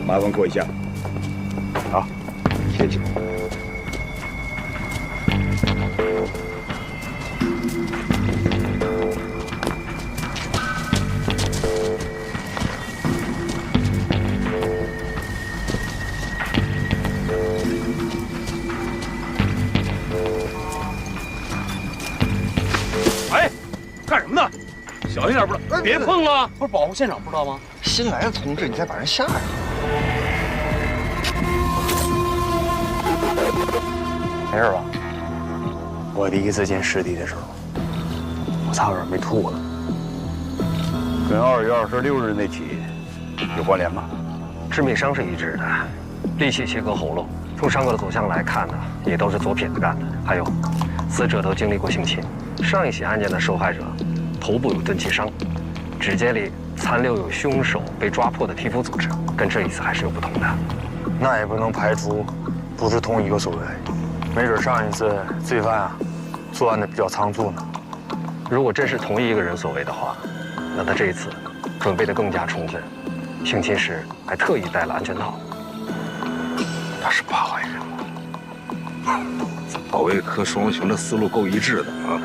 麻烦过一下。好，谢谢。哎，干什么呢？小心点，不是？别碰了！不是保护现场，不知道吗？新来的同志，你再把人吓着。没事吧？我第一次见尸体的时候，我差点没吐了。跟2月26日那起有关联吗？致命伤是一致的，利器切割喉咙。从伤口的走向来看呢，也都是左撇子干的。还有，死者都经历过性侵。上一起案件的受害者头部有钝器伤，指尖里残留有凶手被抓破的皮肤组织，跟这一次还是有不同的。那也不能排除不是同一个所为，没准上一次罪犯啊作案的比较仓促呢。如果真是同一个人所为的话，那他这一次准备的更加充分，性侵时还特意戴了安全套。那是八坏人。保卫科双雄的思路够一致的啊。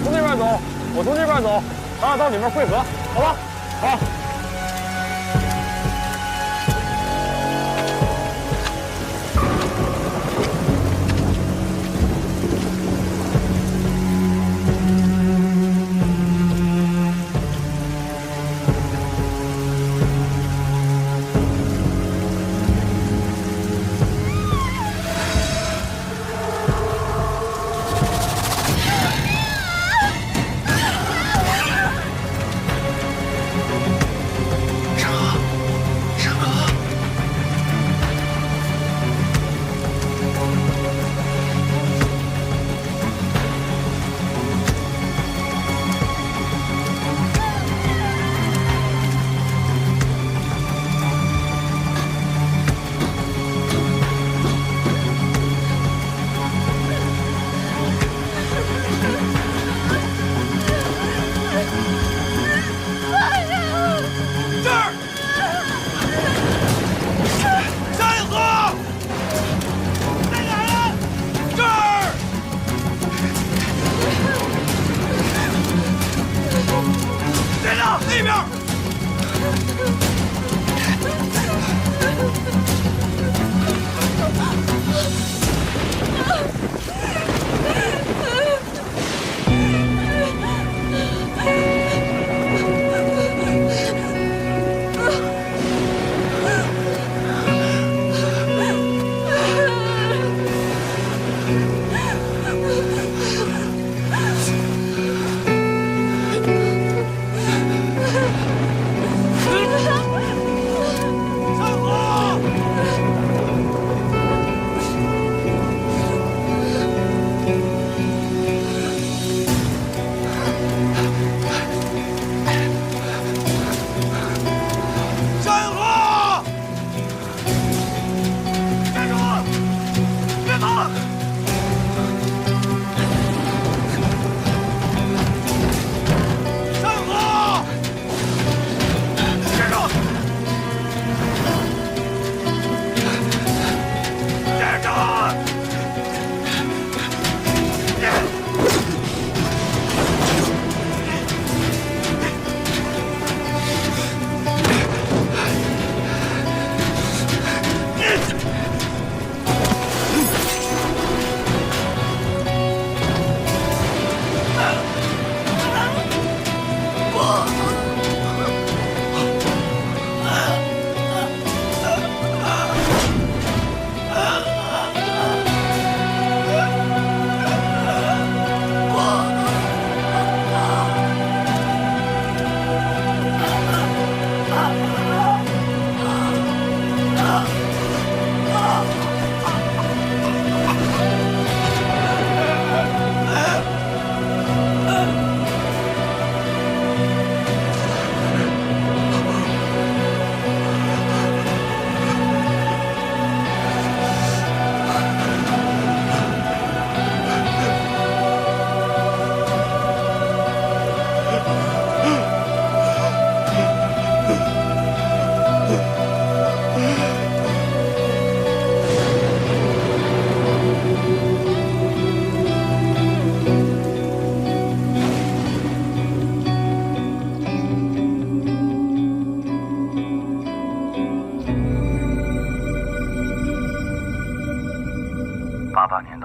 从那边走，我从这边走，咱俩到里面汇合，好吧？好。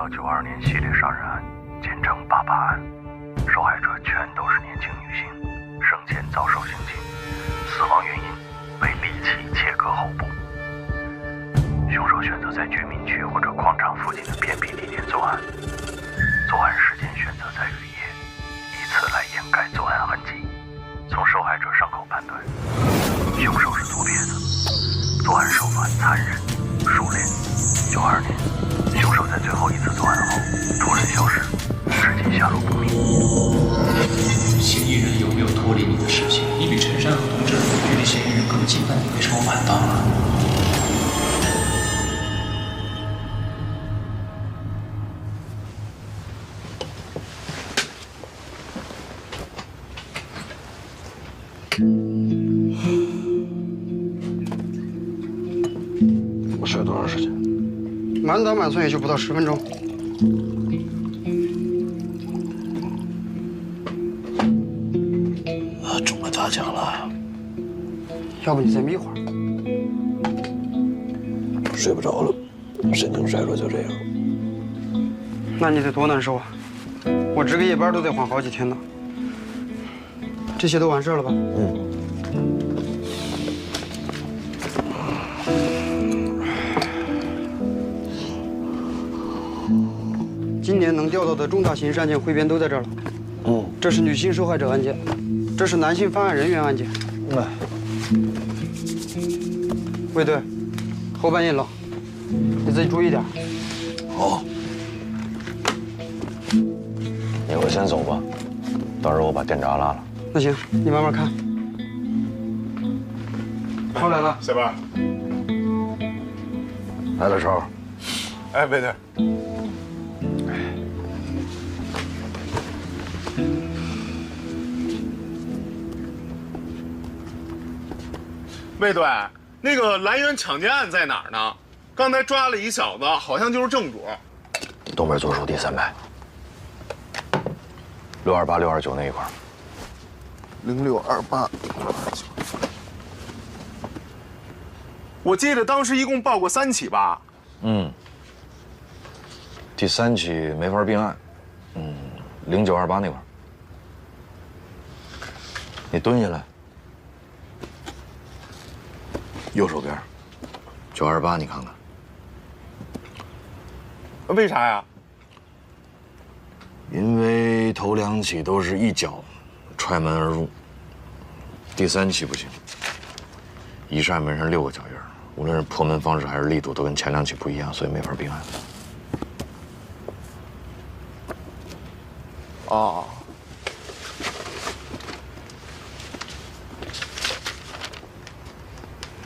到92年系列杀人案，简称88案，受害者全都是年轻女性，生前遭受性侵，死亡原因为利器切割后部。凶手选择在居民区或者矿场附近的偏僻地点作案，作案时间选择在雨夜，以此来掩盖作案痕迹。从受害者伤口判断，凶手是左撇子，作案手法残忍熟练。92年，凶手在最后一次作案后突然消失，至今下落不明。嫌疑人有没有脱离你的视线？你比陈山和童志距离嫌疑人更近，但你为什么晚到了？我睡了多长时间？满打满算也就不到10分钟。中了大奖了。要不你再眯会儿？睡不着了，神经衰弱就这样。那你得多难受啊！我值个夜班都得缓好几天呢。这些都完事了吧？今年能调到的重大刑事案件汇编都在这儿了。这是女性受害者案件，这是男性犯案人员案件。卫队，后半夜冷，你自己注意点。好。你我先走吧，到时候我把电闸拉了。那行，你慢慢看。超来了，小班。来了，超。哎，卫队。卫队，那个兰园抢劫案在哪儿呢？刚才抓了一小子，好像就是正主。东边左手第3排，628、629那一块。0628。我记得当时一共报过3起吧？第3起没法并案。0928那块。你蹲下来。右手边，928，你看看。为啥呀？因为头2起都是一脚踹门而入，第3起不行，一扇门上6个脚印，无论是破门方式还是力度，都跟前2起不一样，所以没法并案。哦。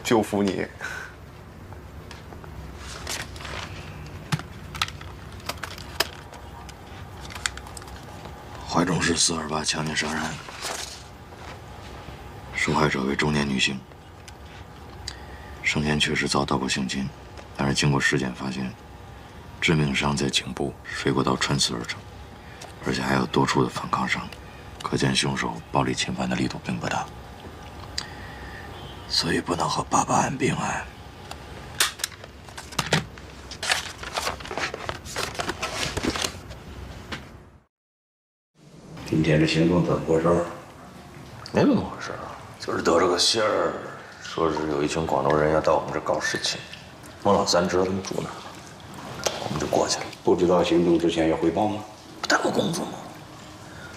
就服你。怀中市428强奸杀人案，受害者为中年女性，生前确实遭到过性侵，但是经过尸检发现，致命伤在颈部，水果刀穿刺而成，而且还有多处的反抗伤，可见凶手暴力侵犯的力度并不大。所以不能和88案并案。今天这行动怎么回事？没怎么回事，就是得了个信儿，说是有一群广州人要到我们这搞事情。孟老三知道他们住哪儿，我们就过去了。不知道行动之前要汇报吗？不耽误工作吗？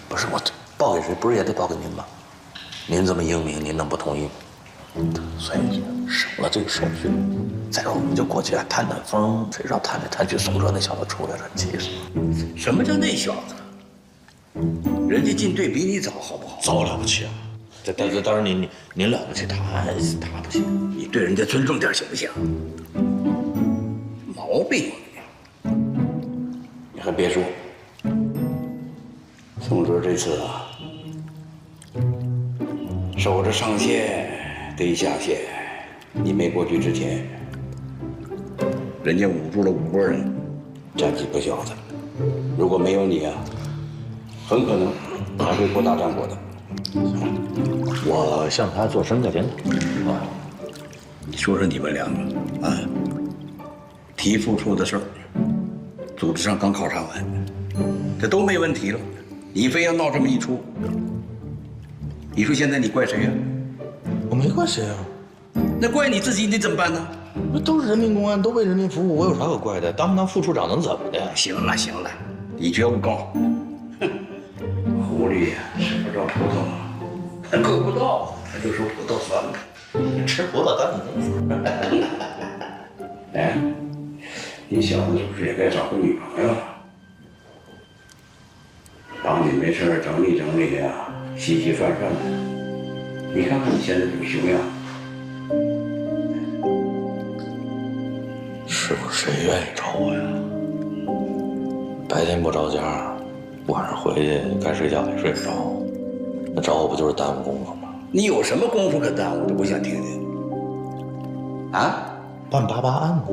不是我报给谁，不是也得报给您吗？您这么英明，您能不同意吗？所以省了这个手续。再说我们就过去探探风，谁知道探来探去，宋哲那小子出来了，气死了。什么叫那小子？人家进队比你早，好不好？早了不起啊！但是当然您了不起，他不行。你对人家尊重点行不行？毛病有你。你还别说，宋哲这次啊，守着上线得下线。你没过去之前，人家捂住了5拨人，战绩不小的。如果没有你啊，很可能还会扩大战果的。我向他做声教检讨。你说说你们2个啊，提付出的事儿，组织上刚考察完，这都没问题了，你非要闹这么一出，你说现在你怪谁呀？我没怪谁啊，那怪你自己，你怎么办呢？那都是人民公安，都为人民服务，我有啥可怪的？当不当副处长能怎么的？行了行了，你觉悟高。哼，狐狸呀，吃不着葡萄，够不到，他就说葡萄酸了。吃葡萄干你哎，你小子是不是也该找个女朋友了？帮你没事整理整理呀，洗洗涮涮的。你看看你现在这个熊样。是不是谁愿意找我呀？白天不着家，晚上回去该睡觉也睡不着，那找我不就是耽误功夫吗？你有什么功夫可耽误的？我想听听。啊？办88案呢？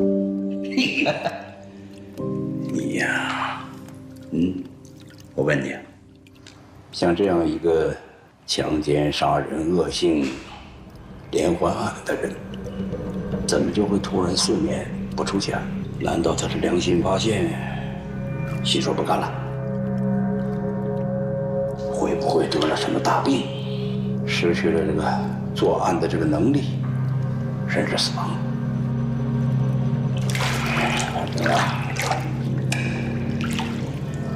你呀，我问你，像这样一个强奸、杀人、恶性连环案的人，怎么就会突然4年不出现？难道他是良心发现，心说不干了？会不会得了什么大病，失去了这个作案的这个能力，甚至死亡？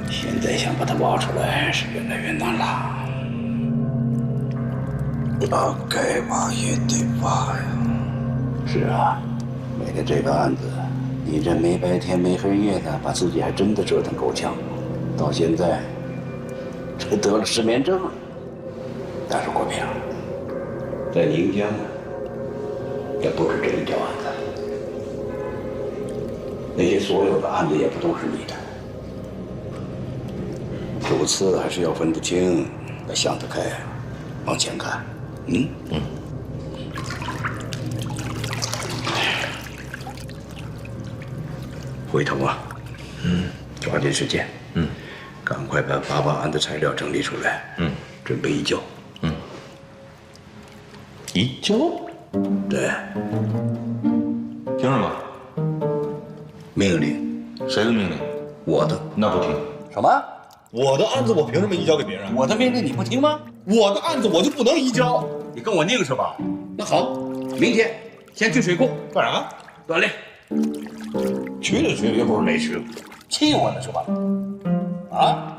现在想把他挖出来是越来越难了。那该挖也得挖呀。是啊，为了这个案子，你这没白天没黑夜的，把自己还真的折腾够呛。到现在，这得了失眠症了。但是国平，在宁江，也不止这一条案子。那些所有的案子也不都是你的，主次还是要分得清，要想得开，往前看。回头啊，抓紧时间，赶快把88案的材料整理出来，准备移交。移交？对，凭什么？命令。谁的命令？我的。那不听。什么？我的案子我凭什么移交给别人？我的命令你不听吗？我的案子我就不能移交？你跟我拧是吧？那好，明天先去水库干啥？锻炼。去了去了，又不是没去过。气我呢是吧？啊？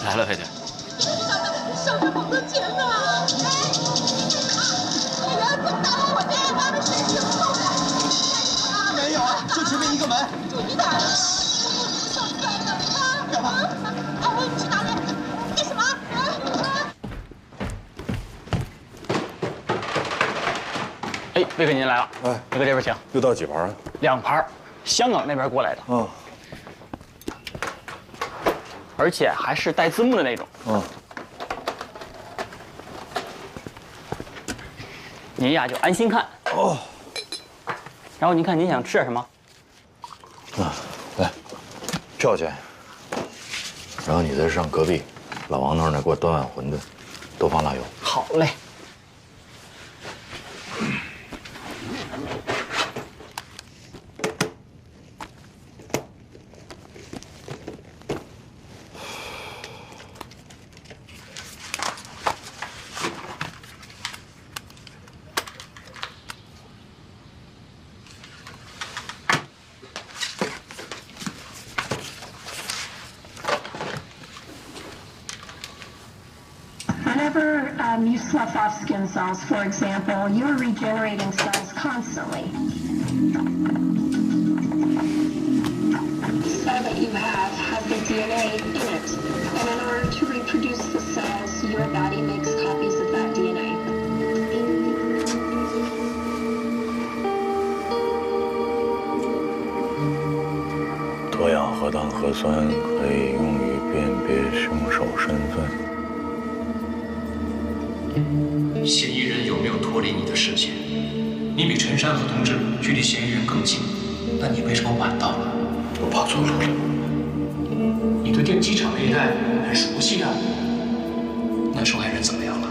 来了，佩姐。上面好多钱呢！哎呀，怎么打到我这个妈的神经痛啊！没有，就前面一个门。注意点！上山了啊！干嘛？啊！你去哪里？干什么？哎，魏哥您来了。哎，魏哥这边请。又到几盘啊？2盘，香港那边过来的。而且还是带字幕的那种。您呀就安心看。然后您看您想吃点什么？来，票钱。然后你再上隔壁老王那儿给我端碗馄饨，多放辣油。好嘞。Whenever you slough off skin cells, for example, you're regenerating cells constantly. The cell that you have has the DNA in it, and in order to reproduce the cells, your body makes copies of that DNA. 多氧核糖核酸可以用于辨别凶手身份。嫌疑人有没有脱离你的视线？你比陈山和同志距离嫌疑人更近，那你为什么晚到了？我跑错路了。你对电机厂那一带很熟悉的，那受害人怎么样了？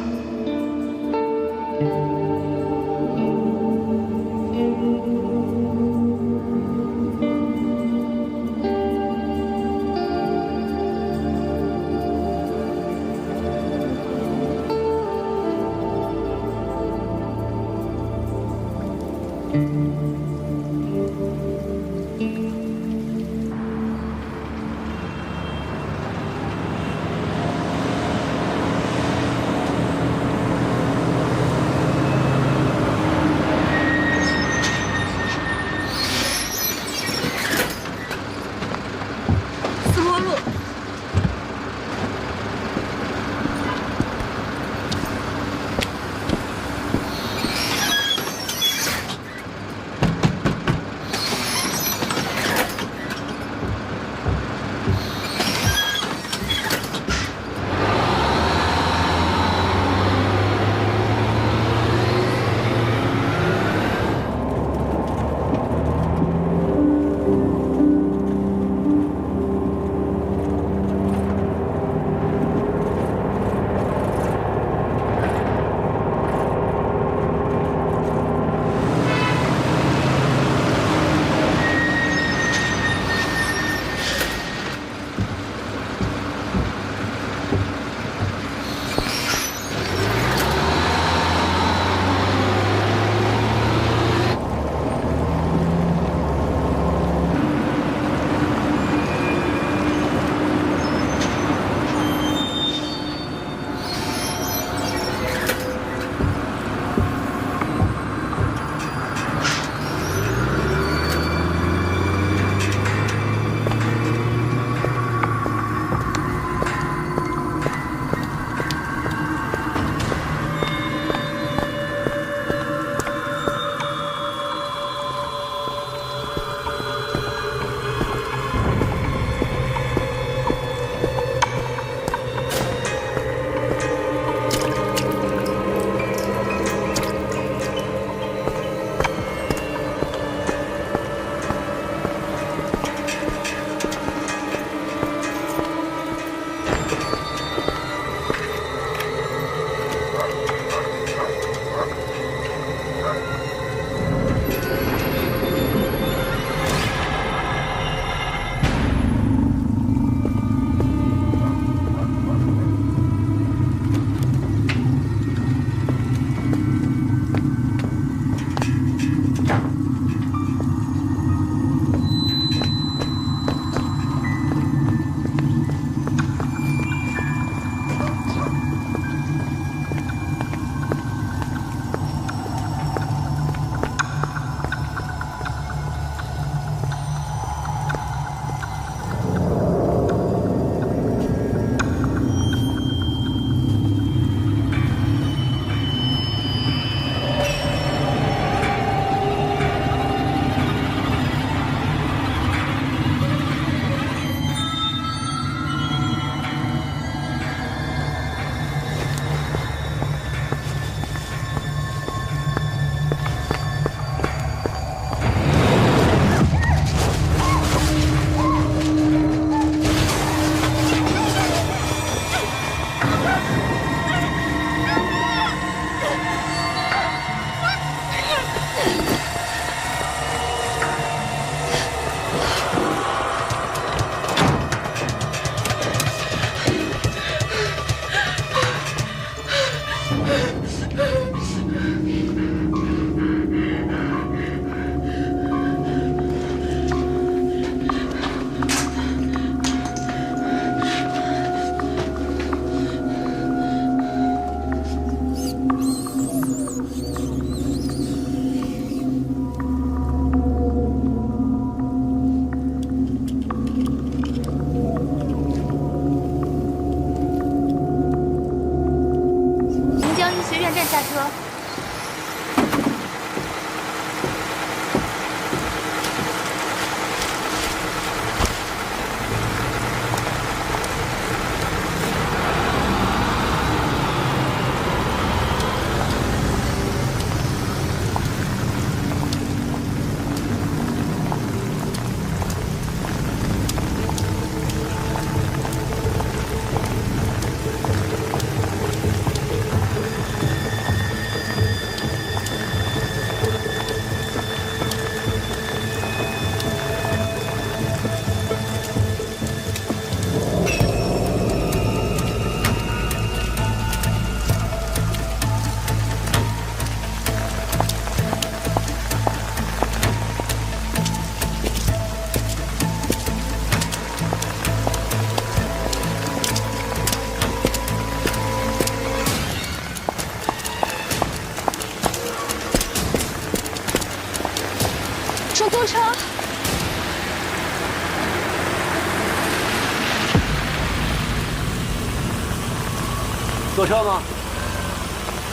坐车吗？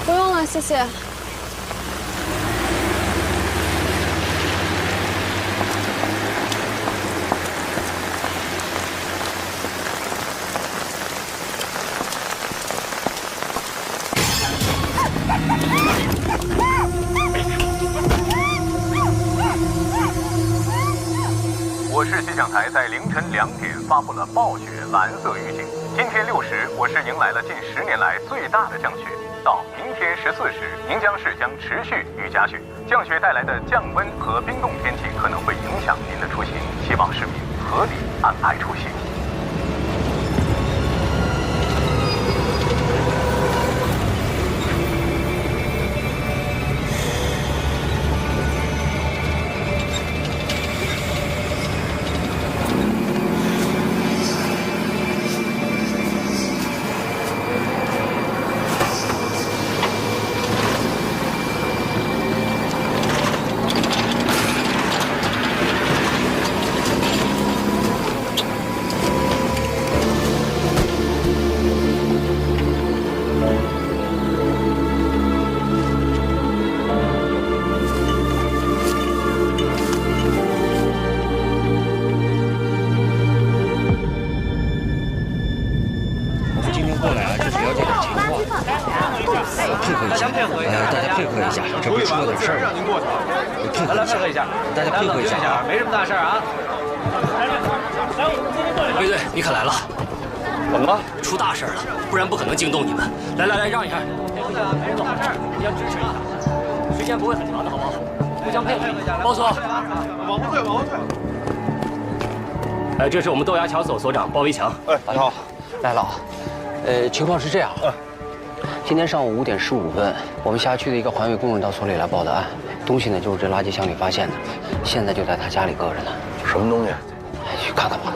不用了，谢谢。我市气象台在凌晨2点发布了暴雪蓝色预警。今天6时，我市迎来了近10年来最大的降雪。到明天14时，宁江市将持续雨夹雪，降雪带来的降温和冰冻天气可能会影响您的出行，希望市民合理安排出行。没什么大事啊。卫队，你可来了！怎么了？出大事了，不然不可能惊动你们。来，让一下。没什么大事，你要支持一下。时间不会很长的，好不好？互相配合一下。包所，往后退。哎，这是我们豆芽桥所所长包维强。哎，大涛，来了。情况是这样。今天上午5点15分，我们辖区的一个环卫工人到所里来报的案，东西呢就是这垃圾箱里发现的，现在就在他家里搁着呢。什么东西？去看看吧。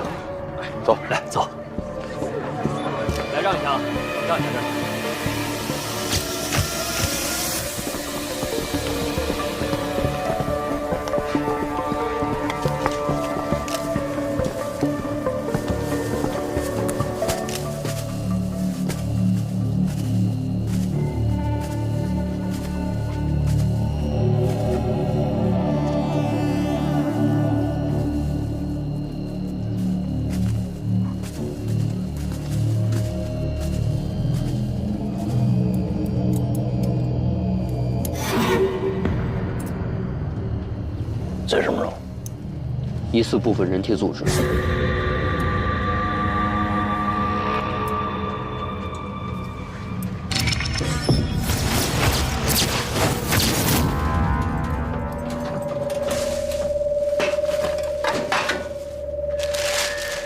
走，来走。来让一下啊，让一下这儿。这是什么肉？疑似部分人体组织。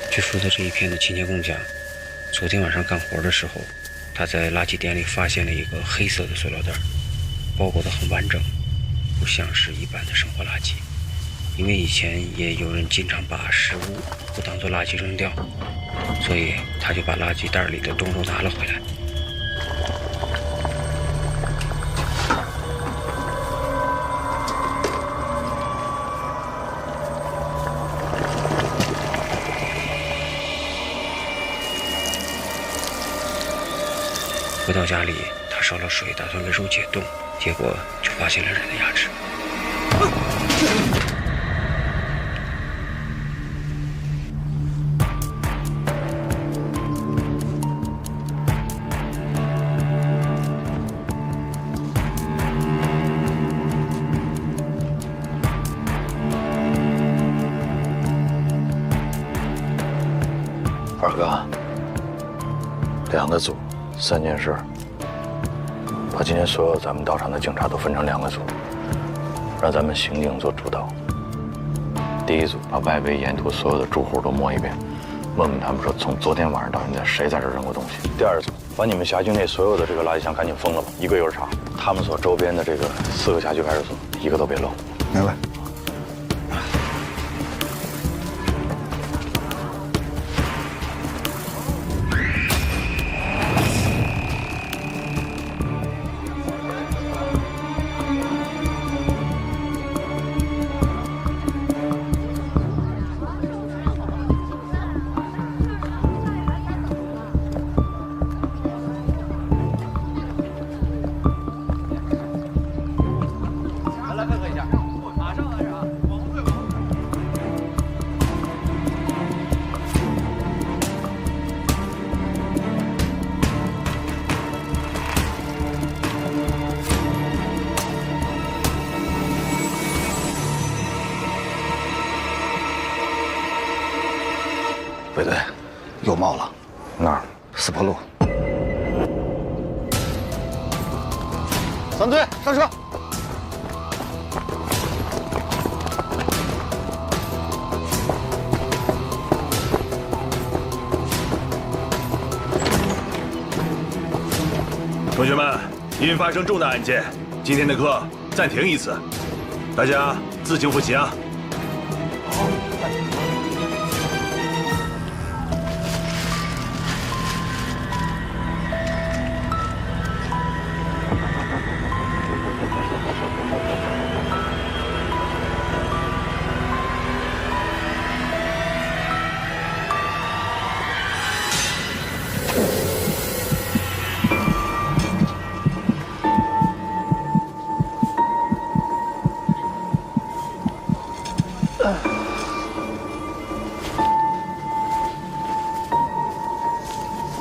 据负责这一片的清洁工讲，昨天晚上干活的时候，他在垃圾点里发现了一个黑色的塑料袋，包裹得很完整，不像是一般的生活垃圾。因为以前也有人经常把食物不当作垃圾扔掉，所以他就把垃圾袋里的冻肉拿了回来。回到家里，他烧了水，打算为肉解冻，结果就发现了人的牙齿。二哥，2个组，3件事。把今天所有咱们到场的警察都分成2个组，让咱们刑警做主导。第一组把外围沿途所有的住户都摸一遍，问问他们说从昨天晚上到现在谁在这扔过东西。第二组把你们辖区内所有的这个垃圾箱赶紧封了吧，一个一个查。他们所周边的这个4个辖区派出所，一个都别漏。明白。卫队，又冒了。哪儿？四坡路。3队上车。同学们，因发生重大案件，今天的课暂停一次，大家自行复习啊。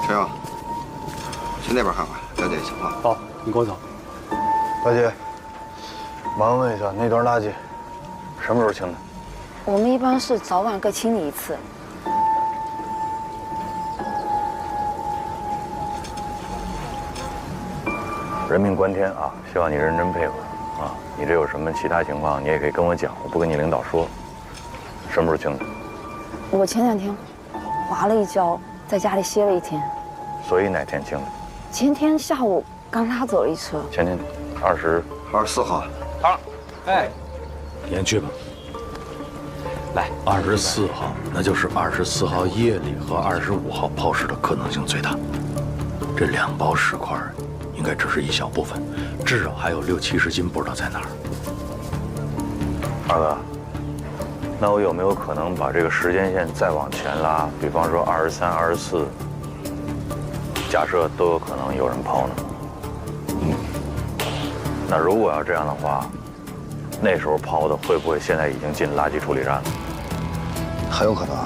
陈勇，去那边看看，了解情况。好，你跟我走。大姐，麻烦问一下，那段垃圾什么时候清的？我们一般是早晚各清理一次。人命关天啊，希望你认真配合啊。你这有什么其他情况，你也可以跟我讲，我不跟你领导说。什么时候清的？我前2天滑了一跤，在家里歇了1天。所以哪天清的？前天下午刚拉走了一车。前天24号。好，哎，你先去吧。来，24号，那就是24号夜里和25号抛尸的可能性最大。这2包尸块应该只是一小部分，至少还有60、70斤不知道在哪儿。二哥，那我有没有可能把这个时间线再往前拉？比方说23、24，假设都有可能有人抛呢？那如果要这样的话，那时候抛的会不会现在已经进垃圾处理站了？很有可能。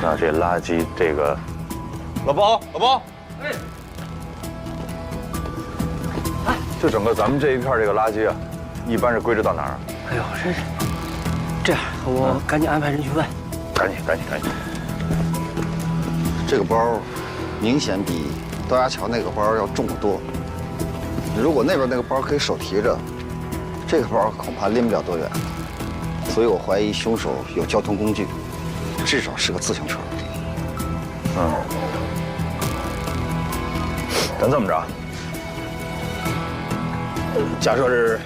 那这垃圾这个，老包，哎，就整个咱们这一片这个垃圾啊，一般是归置到哪儿？哎呦，真是，这样我赶紧安排人去问。赶紧。这个包明显比豆芽桥那个包要重得多。如果那边那个包可以手提着，这个包恐怕拎不了多远。所以我怀疑凶手有交通工具，至少是个自行车。咱这么着，假设是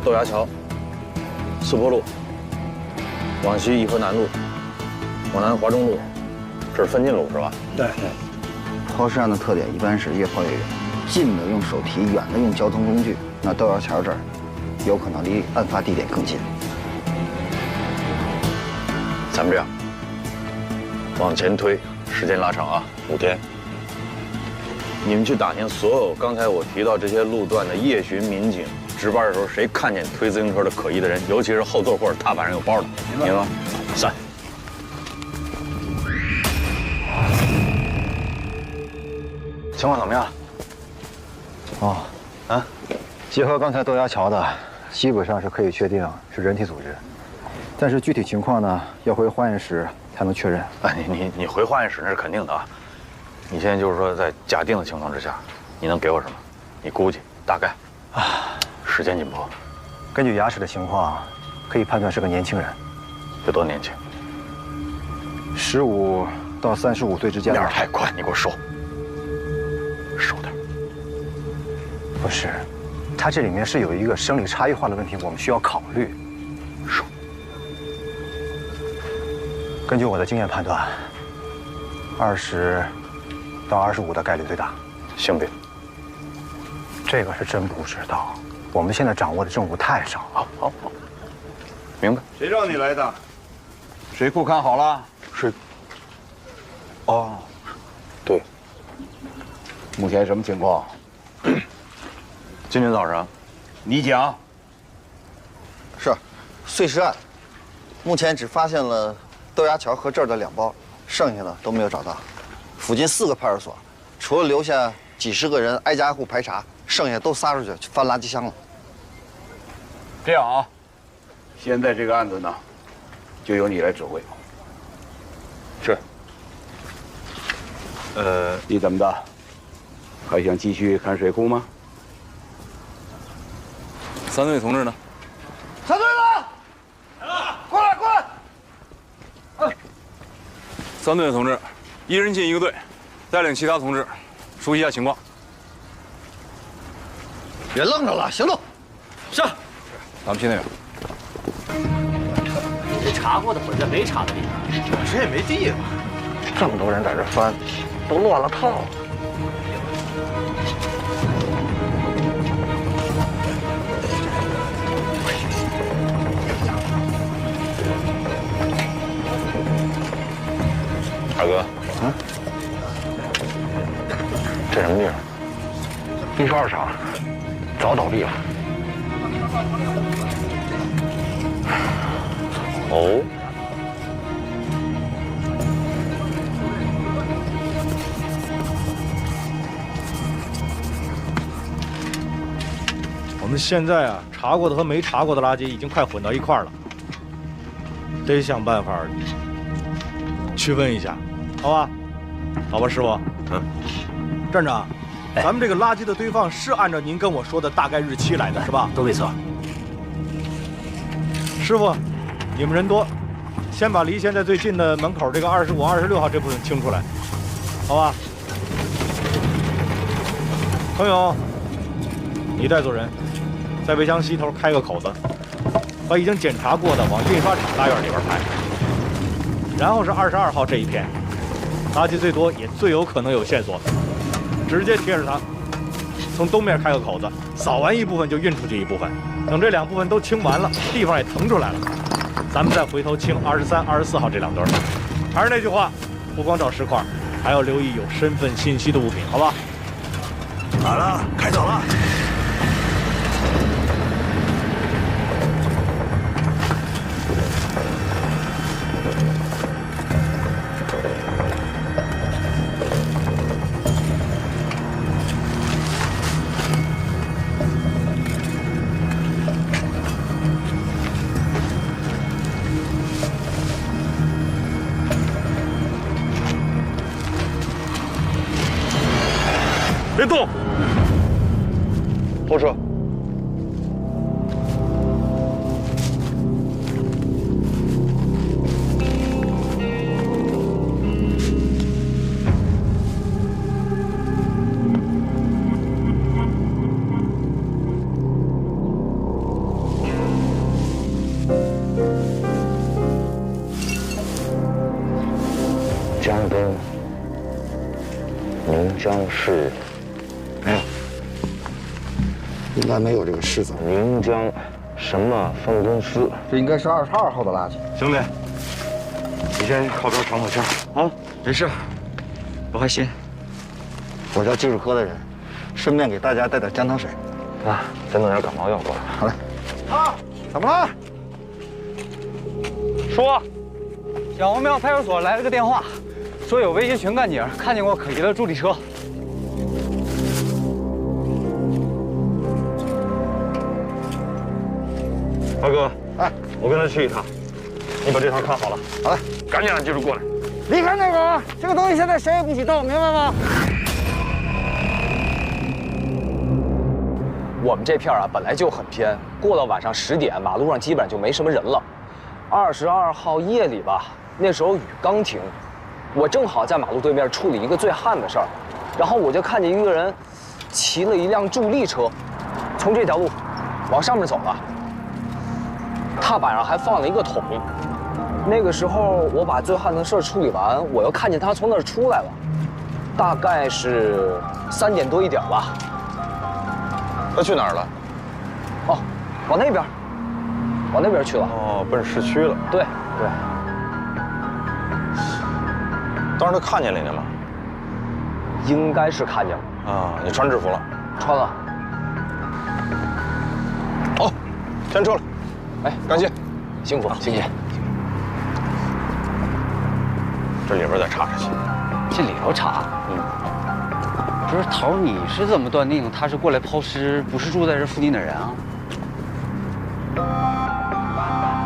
豆芽桥、四坡路、往西颐和南路、往南华中路，这是分进路是吧？对。抛尸案的特点一般是越抛越远，近的用手提，远的用交通工具。那豆芽桥这儿，有可能离案发地点更近。咱们这样，往前推，时间拉长啊，5天。你们去打听所有刚才我提到这些路段的夜巡民警值班的时候，谁看见推自行车的可疑的人，尤其是后座或者踏板上有包的，明白吗？散。情况怎么样？结合刚才豆芽桥的，基本上是可以确定是人体组织，但是具体情况呢，要回化验室才能确认。哎，你回化验室那是肯定的啊。你现在就是说，在假定的情况之下，你能给我什么？你估计大概时间紧迫。根据牙齿的情况，可以判断是个年轻人。有多年轻？15到35岁之间。面太宽，你给我收点。不是，它这里面是有一个生理差异化的问题，我们需要考虑。收。根据我的经验判断，20到25的概率最大。性别？这个是真不知道，我们现在掌握的证物太少。好，明白。谁让你来的？水库看好了？是。对。目前什么情况？今天早上，你讲。是，碎尸案，目前只发现了豆芽桥和这儿的2包，剩下的都没有找到。附近4个派出所，除了留下几十个人挨家挨户排查，剩下都撒出去翻垃圾箱了。这样啊，现在这个案子呢，就由你来指挥。你怎么的？还想继续看水库吗？三队同志呢？三队的，过来过来。三队的同志，一人进一个队，带领其他同志熟悉一下情况。别愣着了，行动！是。咱们去那边。这查过的混在没查的里边，这也没地方。这么多人在这翻，都乱了套了。二哥，这什么地方？地哨厂早倒闭了。哦。我们现在啊，查过的和没查过的垃圾已经快混到一块儿了，得想办法去问一下，好吧？好吧，师傅。站长，咱们这个垃圾的堆放是按照您跟我说的大概日期来的，是吧？都没错。师傅，你们人多，先把离现在最近的门口这个25、26号这部分清出来，好吧？程勇，你带组人，在围墙西头开个口子，把已经检查过的往印刷厂大院里边排。然后是22号这一片，垃圾最多也最有可能有线索，直接贴着它，从东面开个口子，扫完一部分就运出去一部分。等这2部分都清完了，地方也腾出来了，咱们再回头清23、24号这2堆。还是那句话，不光找石块，还要留意有身份信息的物品，好吧？好了，开走了。别动！后撤！江东宁江市。没有，应该没有这个市字。宁江什么分公司？这应该是22号的垃圾。兄弟，你先靠边喘口气。好，没事，不害心。我叫技术科的人，顺便给大家带点姜汤水。啊，再弄点感冒药过来。好嘞。啊，怎么了？说，小王庙派出所来了个电话，说有维修群干警看见过可疑的助力车。大哥，哎，我跟他去一趟，你把这趟看好了。好嘞，赶紧让技术过来。离开那个，这个东西现在谁也不许动，明白吗？我们这片啊本来就很偏，过了晚上10点，马路上基本上就没什么人了。22号夜里吧，那时候雨刚停，我正好在马路对面处理一个最旱的事儿，然后我就看见一个人骑了一辆助力车，从这条路往上面走了。踏板上还放了一个桶。那个时候我把最旱的事儿处理完，我又看见他从那儿出来了，大概是3点多1点吧。他去哪儿了？哦，往那边，往那边去了。哦，奔市区了。对对。当时他看见你了吗？应该是看见了。啊，你穿制服了？穿了。好，添车了。哎，感谢，辛苦谢谢。这里边再查查去。这里头查？不是头，你是怎么断定他是过来抛尸，不是住在这附近的人啊？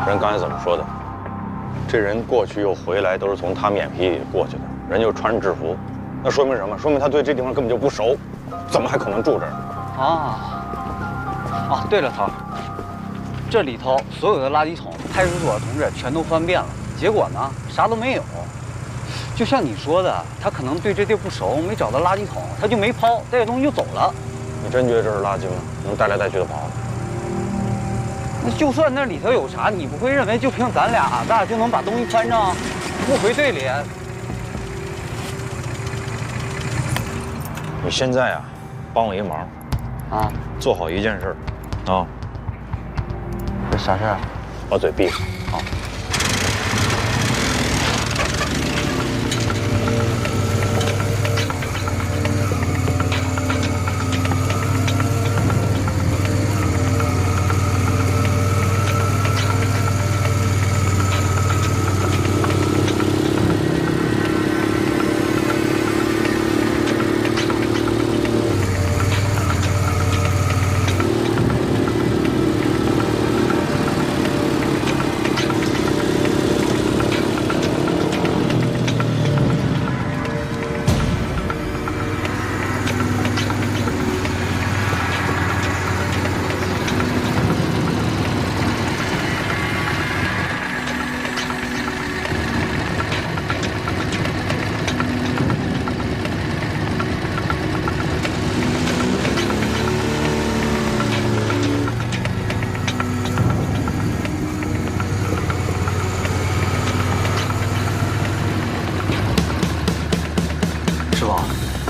人刚才怎么说的？这人过去又回来，都是从他们眼皮里过去的。人就穿着制服，那说明什么？说明他对这地方根本就不熟，怎么还可能住这儿？啊，对了，头儿，这里头所有的垃圾桶，派出所的同志全都翻遍了，结果呢，啥都没有。就像你说的，他可能对这地不熟，没找到垃圾桶，他就没抛，带着东西就走了。你真觉得这是垃圾吗？能带来带去的跑？那就算那里头有啥，你不会认为就凭咱俩就能把东西翻上，不回队里？你现在啊，帮我一忙，啊，做好一件事，啊，这啥事儿？把嘴闭上。好。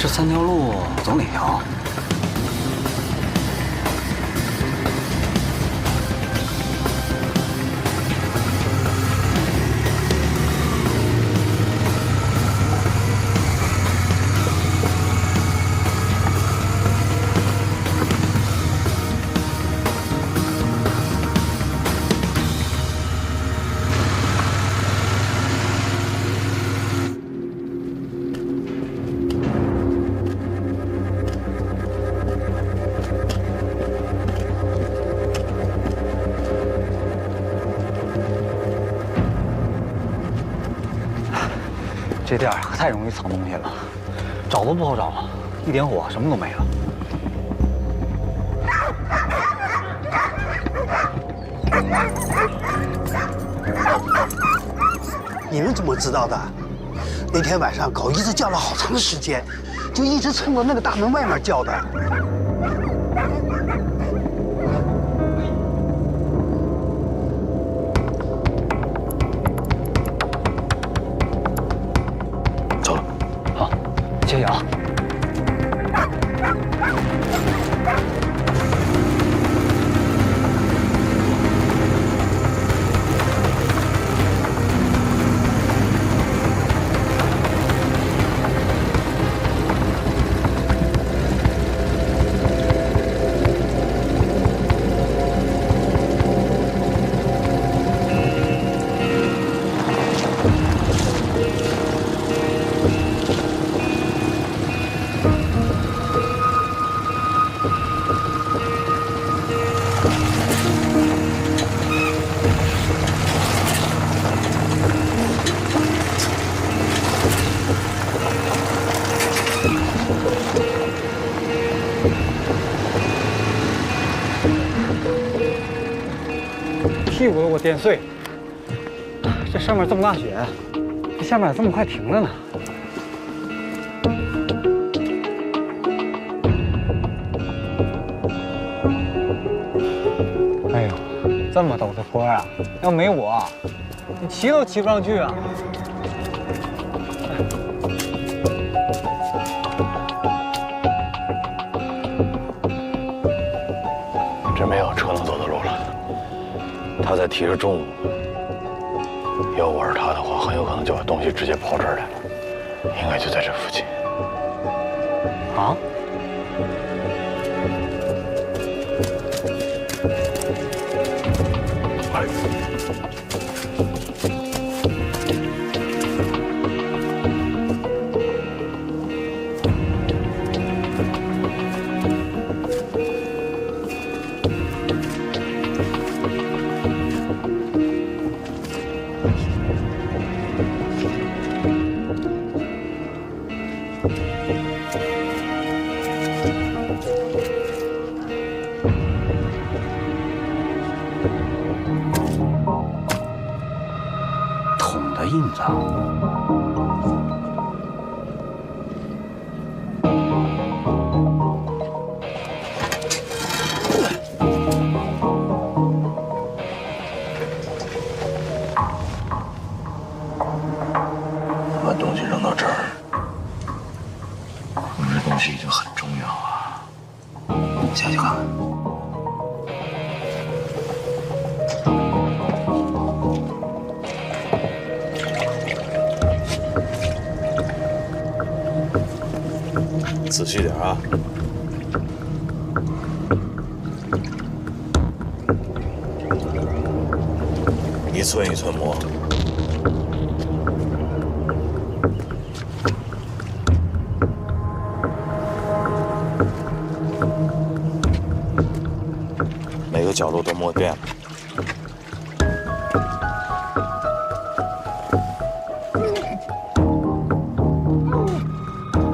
这3条路走哪条？这店儿可太容易藏东西了，找都不好找，一点火什么都没了。你们怎么知道的？那天晚上狗一直叫了好长时间，就一直冲着那个大门外面叫的。接应啊！屁股都给我颠碎，这上面这么大雪，这下面咋这么快停了呢？哎呦，这么陡的坡啊，要没我，你骑都骑不上去啊！这没有车能走的路了。他再提着重物，要我是他的话，很有可能就把东西直接抛这儿来了，应该就在这附近。啊？把东西扔到这儿，我们这东西已经很重要啊。下去看看。仔细点啊！一寸一寸磨。每个角落都磨遍了。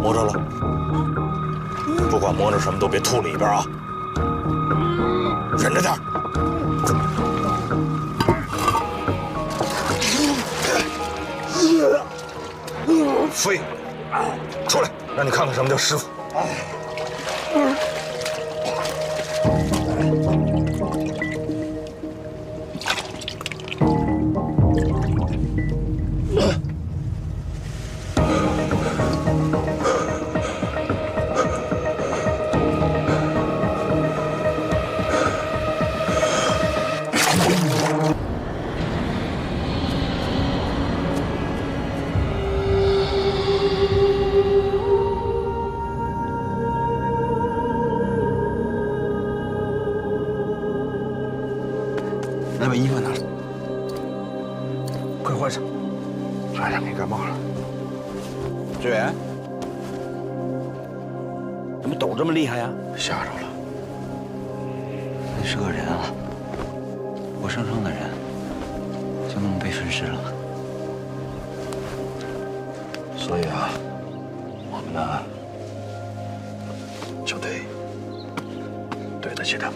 磨着了，不管磨着什么都别吐里边啊，忍着点。飞，出来，让你看看什么叫师傅。那把衣服拿来，快换上。哎呀，没感冒了。志远，怎么抖这么厉害呀？吓着了。你是个人啊，活生生的人，就那么被分尸了。所以啊，我们呢就得对得起他。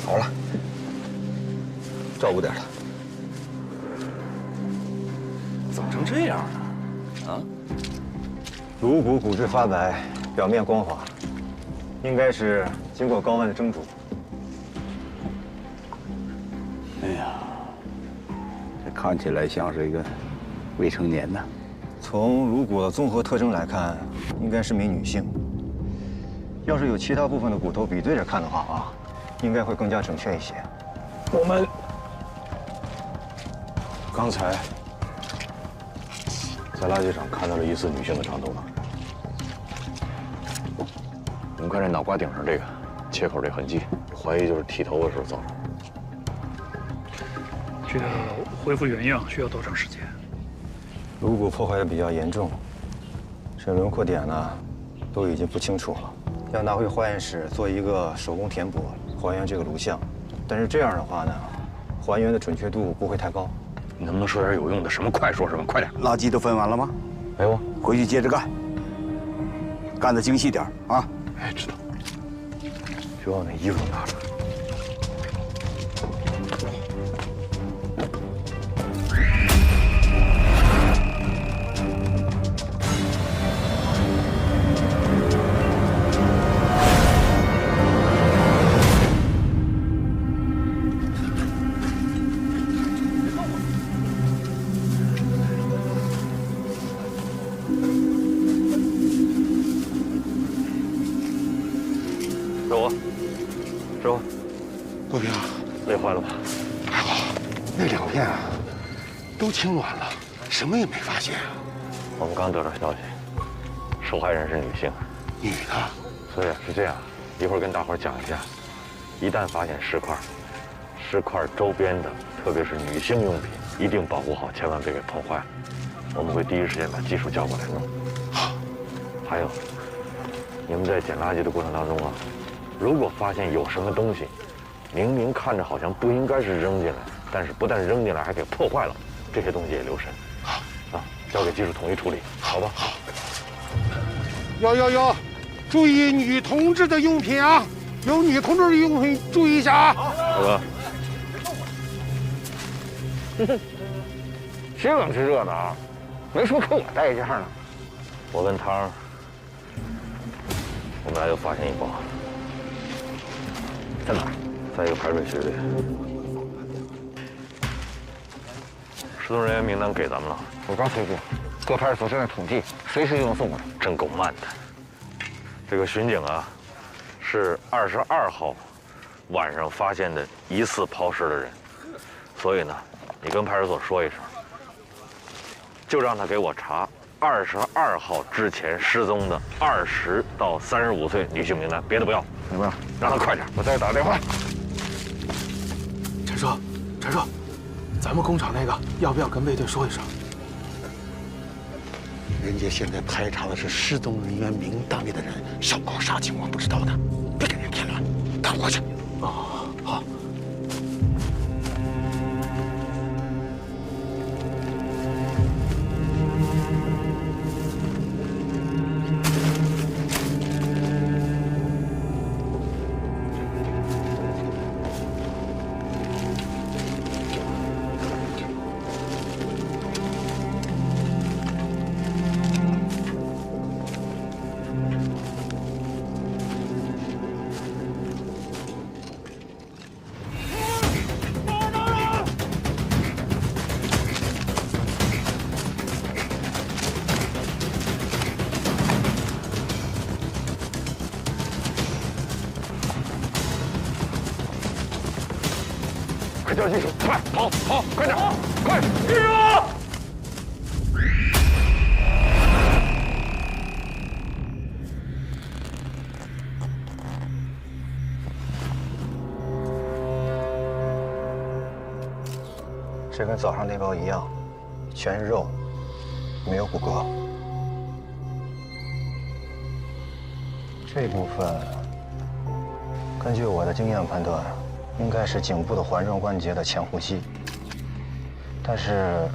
好了，照顾点他。怎么成这样呢？啊？颅骨骨质发白，表面光滑，应该是经过高温的蒸煮。哎呀，这看起来像是一个未成年的。从颅骨的综合特征来看，应该是名女性。要是有其他部分的骨头比对着看的话啊，应该会更加准确一些。我们刚才在垃圾场看到了疑似女性的长头发。我们看这脑瓜顶上这个切口这痕迹，怀疑就是剃头的时候造成的。这个恢复原样需要多长时间？颅骨破坏的比较严重，这轮廓点呢都已经不清楚了。要拿回化验室做一个手工填补，还原这个颅像。但是这样的话呢，还原的准确度不会太高。你能不能说点有用的？什么快说什么，快点！垃圾都分完了吗？没有，回去接着干，干得精细点啊！哎，知道。就把那衣服拿着。师傅，杜平，累坏了吧？还好，那两片啊，都清暖了，什么也没发现啊。我们刚得到消息，受害人是女性。女的？所以是这样，一会儿跟大伙儿讲一下，一旦发现尸块，尸块周边的，特别是女性用品，一定保护好，千万别给碰坏了。我们会第一时间把技术叫过来弄。好。还有，你们在捡垃圾的过程当中啊，如果发现有什么东西，明明看着好像不应该是扔进来，但是不但扔进来，还给破坏了，这些东西也留神。好。啊，交给技术统一处理，好吧？好。哟，注意女同志的用品啊！有女同志的用品注意一下啊！大哥，谁能吃这的啊？没说给我带一件呢。我跟汤，我们俩又发现一包，在哪儿？在一个排水渠里。失踪人员名单给咱们了，我刚催过，各派出所正在统计，随时就能送过来。真够慢的。这个巡警啊，是22号晚上发现的疑似抛尸的人，所以呢，你跟派出所说一声，就让他给我查22号之前失踪的20到35岁女性名单，别的不要，明白吗？让他快点，我再打个电话。陈叔，陈叔，咱们工厂那个要不要跟卫队说一声？人家现在排查的是失踪人员名单里的人，烧高啥情况不知道呢，别给人添乱，赶快过去。哦，好。快叫技术，快跑跑，快点，快记住！这跟早上那包一样，全是肉，没有骨骼。这部分，根据我的经验判断，应该是颈部的环状关节的前呼吸。但是，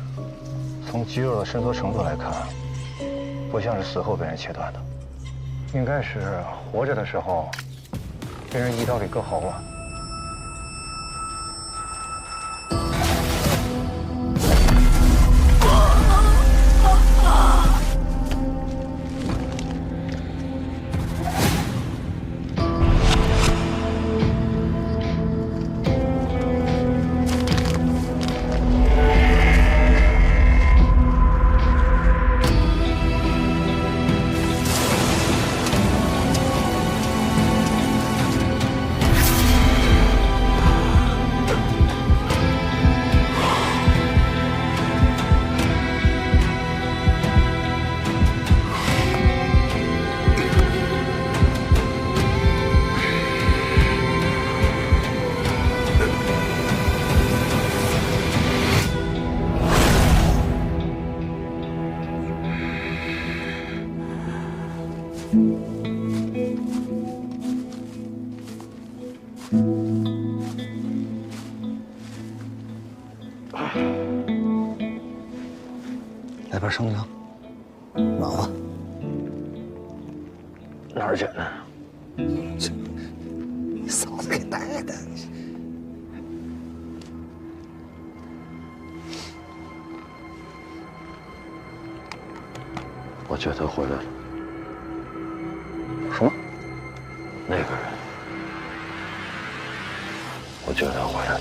从肌肉的伸缩程度来看，不像是死后被人切断的，应该是活着的时候被人一刀给割喉了。来盘生姜，暖和。哪儿捡的？你嫂子给带的。我觉得他回来了。什么？那个人，我觉得他回来了。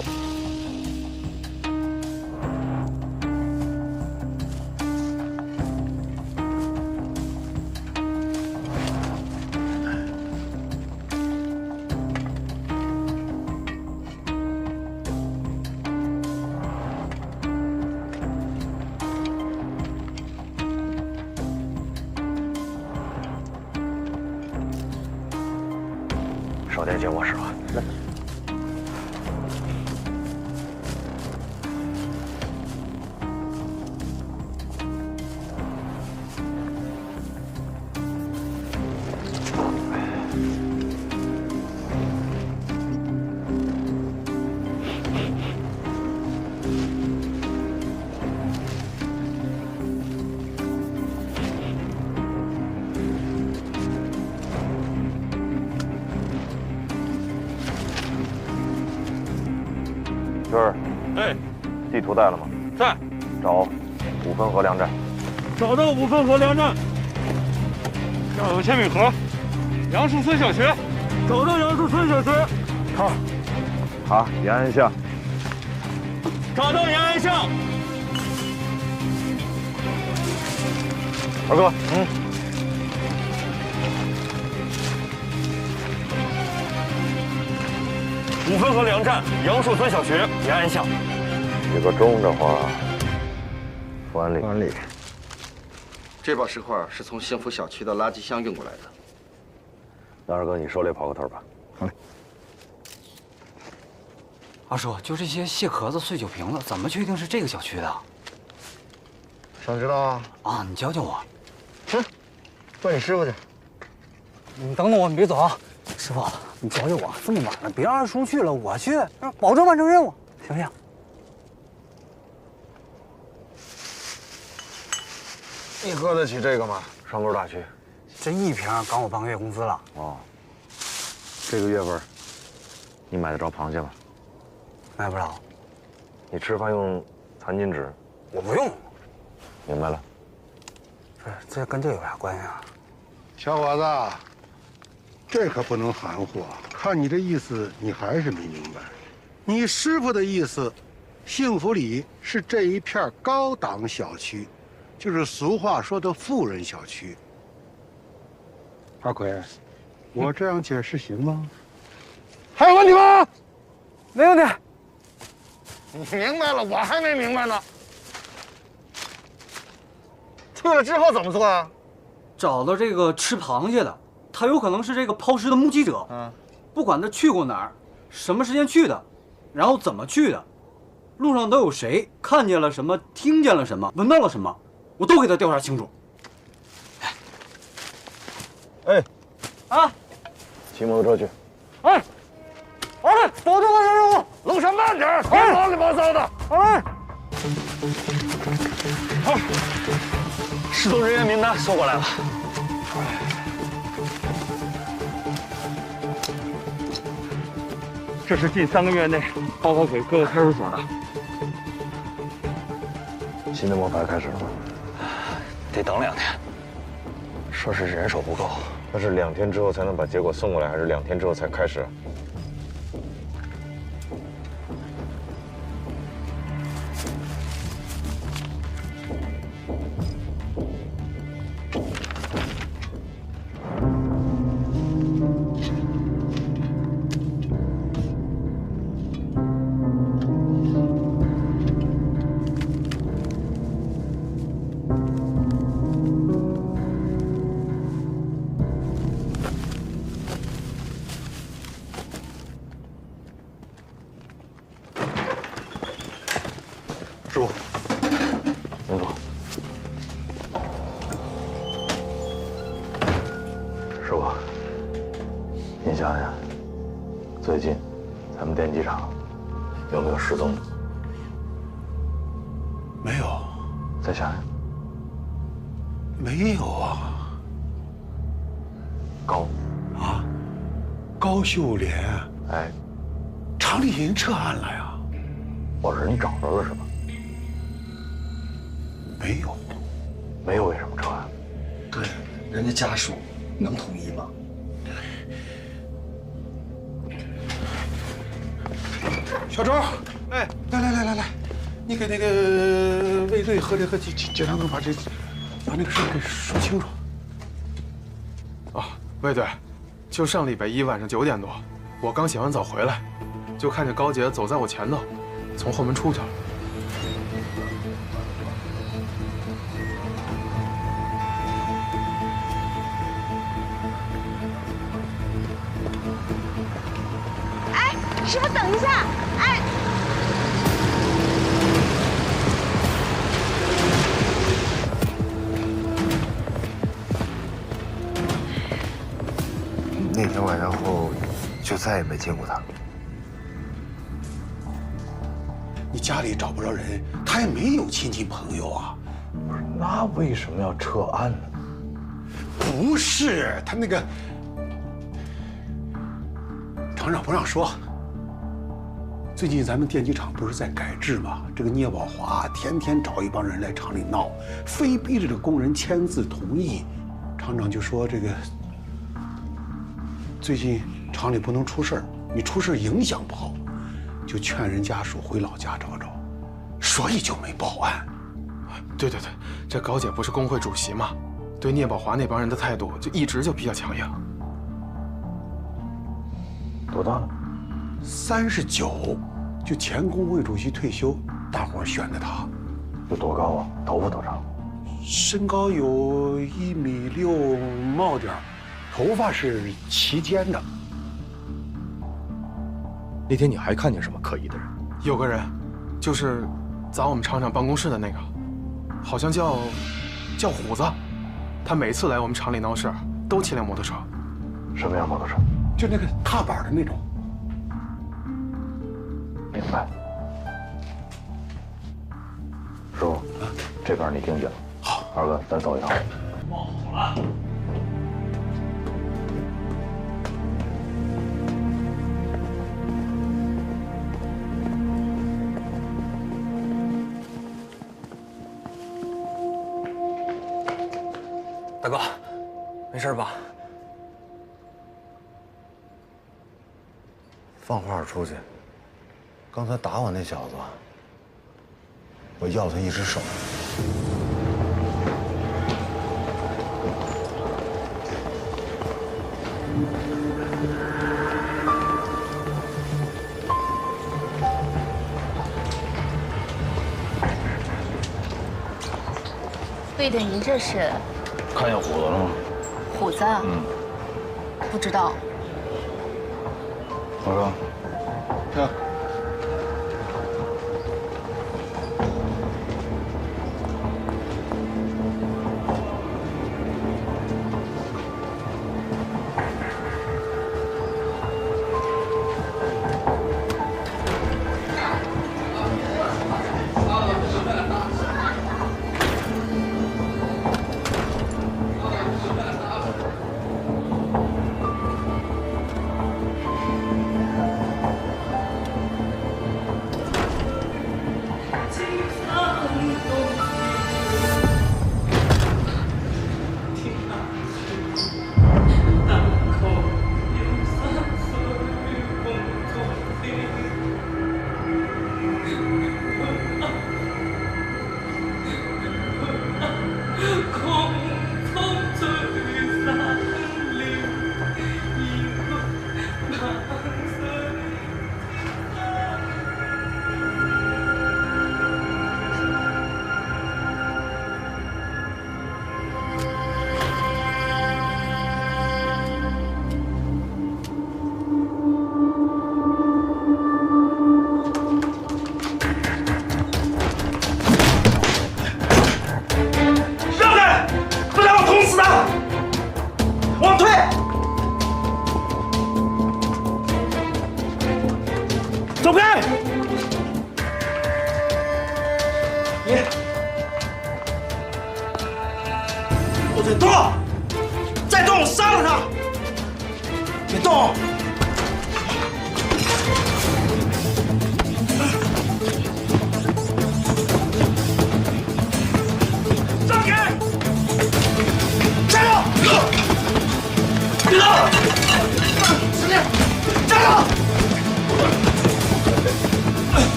少天进卧室啊。军儿，哎，地图带了吗？在。找五分河粮站。找到五分河粮站。要有铅笔盒。杨树村小学。找到杨树村小学。好，延安巷。找到延安巷。二哥，五分河粮站，杨树村小学，延安巷。这个钟的话，福安里。福安里。这包石块是从幸福小区的垃圾箱运过来的。那二哥，你手里跑个头吧。好嘞。二叔，就这些蟹壳子、碎酒瓶子，怎么确定是这个小区的？想知道啊？啊，你教教我。去，问你师傅去。你等等我，你别走啊！师傅，你教教我，这么晚了，别让二叔去了，我去，保证完成任务，行不行？你喝得起这个吗？上沟大区。这一瓶刚我半个月工资了。哦，这个月份，你买得着螃蟹吗？买不着。你吃饭用餐巾纸？我不用。明白了。不是，这跟这有啥关系啊？小伙子，这可不能含糊啊！看你这意思，你还是没明白。你师傅的意思，幸福里是这一片高档小区，就是俗话说的富人小区。阿奎，我这样解释行吗？还有问题吗？没问题。你明白了，我还没明白呢。去了之后怎么做啊？找到这个吃螃蟹的，他有可能是这个抛尸的目击者。不管他去过哪儿，什么时间去的，然后怎么去的，路上都有谁，看见了什么，听见了什么，闻到了什么，我都给他调查清楚。哎，啊，骑摩托车去。哎，好嘞，保证完成任务。路上慢点，别乱七八糟的。好嘞。好，失踪人员名单收过来了。这是近3个月内报告给各个派出所的。新的摸排开始了吗？得等2天，说是人手不够。那是2天之后才能把结果送过来，还是2天之后才开始？师傅，您坐。师傅，您想想，最近咱们电机厂有没有失踪的？没有。再想想。没有啊。高秀莲。哎，厂里人撤案了呀。我人找着了是吧？没有。没有，为什么撤案？对，人家家属能同意吗？小周，哎，来，你给那个卫队和这个检察官把那个事儿给说清楚。卫队，就上礼拜1晚上9点多，我刚洗完澡回来，就看见高姐走在我前头，从后门出去了。哎，师傅，等一下！哎。那天晚上后，就再也没见过他。你家里找不着人，他也没有亲戚朋友啊。那为什么要撤案呢？不是他那个厂长不让说。最近咱们电机厂不是在改制吗？这个聂宝华天天找一帮人来厂里闹，非逼着这个工人签字同意。厂长就说这个最近厂里不能出事儿，你出事影响不好，就劝人家属回老家找找，所以就没报案。对，这高姐不是工会主席吗？对聂宝华那帮人的态度就一直就比较强硬。多大了？39，就前工会主席退休，大伙儿选的他。有多高啊？头发多长？身高有1.6米冒点，头发是齐肩的。那天你还看见什么可疑的人？有个人，就是砸我们厂长办公室的那个，好像叫虎子。他每次来我们厂里闹事，都骑辆摩托车。什么样摩托车？就那个踏板的那种。明白。师傅，这边你盯紧。好，二哥，咱走一趟。冒火了。大哥，没事吧？放话出去，刚才打我那小子，我要他一只手。魏队，您这是？看见虎子了吗？虎子？不知道。二哥，这。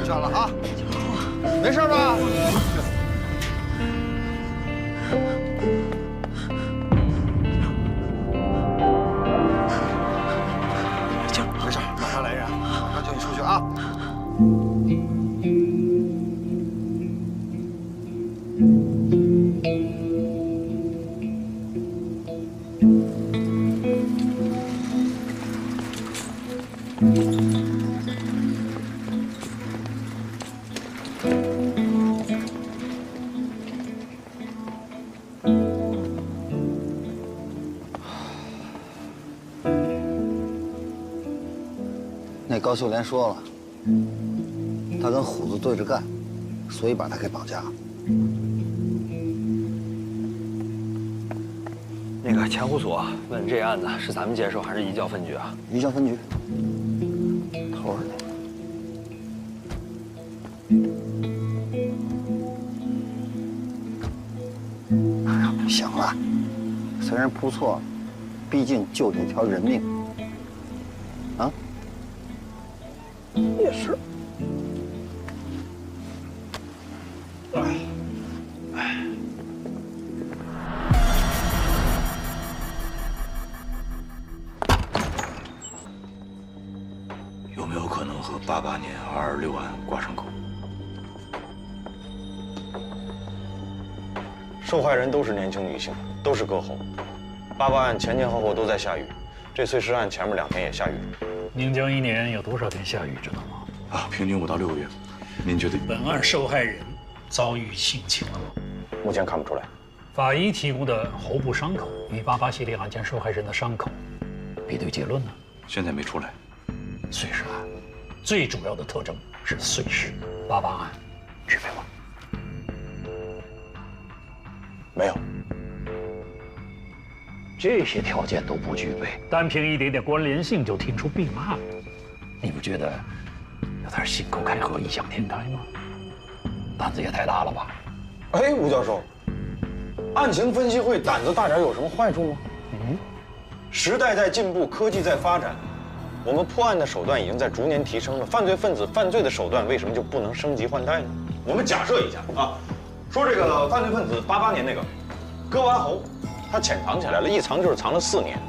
全了啊！没事吧？没事，马上来人，马上叫你出去啊！那高秀莲说了，他跟虎子对着干，所以把他给绑架了。那个前户所问这案子是咱们接手还是移交分局啊？移交分局。头儿呢？行了，虽然扑错了，毕竟救你一条人命。啊？也是。有没有可能和88年226案挂上钩？受害人都是年轻女性，都是歌喉。88案前前后后都在下雨，这碎尸案前面2天也下雨。宁江1年有多少天下雨，知道吗？啊，平均5到6个月。您觉得？本案受害人遭遇性侵了吗？目前看不出来。法医提供的喉部伤口与88系列案件受害人的伤口比对结论呢？现在没出来。碎尸案最主要的特征是碎尸，88案具备吗？没有。这些条件都不具备，单凭一点点关联性就听出并案，你不觉得有点信口开河、异想天开吗？胆子也太大了吧？哎，吴教授，案情分析会胆子大点有什么坏处吗？时代在进步，科技在发展，我们破案的手段已经在逐年提升了。犯罪分子犯罪的手段为什么就不能升级换代呢？我们假设一下啊，说这个犯罪分子88年那个割完喉，他潜藏起来了，一藏就是藏了4年。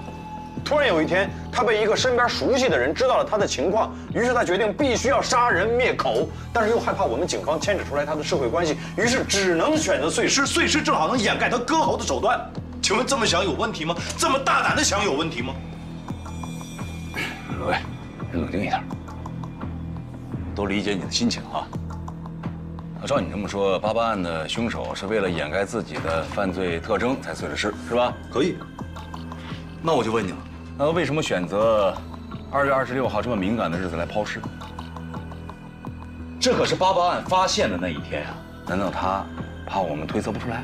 突然有一天，他被一个身边熟悉的人知道了他的情况，于是他决定必须要杀人灭口，但是又害怕我们警方牵扯出来他的社会关系，于是只能选择碎尸。碎尸正好能掩盖他割喉的手段。请问这么想有问题吗？这么大胆的想有问题吗？喂，冷静一点，都理解你的心情啊。照你这么说，88案的凶手是为了掩盖自己的犯罪特征才碎了尸，是吧？可以。那我就问你了，那为什么选择2月26号这么敏感的日子来抛尸？这可是88案发现的那一天啊！难道他怕我们推测不出来？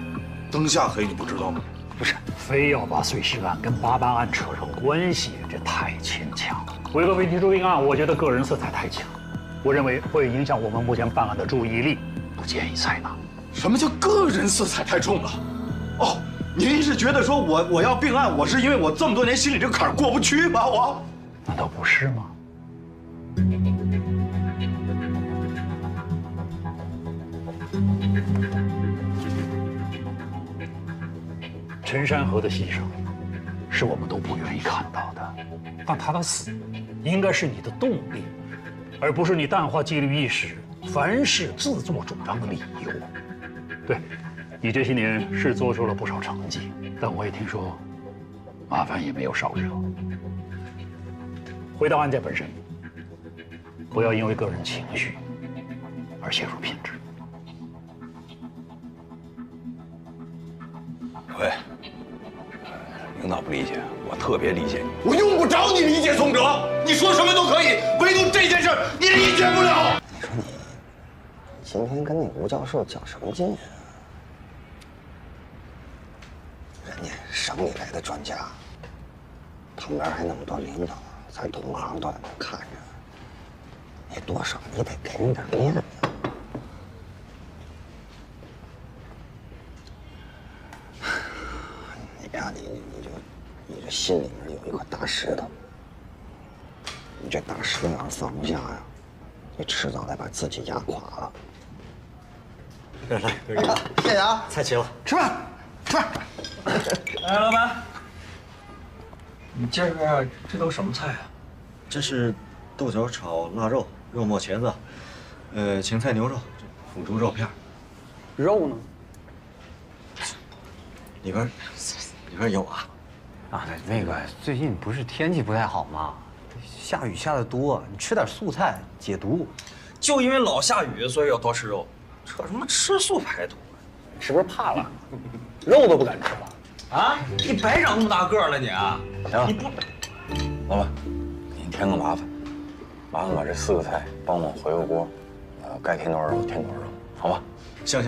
灯下黑，你不知道吗？不是，非要把碎尸案跟88案扯上关系，这太牵强了。为何没提出并案？我觉得个人色彩太强，我认为会影响我们目前办案的注意力，不建议采纳。什么叫个人色彩太重了？哦，您是觉得说我要并案，我是因为我这么多年心里这坎儿过不去吗？我难道不是吗？陈山河的牺牲，是我们都不愿意看到的，但他的死，应该是你的动力，而不是你淡化纪律意识、凡事自作主张的理由。对，你这些年是做出了不少成绩，但我也听说，麻烦也没有少惹。回到案件本身，不要因为个人情绪而陷入偏执。喂，领导不理解，我特别理解你。我用不着你理解宋哲，你说什么都可以，唯独这件事你理解不了。你说你今天跟那吴教授较什么劲啊？人家省里来的专家，旁边还那么多领导，咱同行都在那看着，你多少你得给人点面子。你呀，你这心里面有一块大石头，你这大石头要是放不下呀，你迟早得把自己压垮了。来，哥几个，谢谢啊！菜齐了，吃饭，吃饭。来，老板，你这个这都什么菜啊？这是豆角炒腊肉，肉末茄子，芹菜牛肉，腐竹肉片。肉呢？里边有啊。啊，那个最近不是天气不太好吗？下雨下的多，你吃点素菜解毒。就因为老下雨，所以要多吃肉。扯什么吃素排毒？是不是怕了？肉都不敢吃了？啊！你白长那么大个儿了你啊！行，你不，老板，给你添个麻烦，麻烦把这4个菜帮我回个锅，该添多少肉添多少肉，好吧？行，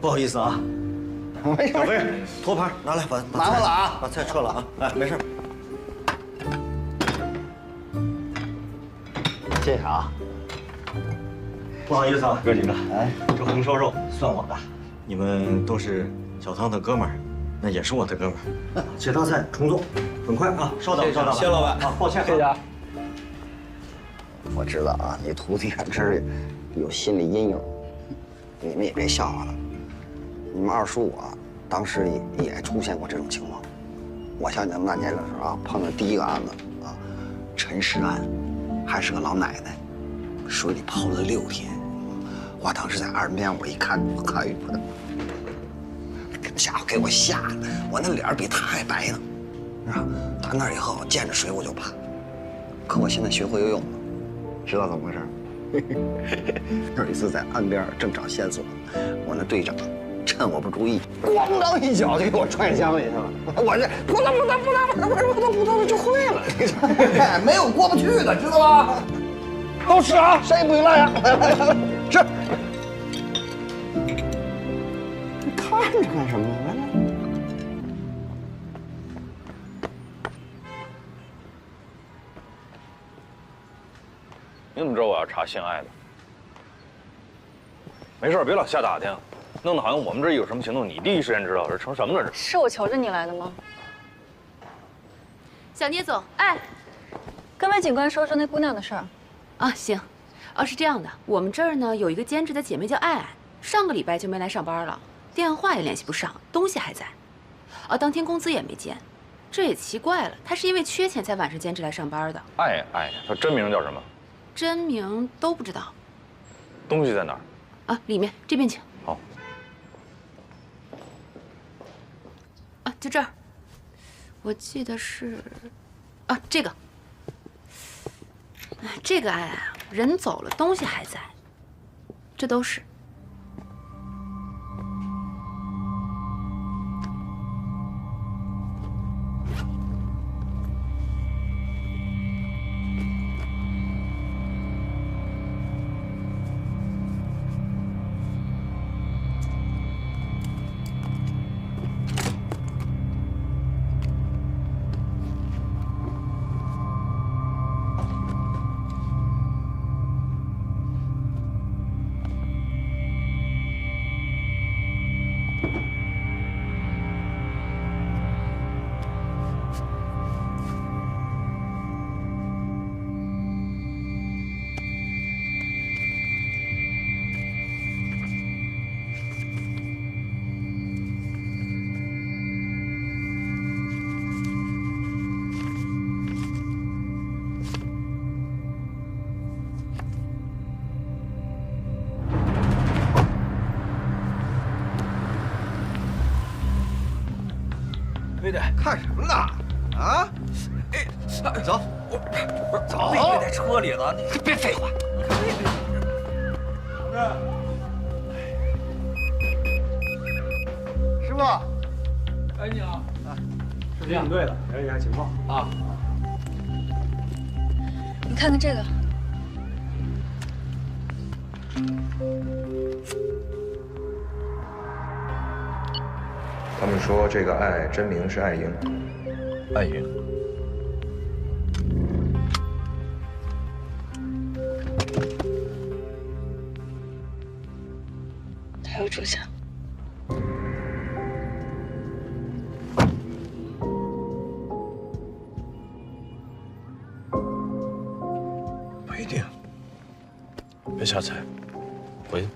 不好意思啊。没事，小飞，托盘拿来，把麻烦了啊，把菜撤了啊！哎，没事。谢谢啊。不好意思啊，哥几个，哎，这红烧肉算我的。你们都是小汤的哥们儿，那也是我的哥们儿。这道菜重做，很快啊，稍等。谢老板啊，抱歉，谢谢啊。我知道啊，你徒弟这是有心理阴影，你们也别笑话了。你们二叔我当时也出现过这种情况。我想你们那年的时候啊，碰到第一个案子啊，陈尸案，还是个老奶奶，水里泡了6天。我当时在岸边，我一看，哎呦，这家伙给我吓的，我那脸比他还白呢，是吧？打那以后，见着水我就怕。可我现在学会游泳了，知道怎么回事？有一次在岸边正找线索，我那队长趁我不注意，咣当一脚就给我踹江里去了。我这扑腾就会了，没有过不去的，知道吧？都吃啊，谁也不许落下。吃。你看着干什么呢？来来。你怎么知道我要查性爱的？没事，别老瞎打听，弄得好像我们这有什么行动，你第一时间知道，这成什么了？这是我求着你来的吗？小聂总，哎，跟魏警官说说那姑娘的事儿。啊，行。哦，是这样的，我们这儿呢有一个兼职的姐妹叫爱爱，上个礼拜就没来上班了，电话也联系不上，东西还在。哦，当天工资也没结，这也奇怪了，她是因为缺钱才晚上兼职来上班的。爱，她真名叫什么？真名都不知道。东西在哪儿？啊，里面这边请。好。啊，就这儿。我记得是，啊，这个。这个爱爱啊，人走了，东西还在，这都是。非得看什么呢？啊！哎，走，不是走，我以为在车里呢，你别废话。师傅，哎，你好，是领养队的，了解一下情况啊。你看看这个。他们说这个爱真名是爱英。爱英。他有主相。不一定。下菜，回去。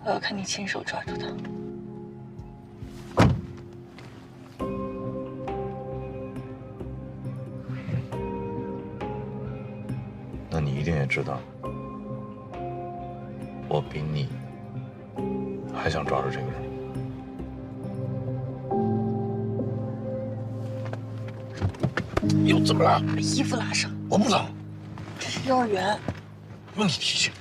我要看你亲手抓住他。那你一定也知道，我比你还想抓住这个人。又怎么了？把衣服拉上。我不冷。这是幼儿园。用你提醒。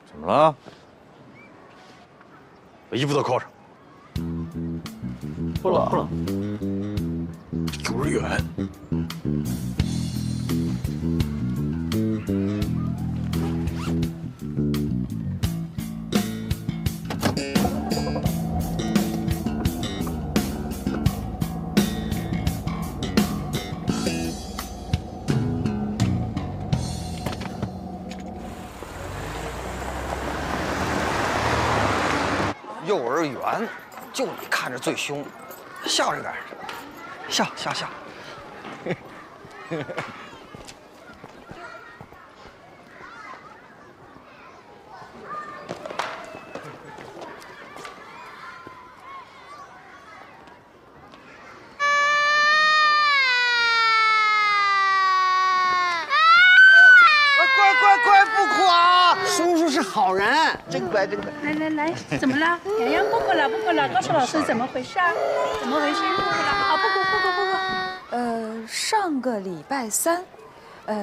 怎么了？把衣服都扣上。不冷不冷。幼儿园。幼儿园，就你看着最凶，笑着点，笑。乖，不哭啊！叔叔是好人，真乖。来，怎么了？洋洋不哭了，告诉老师怎么回事？怎么回事？不哭了，好，不哭。上个礼拜三，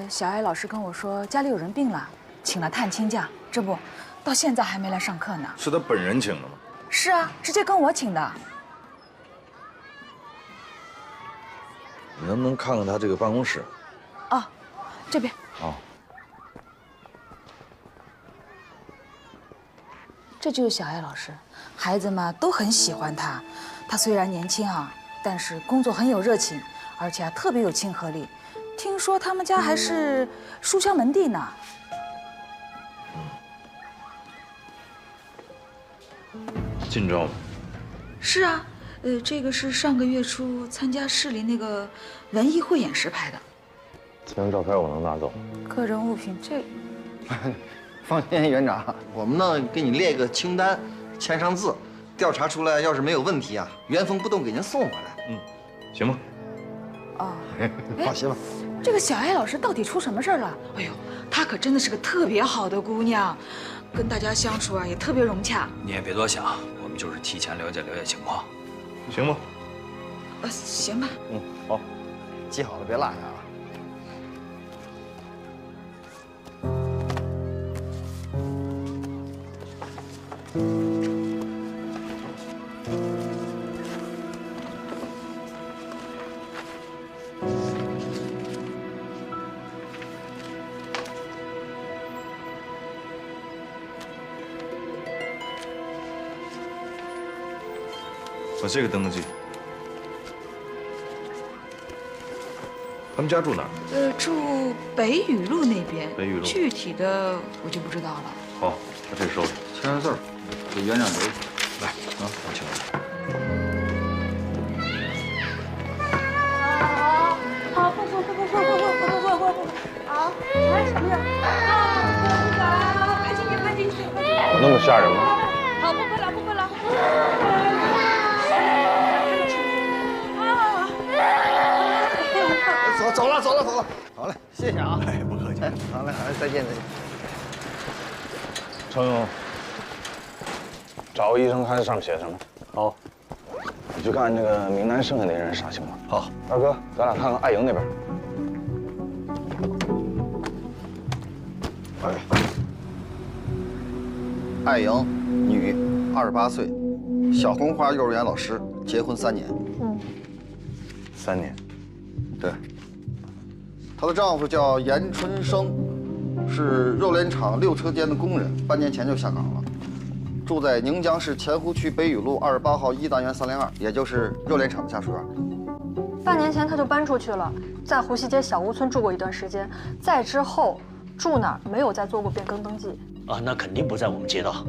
小艾老师跟我说家里有人病了，请了探亲假，这不，到现在还没来上课呢。是他本人请的吗？是啊，直接跟我请的。你能不能看看他这个办公室？哦，这边。哦。这就是小艾老师，孩子们都很喜欢他。他虽然年轻啊，但是工作很有热情，而且特别有亲和力。听说他们家还是书香门第呢。近照吗？是啊，这个是上个月初参加市里那个文艺汇演时拍的。这张照片我能拿走？个人物品这。放心，园长，我们呢给你列个清单，签上字，调查出来要是没有问题啊，原封不动给您送回来。行吗？哦，放心吧。这个小艾老师到底出什么事儿了？哎呦，她可真的是个特别好的姑娘，跟大家相处啊也特别融洽。你也别多想，我们就是提前了解情况，行吗？行吧。好，记好了，别落下啊。把这个登个记。他们家住哪儿？住北雨路那边。北雨路。具体的我就不知道了。好，把这个收着，签上字儿，给园长留。来啊，我签了。好，不，好，来，什么人？快进去，有那么吓人吗？好，不哭了。走了。好嘞，谢谢啊。哎，不客气。好嘞，再见。程勇，找个医生看上写什么。好。你去看那个名单剩下那人啥情况。好。二哥，咱俩看看艾莹那边。艾莹，女，28岁，小红花幼儿园老师，结婚3年。3年。对。她的丈夫叫严春生，是肉联厂6车间的工人，半年前就下岗了，住在宁江市前湖区北雨路28号1单元302，也就是肉联厂的家属院。半年前他就搬出去了，在湖西街小屋村住过一段时间，再之后住那儿，没有再做过变更登记。啊，那肯定不在我们街道。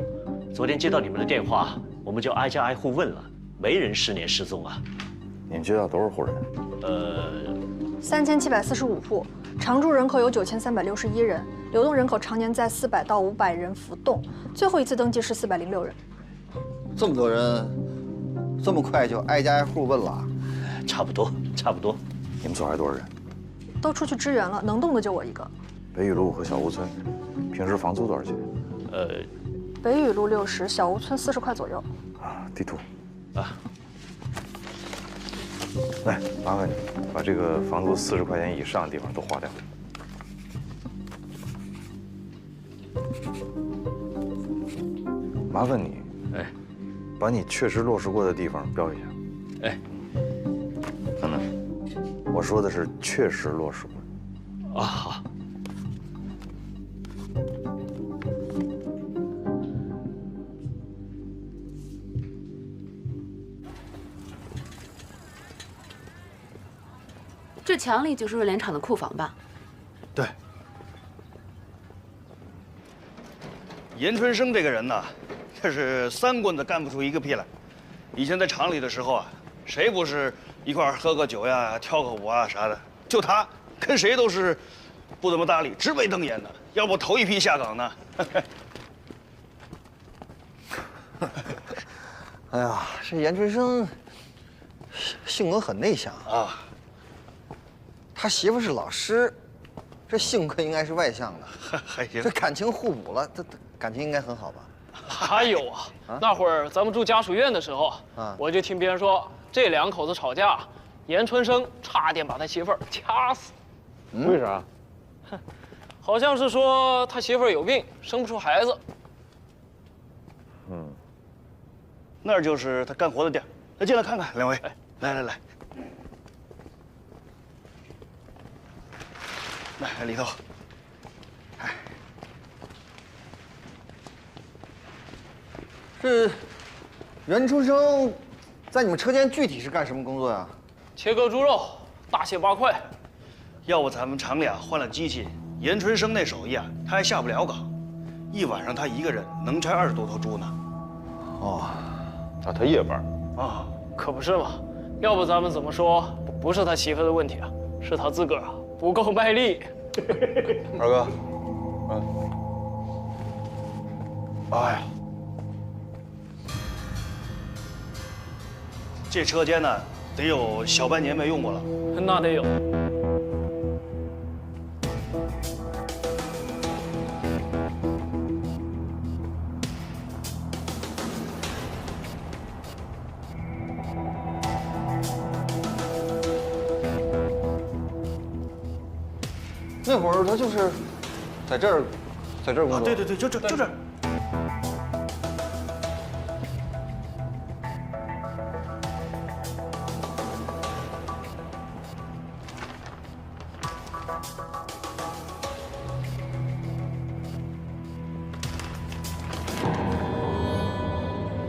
昨天接到你们的电话，我们就挨家挨户问了，没人失联失踪啊。你们街道多少户人？3745户，常住人口有9361人，流动人口常年在400到500人浮动，最后一次登记是406人。这么多人，这么快就挨家挨户问了？差不多，差不多。你们所还多少人？都出去支援了，能动的就我一个。北雨路和小屋村，平时房租多少钱？北雨路60，小屋村40块左右。啊，地图。啊。来，麻烦你把这个房租40块钱以上的地方都划掉。麻烦你，把你确实落实过的地方标一下。等等，我说的是确实落实过。啊，好。这墙里就是润联厂的库房吧？对。严春生这个人呢，这是3棍子干不出一个屁来。以前在厂里的时候啊，谁不是一块喝个酒呀、跳个舞啊啥的？就他跟谁都是不怎么搭理，直眉瞪眼的。要不头一批下岗呢？哎呀，这严春生性格很内向啊。他媳妇是老师，这性格应该是外向的，还行。这感情互补了，这感情应该很好吧？还有啊，那会儿咱们住家属院的时候，我就听别人说这2口子吵架，严春生差点把他媳妇儿掐死。为啥？哼，好像是说他媳妇儿有病，生不出孩子。那儿就是他干活的地儿。来，进来看看，两位。来。来里头。这袁春生在你们车间具体是干什么工作呀？切割猪肉，大卸8块。要不咱们厂里啊换了机器，严春生那手艺啊，他还下不了岗。一晚上他一个人能拆20多头猪呢。哦，那他夜班啊？可不是嘛！要不咱们怎么说不是他媳妇的问题啊，是他自个儿不够卖力。二哥，哎呀，这车间呢，得有小半年没用过了。那得有。那会儿他就是在这儿工作。对，就这儿。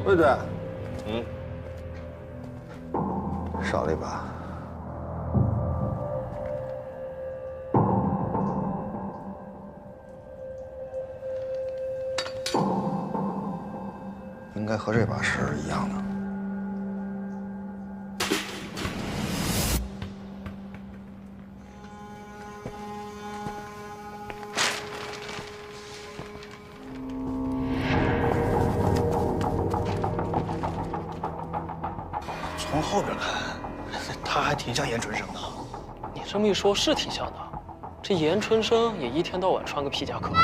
魏队，少了一把。应该和这把是一样的。从后边看，他还挺像严春生的。你这么一说，是挺像的。这严春生也一天到晚穿个皮夹克。乖，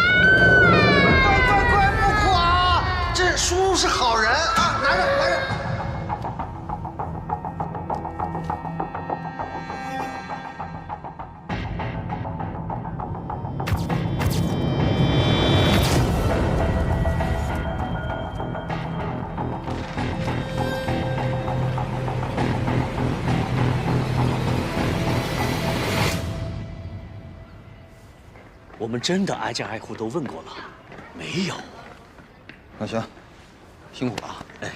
不哭啊！这叔是好人啊，拿着。我们真的挨家挨户都问过了，没有。那行，辛苦了啊！哎，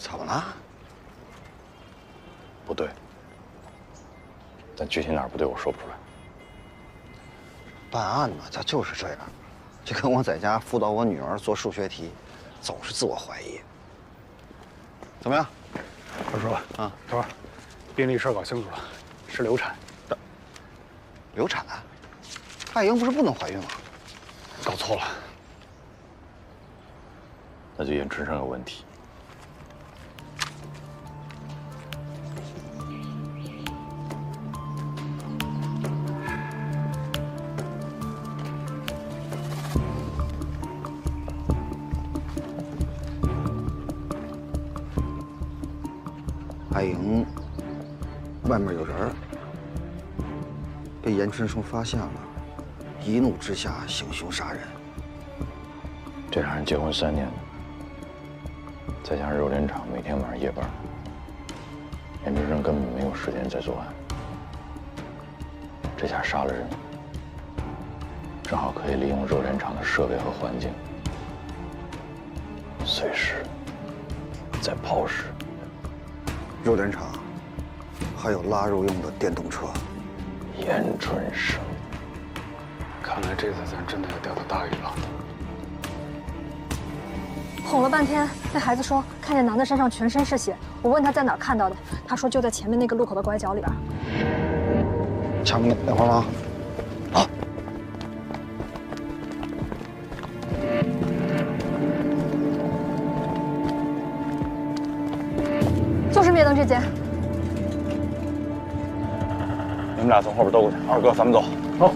怎么了？不对，但具体哪儿不对，我说不出来。办案嘛，他就是这样，就跟我在家辅导我女儿做数学题，总是自我怀疑。怎么样？二叔啊，头儿，病历事儿搞清楚了，是流产。流产？艾莹不是不能怀孕吗？搞错了。那就言春生有问题。艾莹外面有人儿，被严春生发现了，一怒之下行凶杀人。这俩人结婚3年了，再加上肉联厂每天晚上夜班，严春生根本没有时间再作案。这下杀了人，正好可以利用肉联厂的设备和环境，随时再抛尸。肉联厂还有拉肉用的电动车。严春生，看来这次咱真的要钓到大鱼了。哄了半天，那孩子说看见男的身上全身是血，我问他在哪儿看到的，他说就在前面那个路口的拐角里边。强哥，等会儿吗？啊！就是灭灯这间。你们俩从后边兜过去，二哥，咱们走。走。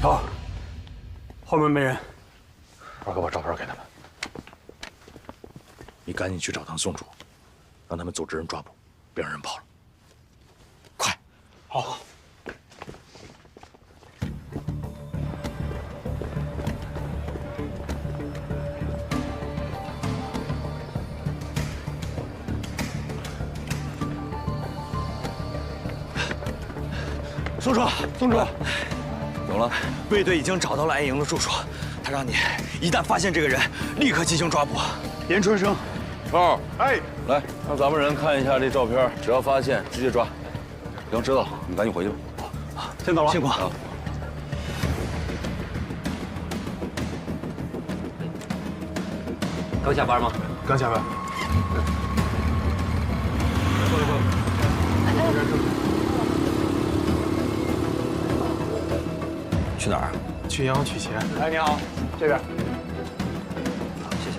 头，后面没人。二哥把照片给他们，你赶紧去找唐宋楚，让他们组织人抓捕，别让人跑了。快！好。宋楚，宋楚。怎么了？卫队已经找到了艾莹的住处，他让你一旦发现这个人，立刻进行抓捕。严春生，超，哎，来，让咱们人看一下这照片，只要发现直接抓。行，知道了，你赶紧回去吧。好，先走了。辛苦。刚下班吗？刚下班。去哪儿？去银行取钱。哎，你好，这边。好，谢谢。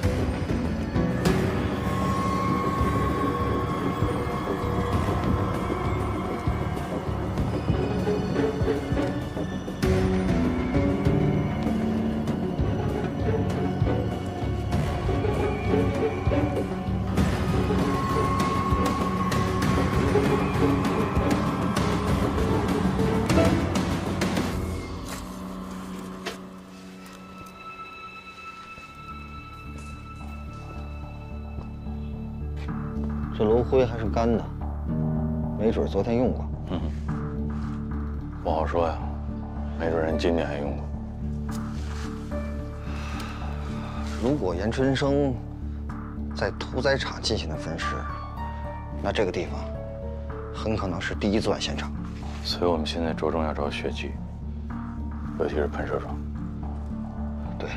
这炉灰还是干的，没准昨天用过。不好说呀，没准人今天还用过。如果严春生在屠宰场进行的分尸，那这个地方很可能是第一作案现场。所以我们现在着重要找血迹，尤其是喷射状。对。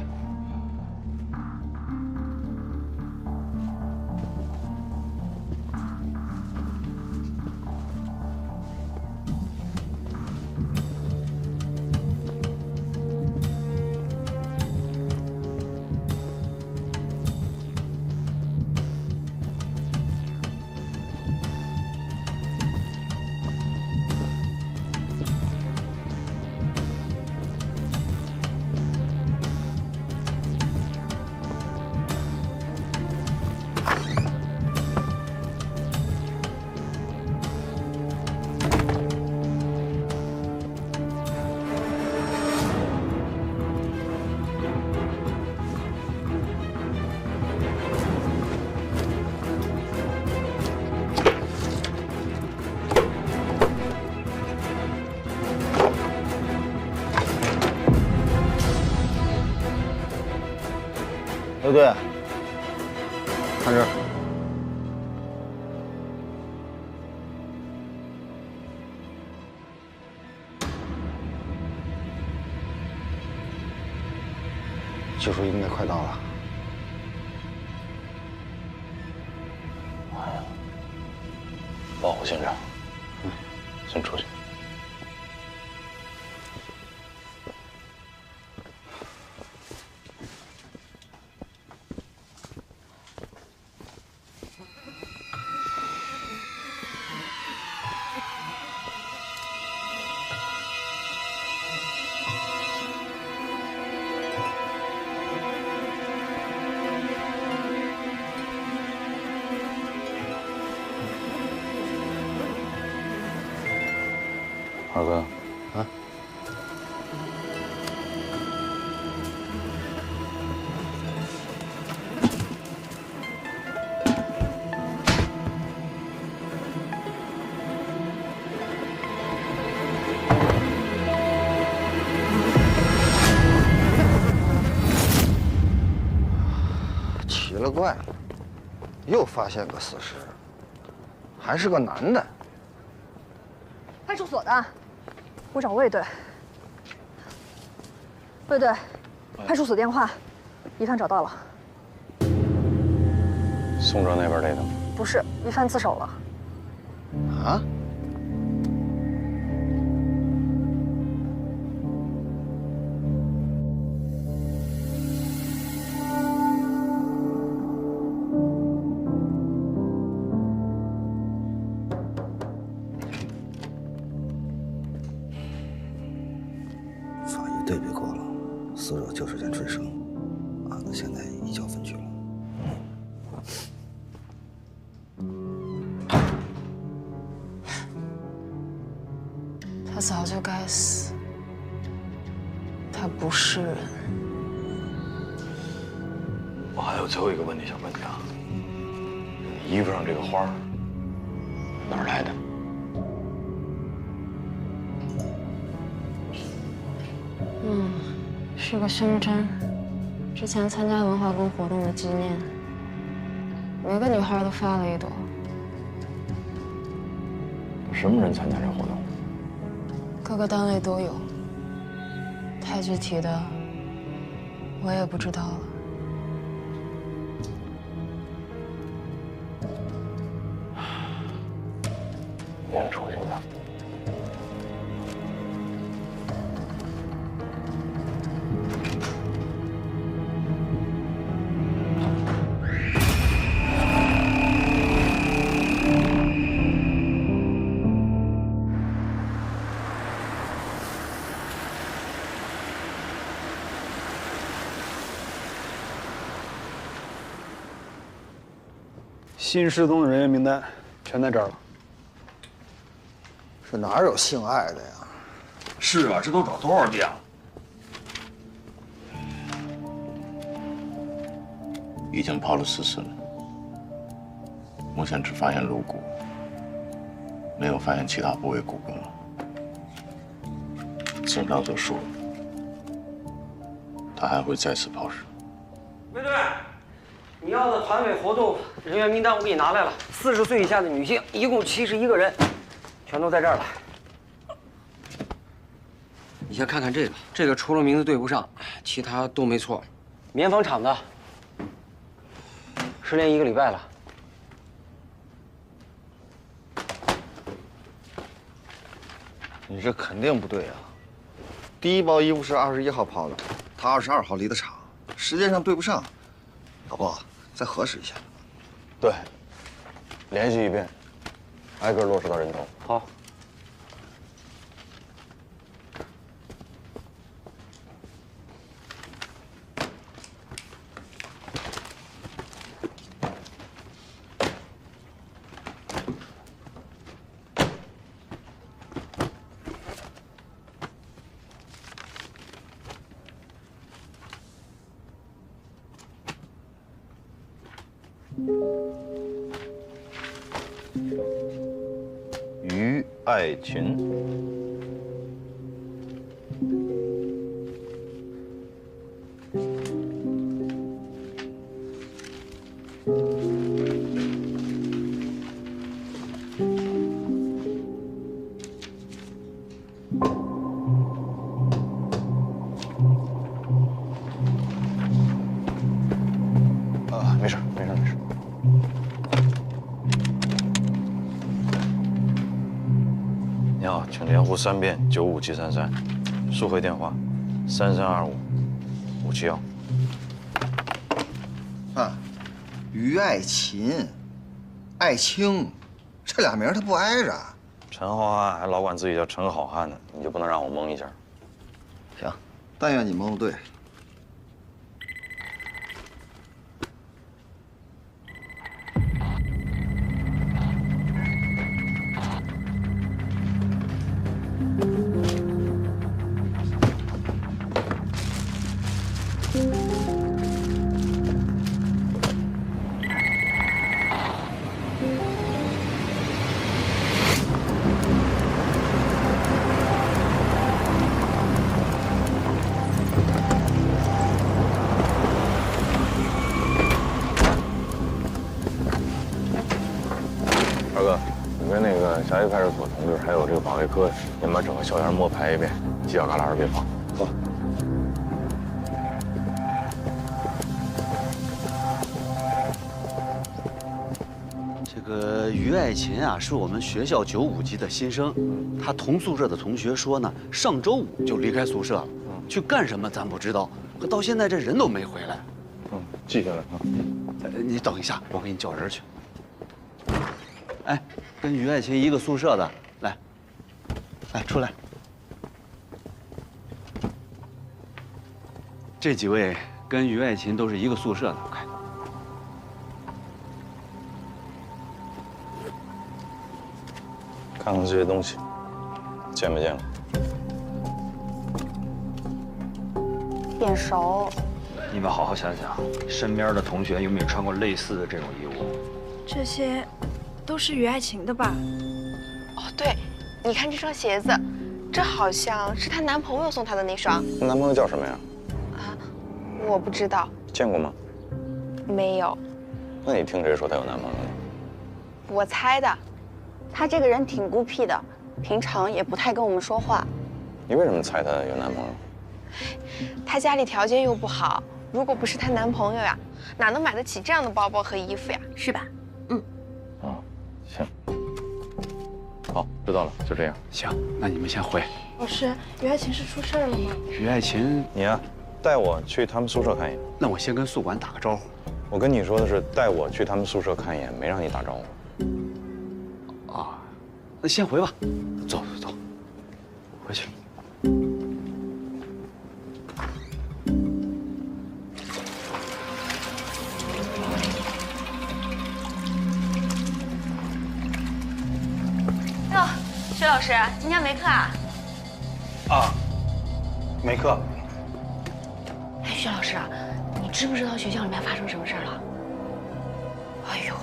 刘队，看这儿。技术应该快到了。保护现场。先出去。二哥，啊，奇了怪了，又发现个死尸，还是个男的。派出所的，我找魏队。魏队，派出所电话，疑犯找到了。宋庄那边来的？不是，疑犯自首了。啊？对比过了，死者就是严春生，案子现在移交分局了。他早就该死，他不是人。我还有最后一个问题想问你啊，你衣服上这个花哪儿来的？是个胸针，之前参加文化宫活动的纪念。每个女孩都发了一朵。什么人参加这活动？各个单位都有，太具体的我也不知道了。演出去吧。新失踪的人员名单全在这儿了。这哪有姓艾的呀？是啊，这都找多少遍了？已经跑了4次了，目前只发现颅骨，没有发现其他部位骨骼。警长就说，他还会再次抛尸。魏队，你要的团委活动人员名单我给你拿来了，40岁以下的女性一共71个人，全都在这儿了。你先看看这个除了名字对不上，其他都没错。棉纺厂的，失联1个礼拜了。你这肯定不对啊！第一包衣服是21号抛的，他22号离的场，时间上对不上。老鲍，再核实一下。对，联系一遍，挨个落实到人头。好。于爱琴，连呼3遍95733，速回电话3325-571。啊，于爱琴、爱卿，这俩名他不挨着。陈浩瀚还老管自己叫陈好汉呢，你就不能让我蒙一下？行，但愿你蒙的对。 二哥，你跟那个辖区派出所同志，还有这个保卫科，你们把整个校园摸排一遍，犄角旮旯别放。走。这个于爱琴啊，是我们学校95级的新生，她同宿舍的同学说呢，上周五就离开宿舍了，去干什么咱不知道，可到现在这人都没回来。记下来啊。你等一下，我给你叫人去。 哎，跟于爱琴一个宿舍的，来，出来。这几位跟于爱琴都是一个宿舍的，快。看看这些东西，见没见过？眼熟。你们好好想想，身边的同学有没有穿过类似的这种衣物？这些。 都是于爱琴的吧？哦，对，你看这双鞋子，这好像是她男朋友送她的那双。男朋友叫什么呀？啊，我不知道。见过吗？没有。那你听谁说她有男朋友的？我猜的。她这个人挺孤僻的，平常也不太跟我们说话。你为什么猜她有男朋友？她家里条件又不好，如果不是她男朋友呀，哪能买得起这样的包包和衣服呀？是吧？行，好，知道了，就这样。行，那你们先回。老师，于爱琴是出事了吗？于爱琴，你呀，带我去他们宿舍看一眼。那我先跟宿管打个招呼。我跟你说的是带我去他们宿舍看一眼，没让你打招呼。啊，那先回吧。走，回去。 薛老师，今天没课啊？啊，没课。哎，薛老师，你知不知道学校里面发生什么事了？哎呦，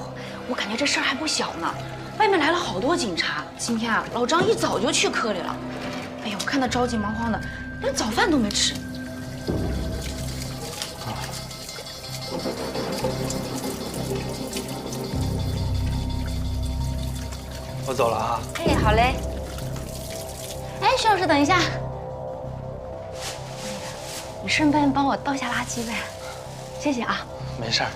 我感觉这事儿还不小呢。外面来了好多警察。今天啊，老张一早就去科里了。哎呦，看他着急忙慌的，连早饭都没吃。我走了啊。哎，好嘞。哎，薛老师，等一下，你顺便帮我倒下垃圾呗，谢谢啊。没事儿。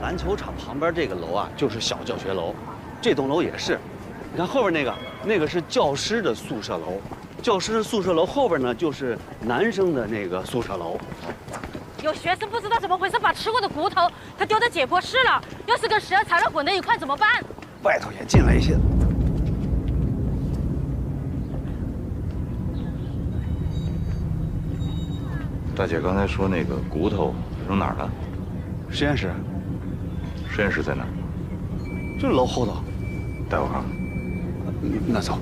篮球场旁边这个楼啊，就是小教学楼，这栋楼也是。你看后边那个是教师的宿舍楼，教师的宿舍楼后边呢就是男生的那个宿舍楼。有学生不知道怎么回事，把吃过的骨头他丢在解剖室了，要是跟蛇缠了混在一块怎么办？外头也进来一些。大姐刚才说那个骨头扔哪儿了？实验室。实验室在哪？就楼后头。带我看看。那走。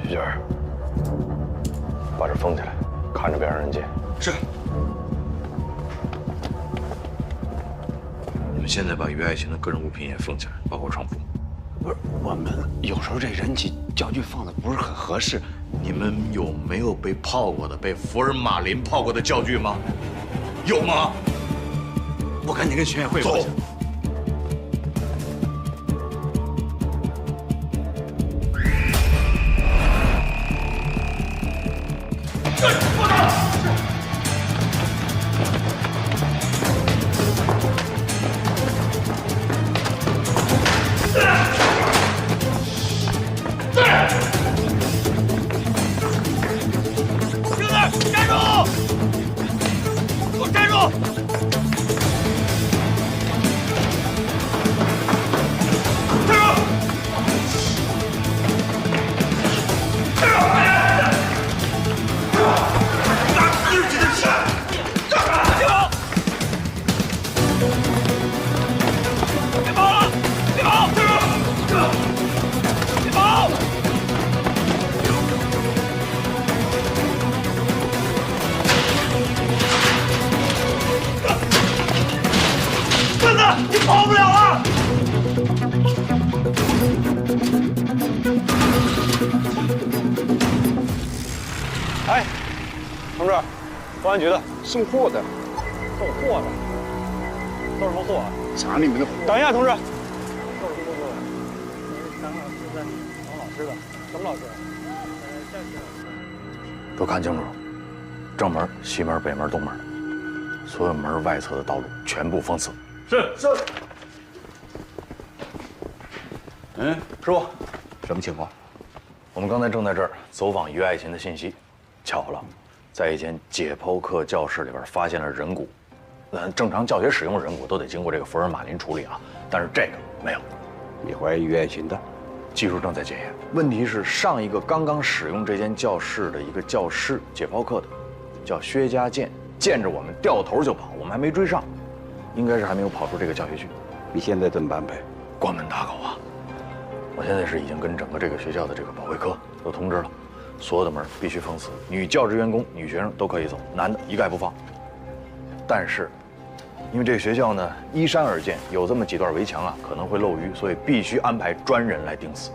徐娟，把这封起来，看着别让人进。是。你们现在把于爱琴的个人物品也封起来，包括床铺。不是，我们有时候这人体教具放的不是很合适。你们有没有被泡过的、被福尔马林泡过的教具吗？有吗？我赶紧跟巡演汇报一下。你跑不了了！哎，同志，公安局的，送货的。送货的？送什么货啊？厂里面的货。等一下，同志。当老师的。当老师的？什么老师？都看清楚，正门、西门、北门、东门，所有门外侧的道路全部封死。是。师傅，什么情况？我们刚才正在这儿走访于爱琴的信息，巧了，在一间解剖课教室里边发现了人骨。正常教学使用人骨都得经过这个福尔马林处理啊，但是这个没有。你怀疑于爱琴的？技术正在检验。问题是上一个刚刚使用这间教室的一个教师，解剖课的，叫薛家健，见着我们掉头就跑，我们还没追上，应该是还没有跑出这个教学区。你现在怎么办呗？关门大口啊！我现在是已经跟整个这个学校的这个保卫科都通知了，所有的门必须封死，女教职员工、女学生都可以走，男的一概不放。但是，因为这个学校呢依山而建，有这么几段围墙啊可能会漏鱼，所以必须安排专人来盯死。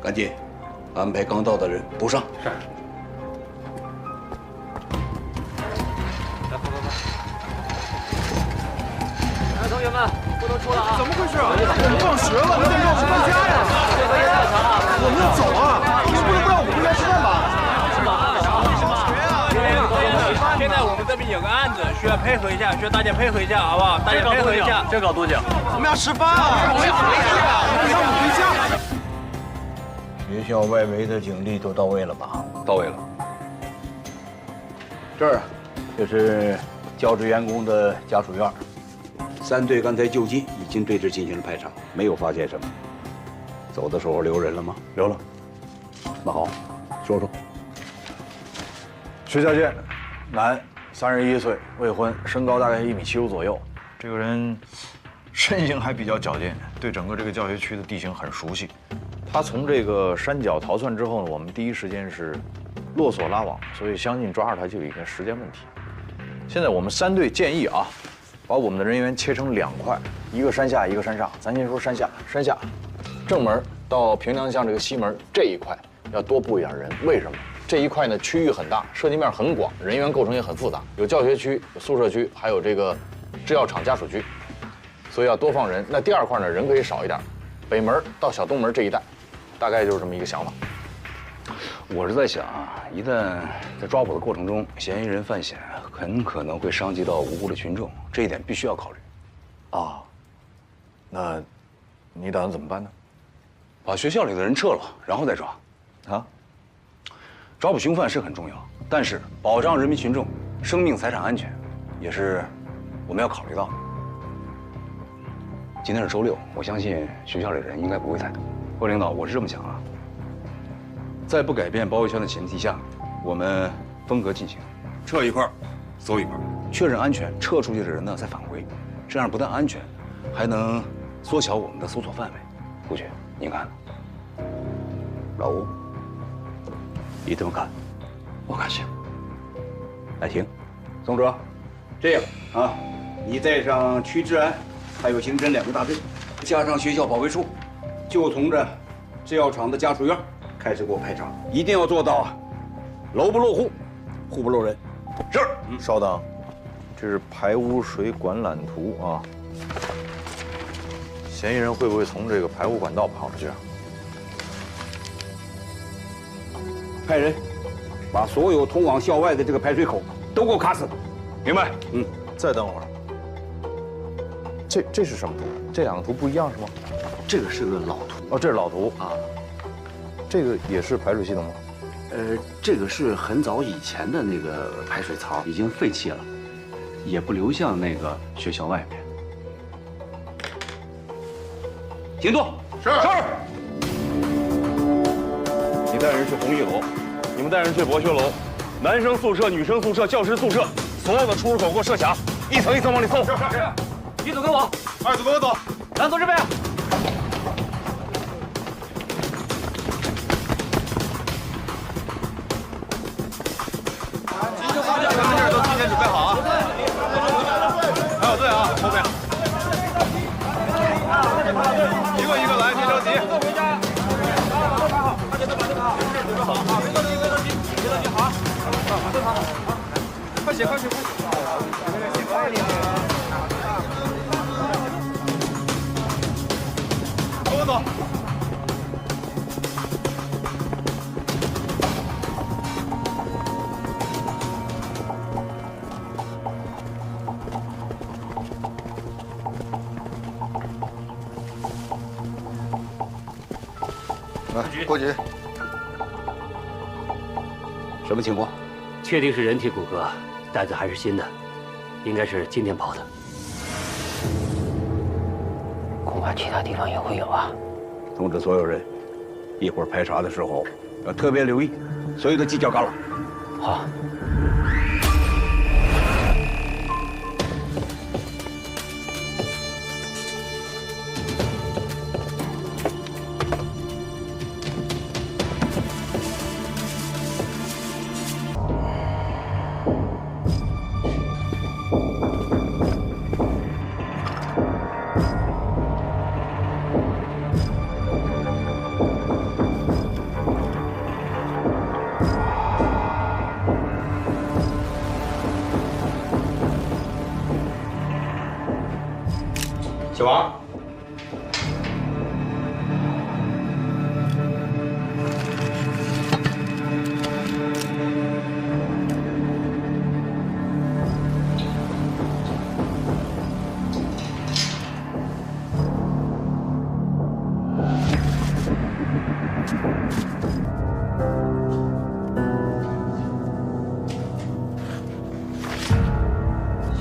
赶紧安排刚到的人补上。是。来，同学们，不能出了啊！怎么回事啊？我们放学了，我们得要去回家呀！我们要走啊！你不能不让我们回家吃饭吧？现在我们这边有个案子，需要配合一下，需要大家配合一下，好不好？大家配合一下。这搞多久？我们要吃饭啊！我们要回家，让我们回家。学校外围的警力都到位了吧？到位了。这儿就是教职员工的家属院。3队刚才就近已经对这进行了排查，没有发现什么。走的时候留人了吗？留了。那好，说说。徐小健，男，31岁，未婚，身高大概1.75米左右。这个人身形还比较矫健，对整个这个教学区的地形很熟悉。他从这个山脚逃窜之后呢，我们第一时间是落锁拉网，所以相信抓着他就有一个时间问题。现在我们3队建议啊，把我们的人员切成2块，一个山下，一个山上。咱先说山下，山下，正门到平凉巷这个西门这一块要多布一点人，为什么？这一块呢，区域很大，涉及面很广，人员构成也很复杂，有教学区、有宿舍区，还有这个制药厂家属区，所以要多放人。那第2块呢，人可以少一点，北门到小东门这一带，大概就是这么一个想法。我是在想啊，一旦在抓捕的过程中，嫌疑人犯险，很可能会伤及到无辜的群众，这一点必须要考虑。啊，那你打算怎么办呢？把学校里的人撤了，然后再抓。啊？抓捕凶犯是很重要，但是保障人民群众生命财产安全，也是我们要考虑到的。今天是周6，我相信学校里的人应该不会太多。各位领导，我是这么想啊，在不改变包围圈的前提下，我们分割进行，撤一块，搜一块，确认安全，撤出去的人呢再返回，这样不但安全，还能缩小我们的搜索范围。胡局，您看呢？老吴。你怎么看？我看行。来，停。宋哲，这样啊，你带上区治安，还有刑侦2个大队，加上学校保卫处，就从这制药厂的家属院开始给我排查，一定要做到啊，楼不漏户，户不漏人。是。稍等，这是排污水管缆图啊。嫌疑人会不会从这个排污管道跑出去啊？派人把所有通往校外的这个排水口都给我卡死，明白？再等会儿。这是什么图？这2个图不一样是吗？这个是个老图。哦，这是老图啊。这个也是排水系统吗？这个是很早以前的那个排水槽，已经废弃了，也不流向那个学校外面。行动。是。你带人去红玉楼，你们带人去博学楼，男生宿舍、女生宿舍、教师宿舍，所有的出入口给我设卡，一层一层往里搜。是。一组跟我，2组跟我走。蓝组这边。急救方向什么事都提前准备好啊！还有队啊，后面。一个一个来，别着急。快写！跟我走。来，过去。什么情况？确定是人体骨骼，袋子还是新的，应该是今天抛的。恐怕其他地方也会有啊。通知所有人，一会儿排查的时候要特别留意所有的犄角旮旯。好。小王。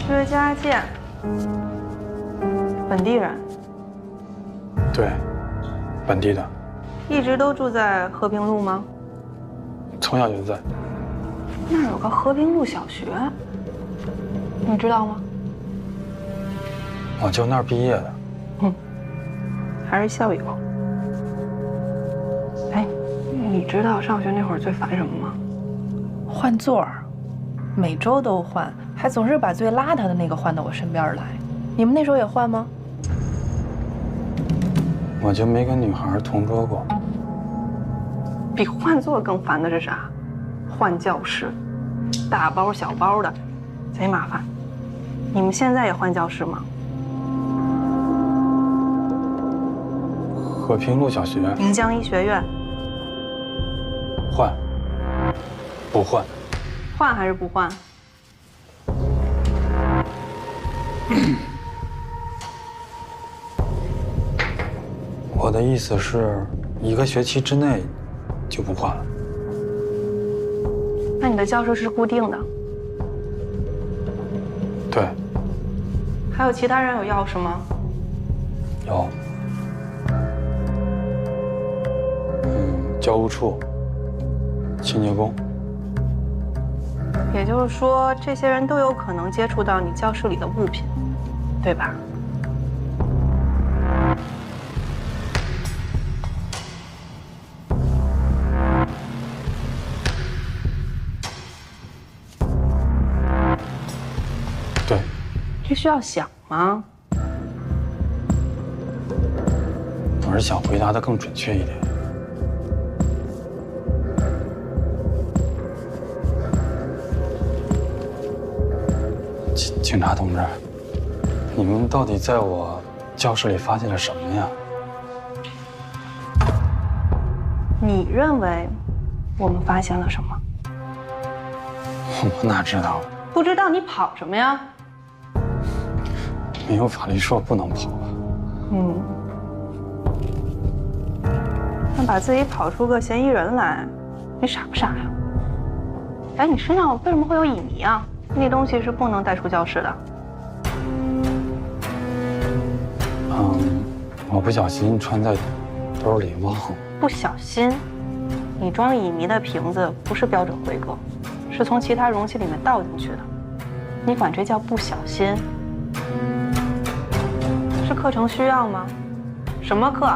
薛家健，本地人，对，本地的，一直都住在和平路吗？从小就在。那儿有个和平路小学，你知道吗？我就那儿毕业的。还是校友。哎，你知道上学那会儿最烦什么吗？换座儿，每周都换，还总是把最邋遢的那个换到我身边来。你们那时候也换吗？我就没跟女孩同桌过。比换座更烦的是啥？换教室，大包小包的，贼麻烦。你们现在也换教室吗？和平路小学，临江医学院，换，不换？换还是不换？我的意思是，一个学期之内就不换了。那你的教室是固定的？对。还有其他人有钥匙吗？有。教务处、清洁工。也就是说，这些人都有可能接触到你教室里的物品，对吧？对。这需要想吗？我是想回答的更准确一点。警察同志，你们到底在我教室里发现了什么呀？你认为我们发现了什么？我哪知道？不知道你跑什么呀？没有法律说不能跑啊。那把自己跑出个嫌疑人来，你傻不傻呀？哎，你身上为什么会有乙醚啊？那东西是不能带出教室的。我不小心穿在兜里忘了。不小心？你装乙醚的瓶子不是标准规格，是从其他容器里面倒进去的。你管这叫不小心？是课程需要吗？什么课？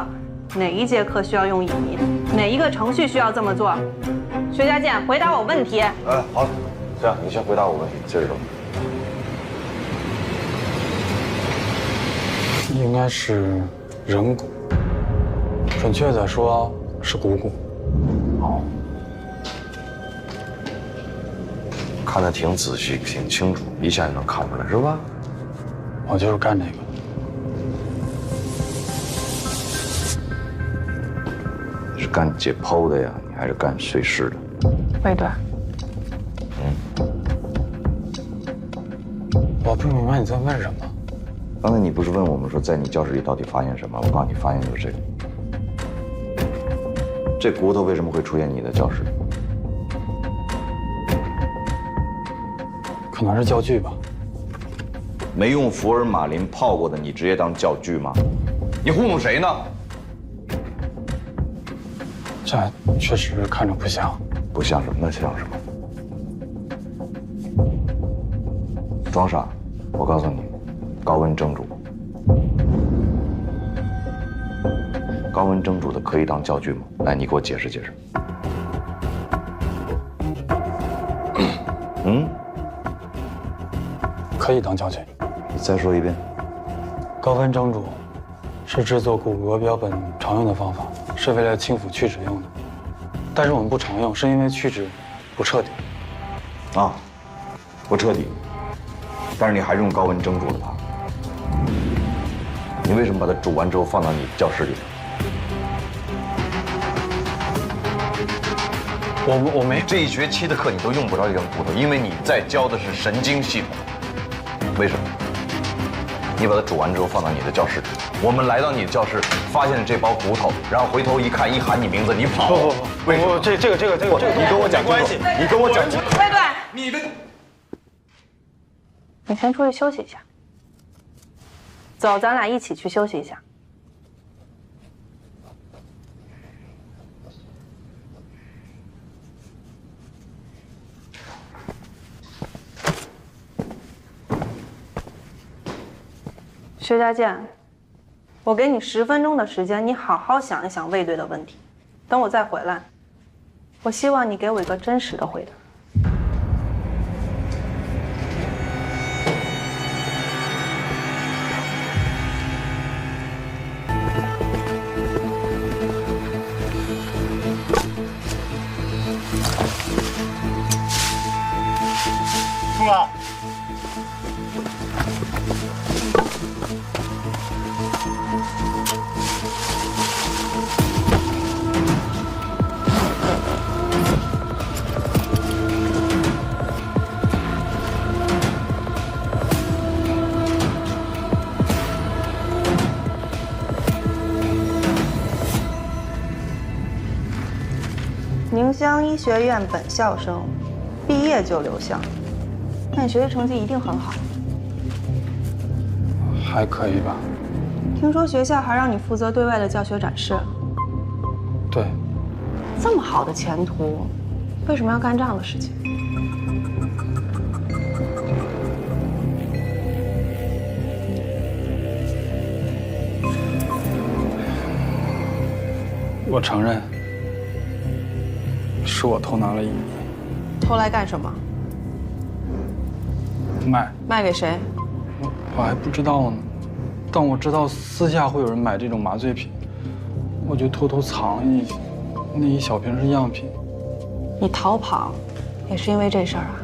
哪一节课需要用乙醚？哪一个程序需要这么做？薛家健，回答我问题。好了，这样你先回答我问题，接着说。应该是人骨，准确的说是股骨。哦，看得挺仔细，挺清楚，一下就能看出来，是吧？我就是干这个。是干解剖的呀，你还是干碎尸的？魏段。我不明白你在问什么。刚才你不是问我们说，在你教室里到底发现什么？我告诉你，发现就是这个。这骨头为什么会出现你的教室？可能是教具吧。没用福尔马林泡过的，你直接当教具吗？你糊弄谁呢？这确实看着不像。不像什么？那像什么？装傻！我告诉你，高温蒸煮。高温蒸煮的可以当教具吗？来，你给我解释解释。可以当教具。你再说一遍。高温蒸煮是制作骨骼标本常用的方法，是为了清腐去脂用的。但是我们不常用，是因为去脂不彻底。啊，不彻底。但是你还是用高温蒸煮了它。你为什么把它煮完之后放到你教室里？我没这一学期的课你都用不着这根骨头，因为你在教的是神经系统。为什么？你把它煮完之后放到你的教室里。我们来到你的教室，发现了这包骨头，然后回头一看，一喊你名字，你跑。不，为什么？这个，你跟我讲清楚。你跟我讲清楚。对对，你的。你先出去休息一下。走，咱俩一起去休息一下。薛家健，我给你10分钟的时间，你好好想一想卫队的问题。等我再回来，我希望你给我一个真实的回答。出来。宁乡医学院本校生，毕业就留校，那你学习成绩一定很好。还可以吧。听说学校还让你负责对外的教学展示。对。这么好的前途，为什么要干这样的事情？我承认，是我偷拿了1米。偷来干什么？卖给谁？我还不知道呢，但我知道私下会有人买这种麻醉品，我就偷偷藏那一小瓶是样品。你逃跑，也是因为这事儿啊？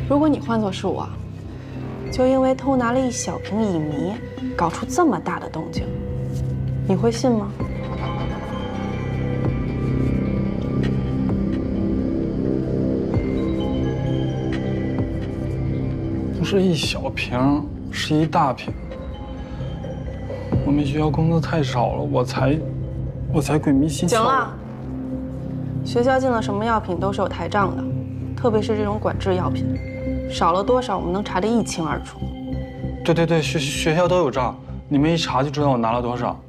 如果你换作是我，就因为偷拿了一小瓶乙醚，搞出这么大的动静，你会信吗？不是一小瓶，是一大瓶。我们学校工资太少了，我才鬼迷心窍。行了，学校进了什么药品都是有台账的，特别是这种管制药品，少了多少我们能查得一清二楚。对，学校都有账，你们一查就知道我拿了多少。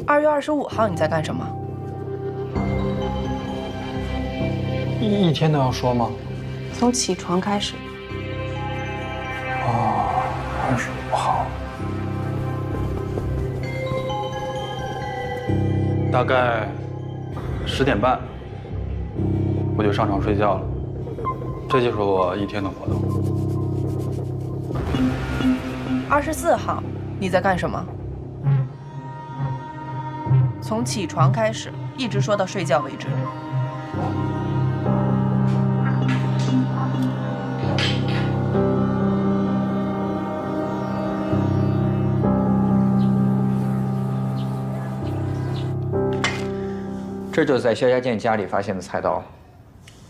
2月25号你在干什么？一天都要说吗？从起床开始。25号，大概10点半，我就上床睡觉了。这就是我一天的活动。24号，你在干什么？从起床开始，一直说到睡觉为止。这就是在薛家健家里发现的菜刀，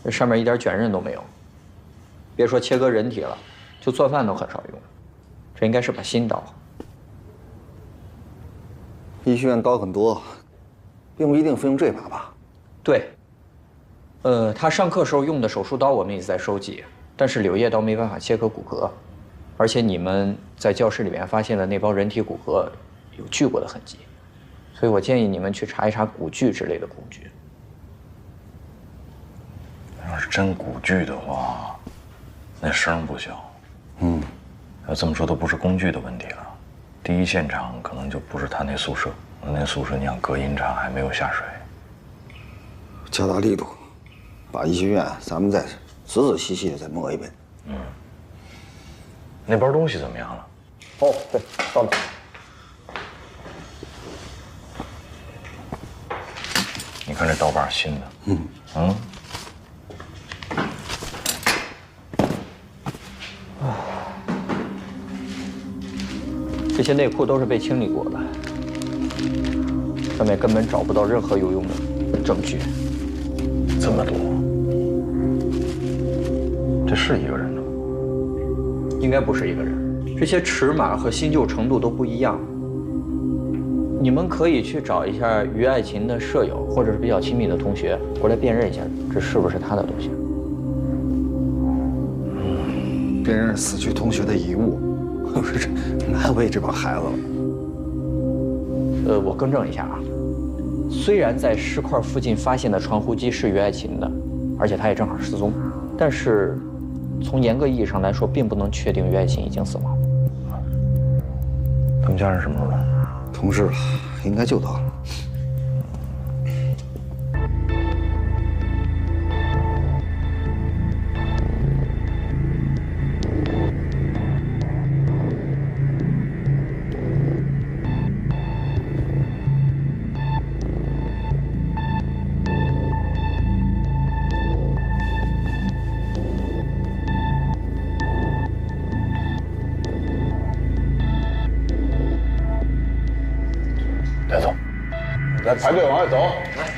这上面一点卷刃都没有。别说切割人体了，就做饭都很少用。这应该是把新刀。医学院刀很多，并不一定非用这把吧？对。他上课时候用的手术刀我们也在收集，但是柳叶刀没办法切割骨骼，而且你们在教室里面发现了那包人体骨骼有锯过的痕迹。所以我建议你们去查一查骨锯之类的工具。要是真骨锯的话，那声不小。要这么说都不是工具的问题了。第一现场可能就不是他那宿舍，那宿舍你想隔音差还没有下水。加大力度，把医学院咱们再仔仔细细的再摸一遍。那包东西怎么样了？哦，对，到哪？你看这刀把新的，这些内裤都是被清理过的，上面根本找不到任何有用的证据。这么多，这是一个人吗？应该不是一个人。这些尺码和新旧程度都不一样。你们可以去找一下于爱琴的舍友，或者是比较亲密的同学，过来辨认一下，这是不是他的东西？辨认死去同学的遗物，难为这帮孩子了。我更正一下啊，虽然在尸块附近发现的传呼机是于爱琴的，而且她也正好失踪，但是从严格意义上来说，并不能确定于爱琴已经死亡。他们家人什么时候来？同事了，应该就到了。带走，来排队往外走。来，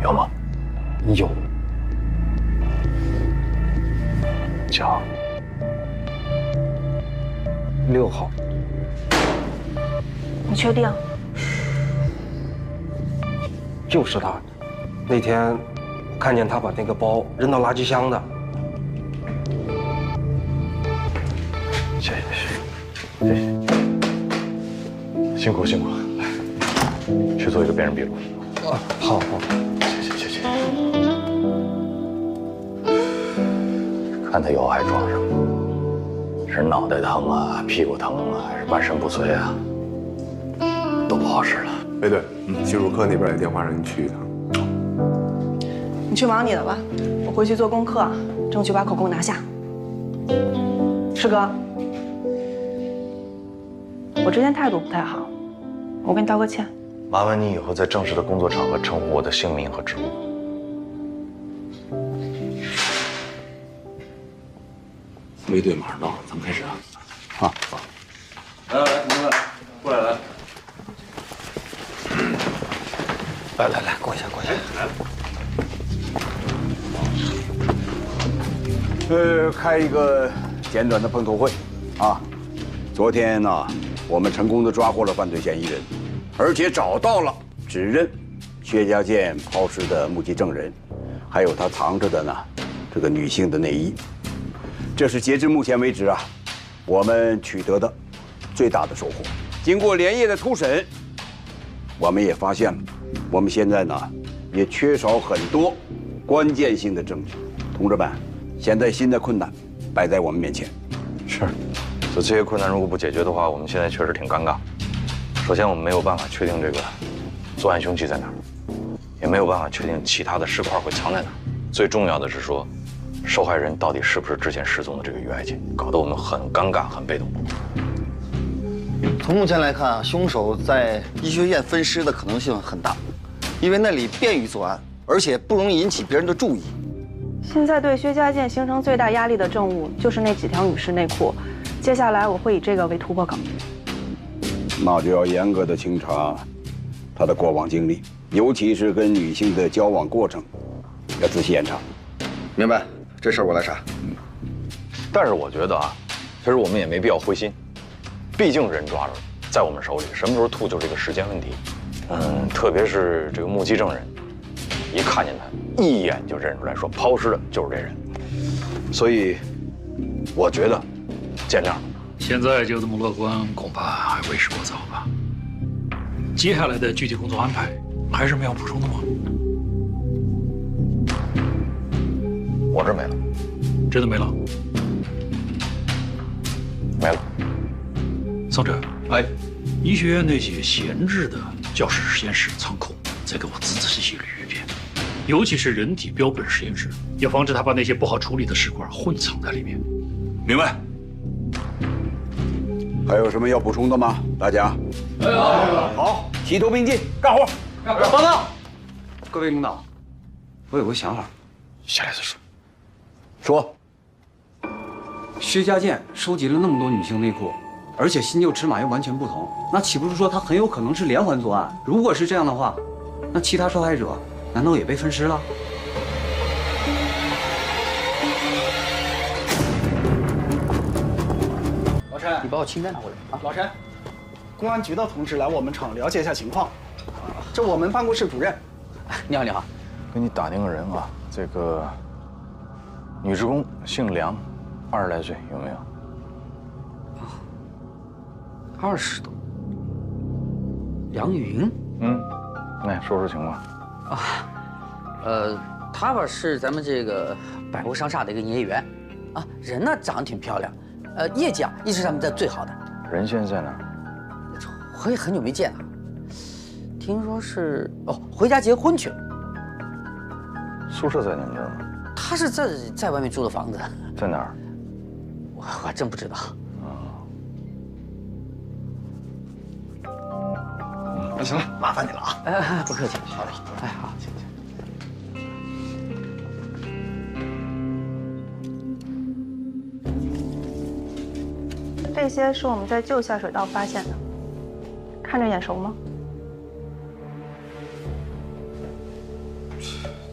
有吗？有。讲。6号。你确定？就是他，那天看见他把那个包扔到垃圾箱的。谢谢，谢谢，辛苦辛苦，来，去做一个辨认笔录。好，谢谢。看他腰还撞上了，是脑袋疼啊，屁股疼啊，还是半身不遂啊？都不好使了。对对，技术科那边有电话让你去一趟。你去忙你的吧，我回去做功课，争取把口供拿下。师哥，我之前态度不太好，我跟你道个歉。麻烦你以后在正式的工作场合称呼我的姓名和职务。卫队马上到，咱们开始啊！好，走。来，同志们，过来。来，过一下。开一个简短的碰头会，啊，昨天呢，我们成功的抓获了犯罪嫌疑人，而且找到了指认薛家健抛尸的目击证人，还有他藏着的呢这个女性的内衣。这是截至目前为止啊，我们取得的最大的收获。经过连夜的突审，我们也发现了，我们现在呢也缺少很多关键性的证据。同志们，现在新的困难摆在我们面前。是，就这些困难如果不解决的话，我们现在确实挺尴尬。首先，我们没有办法确定这个作案凶器在哪儿，也没有办法确定其他的尸块会藏在哪儿。最重要的是说，受害人到底是不是之前失踪的这个于爱琴，搞得我们很尴尬、很被动。从目前来看啊，凶手在医学院分尸的可能性很大，因为那里便于作案，而且不容易引起别人的注意。现在对薛家健形成最大压力的证物就是那几条女士内裤，接下来我会以这个为突破口。那就要严格的清查他的过往经历，尤其是跟女性的交往过程，要仔细严查。明白，这事儿我来查。但是我觉得啊，其实我们也没必要灰心，毕竟人抓着在我们手里，什么时候吐就是一个时间问题。特别是这个目击证人，一看见他，一眼就认出来，说抛尸的就是这人。所以，我觉得见谅。现在就这么乐观，恐怕还为时过早吧。接下来的具体工作安排，还是没有补充的吗？我这没了。真的没了？没了。宋哲，医学院那些闲置的教室、实验室、仓库，再给我仔细捋一遍。尤其是人体标本实验室，要防止他把那些不好处理的尸块混藏在里面。明白。还有什么要补充的吗？大家？好，齐头并进，干活！报告。各位领导，我有个想法，下来再说。说。薛家健收集了那么多女性内裤，而且新旧尺码又完全不同，那岂不是说他很有可能是连环作案？如果是这样的话，那其他受害者难道也被分尸了？老陈，你把我清单拿过来啊！老陈，公安局的同志来我们厂了解一下情况，这我们办公室主任。你好，你好。给你打听个人啊，这个女职工姓梁，20来岁，有没有？20多。梁云。来说说情况。她吧是咱们这个百货商厦的一个营业员，啊，人呢长得挺漂亮，业绩啊一直是他们在最好的。人现在在哪儿？我也很久没见了，听说是回家结婚去了。宿舍在你们这儿吗？他是在外面租的房子。在哪儿？我还真不知道。那行了，麻烦你了啊！不客气。好嘞。哎，好，请。这些是我们在旧下水道发现的，看着眼熟吗？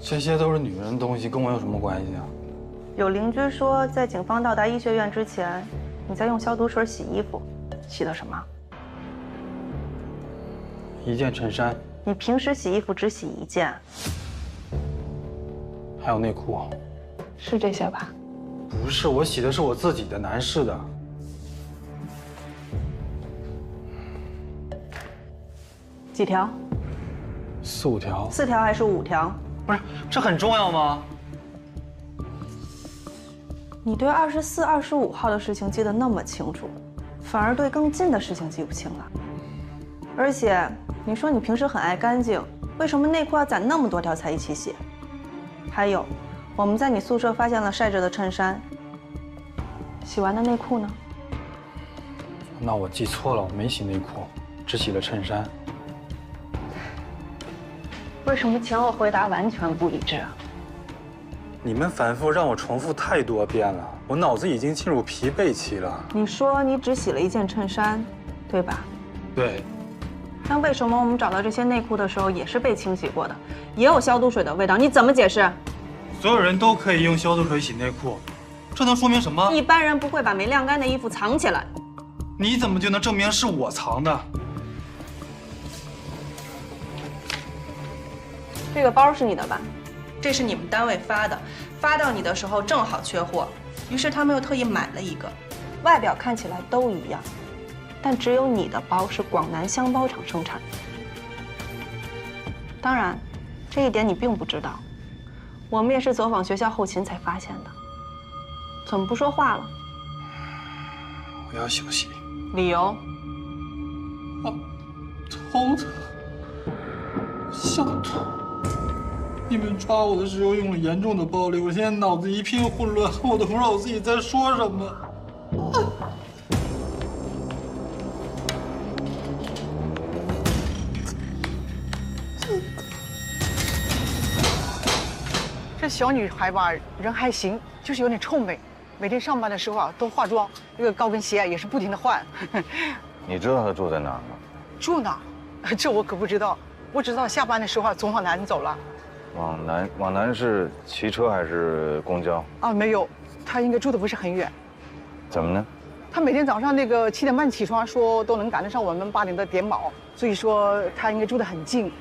这些都是女人的东西，跟我有什么关系啊？有邻居说，在警方到达医学院之前，你在用消毒水洗衣服，洗的什么？一件衬衫。你平时洗衣服只洗一件。还有内裤。是这些吧？不是，我洗的是我自己的男士的。几条？4、5条。4条还是5条？不是，这很重要吗？你对24、25号的事情记得那么清楚，反而对更近的事情记不清了。而且你说你平时很爱干净，为什么内裤要攒那么多条才一起洗？还有，我们在你宿舍发现了晒着的衬衫，洗完的内裤呢？那我记错了，我没洗内裤，只洗了衬衫。为什么前后回答完全不一致啊？你们反复让我重复太多遍了，我脑子已经进入疲惫期了。你说你只洗了一件衬衫，对吧？对。那为什么我们找到这些内裤的时候也是被清洗过的，也有消毒水的味道？你怎么解释？所有人都可以用消毒水洗内裤，这能说明什么？一般人不会把没晾干的衣服藏起来。你怎么就能证明是我藏的？这个包是你的吧？这是你们单位发的，发到你的时候正好缺货，于是他们又特意买了一个，外表看起来都一样，但只有你的包是广南箱包厂生产的。当然，这一点你并不知道，我们也是走访学校后勤才发现的。怎么不说话了？我要休息。理由？头疼，想吐。你们抓我的时候用了严重的暴力，我现在脑子一片混乱，我都不知道我自己在说什么。这小女孩吧，人还行，就是有点臭美。每天上班的时候啊，都化妆，那个高跟鞋也是不停的换。你知道她住在哪儿吗？住哪？这我可不知道。我只知道下班的时候啊，总往南走了。往南是骑车还是公交？啊，没有，她应该住的不是很远。怎么呢？她每天早上那个7点半起床，说都能赶得上我们8点的点卯，所以说她应该住得很近。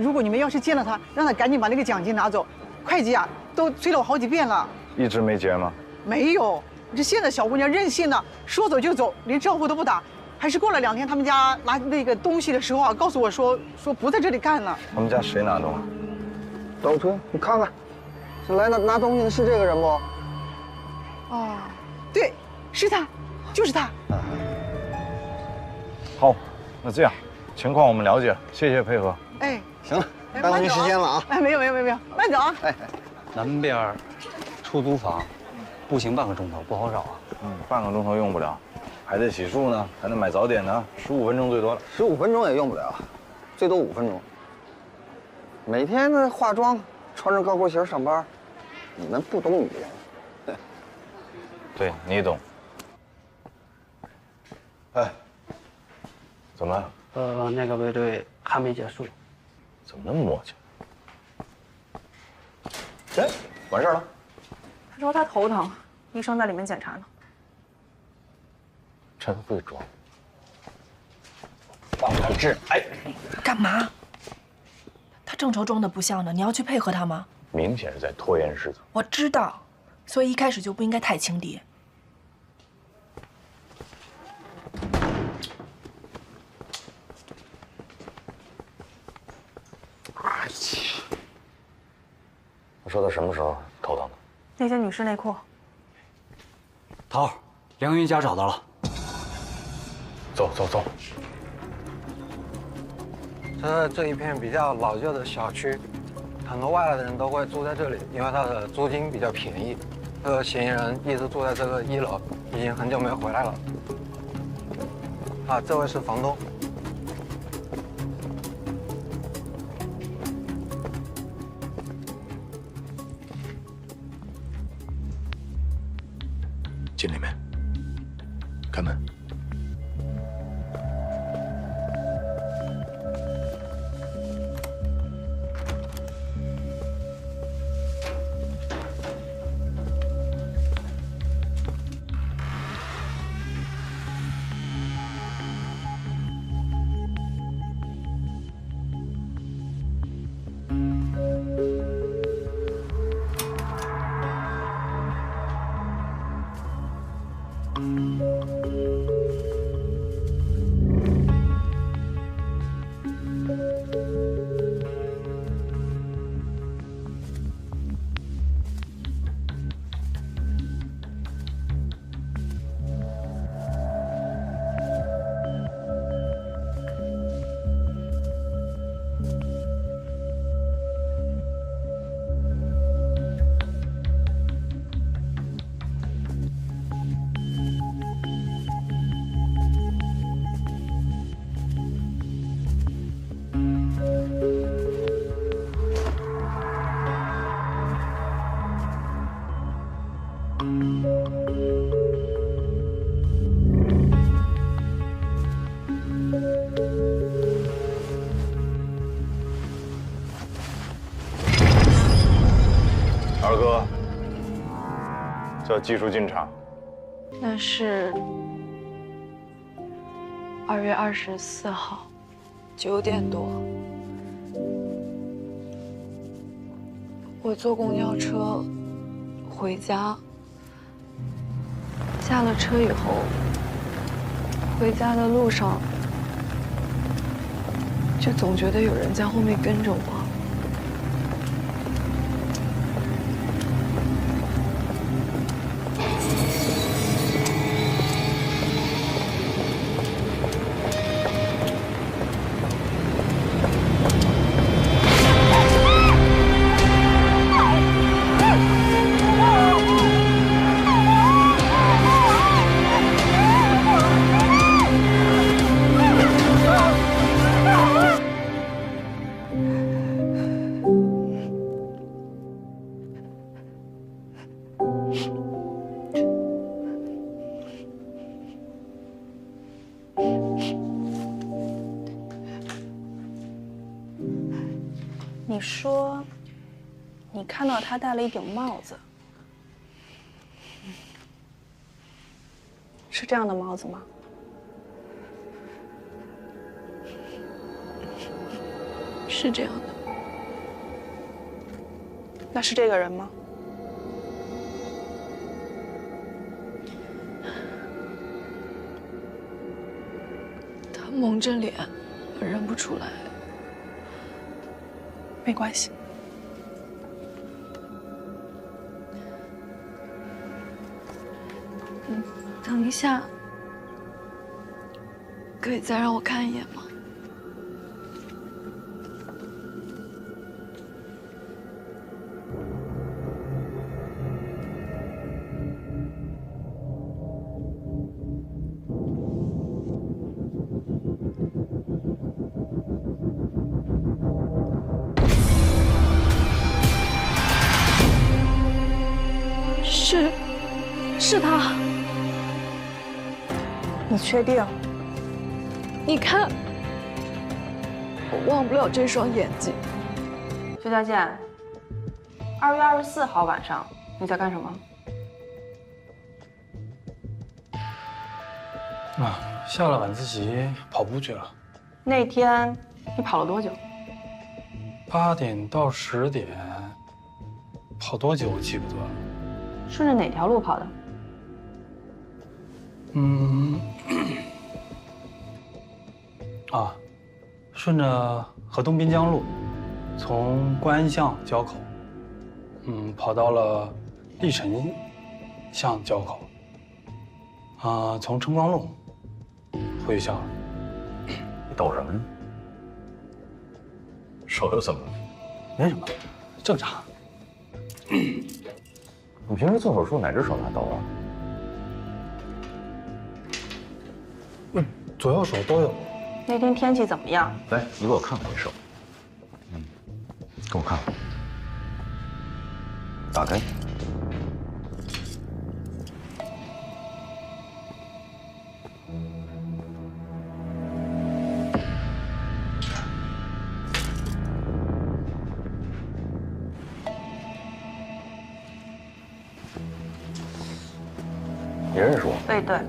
如果你们要是见了她，让她赶紧把那个奖金拿走。会计啊，都催了我好几遍了。一直没结吗？没有，这现在小姑娘任性的，说走就走，连招呼都不打。还是过了2天，他们家拿那个东西的时候啊，告诉我说不在这里干了。他们家谁拿东西？老崔，你看看，这来拿东西的是这个人不？哦，对，是他，就是他。好，那这样，情况我们了解了，谢谢配合。哎，行了，耽误您时间了啊。哎，没有，慢走啊。哎，南边出租房，步行半个钟头，不好找啊。半个钟头用不了，还得洗漱呢，还得买早点呢，15分钟最多了。15分钟也用不了，最多5分钟。每天呢化妆，穿着高跟鞋上班，你们不懂语言。对你懂。哎，怎么了？那个卫队还没结束。怎么那么磨叽？哎，完事儿了。他说他头疼，医生在里面检查呢。真会装。帮他治。哎，干嘛？他正愁装的不像呢，你要去配合他吗？明显是在拖延事情。我知道，所以一开始就不应该太轻敌。我说他什么时候头疼的？那件女士内裤。涛，梁云家找到了。走走走。这一片比较老旧的小区，很多外来的人都会住在这里，因为它的租金比较便宜。这个嫌疑人一直住在这个1楼，已经很久没有回来了。啊，这位是房东。进里面，开门。二哥，叫技术进场。那是2月24号9点多，我坐公交车回家，下了车以后，回家的路上就总觉得有人在后面跟着我。你说，你看到他戴了一顶帽子，是这样的帽子吗？是这样的。那是这个人吗？他蒙着脸，我认不出来。没关系。等一下，可以再让我看一眼吗？是他。你确定？你看，我忘不了这双眼睛。薛家健，2月24号晚上你在干什么？下了晚自习跑步去了。那天你跑了多久？8点到10点，跑多久我记不得了。顺着哪条路跑的？顺着河东滨江路，从观安巷交口，跑到了历城巷交口，从春光路回学校了。你抖什么呢？手又怎么了？没什么，正常。你平时做手术哪只手拿抖啊？左右手都有。那天天气怎么样？来，你给我看看这手。给我看看。打开。你认识我？对。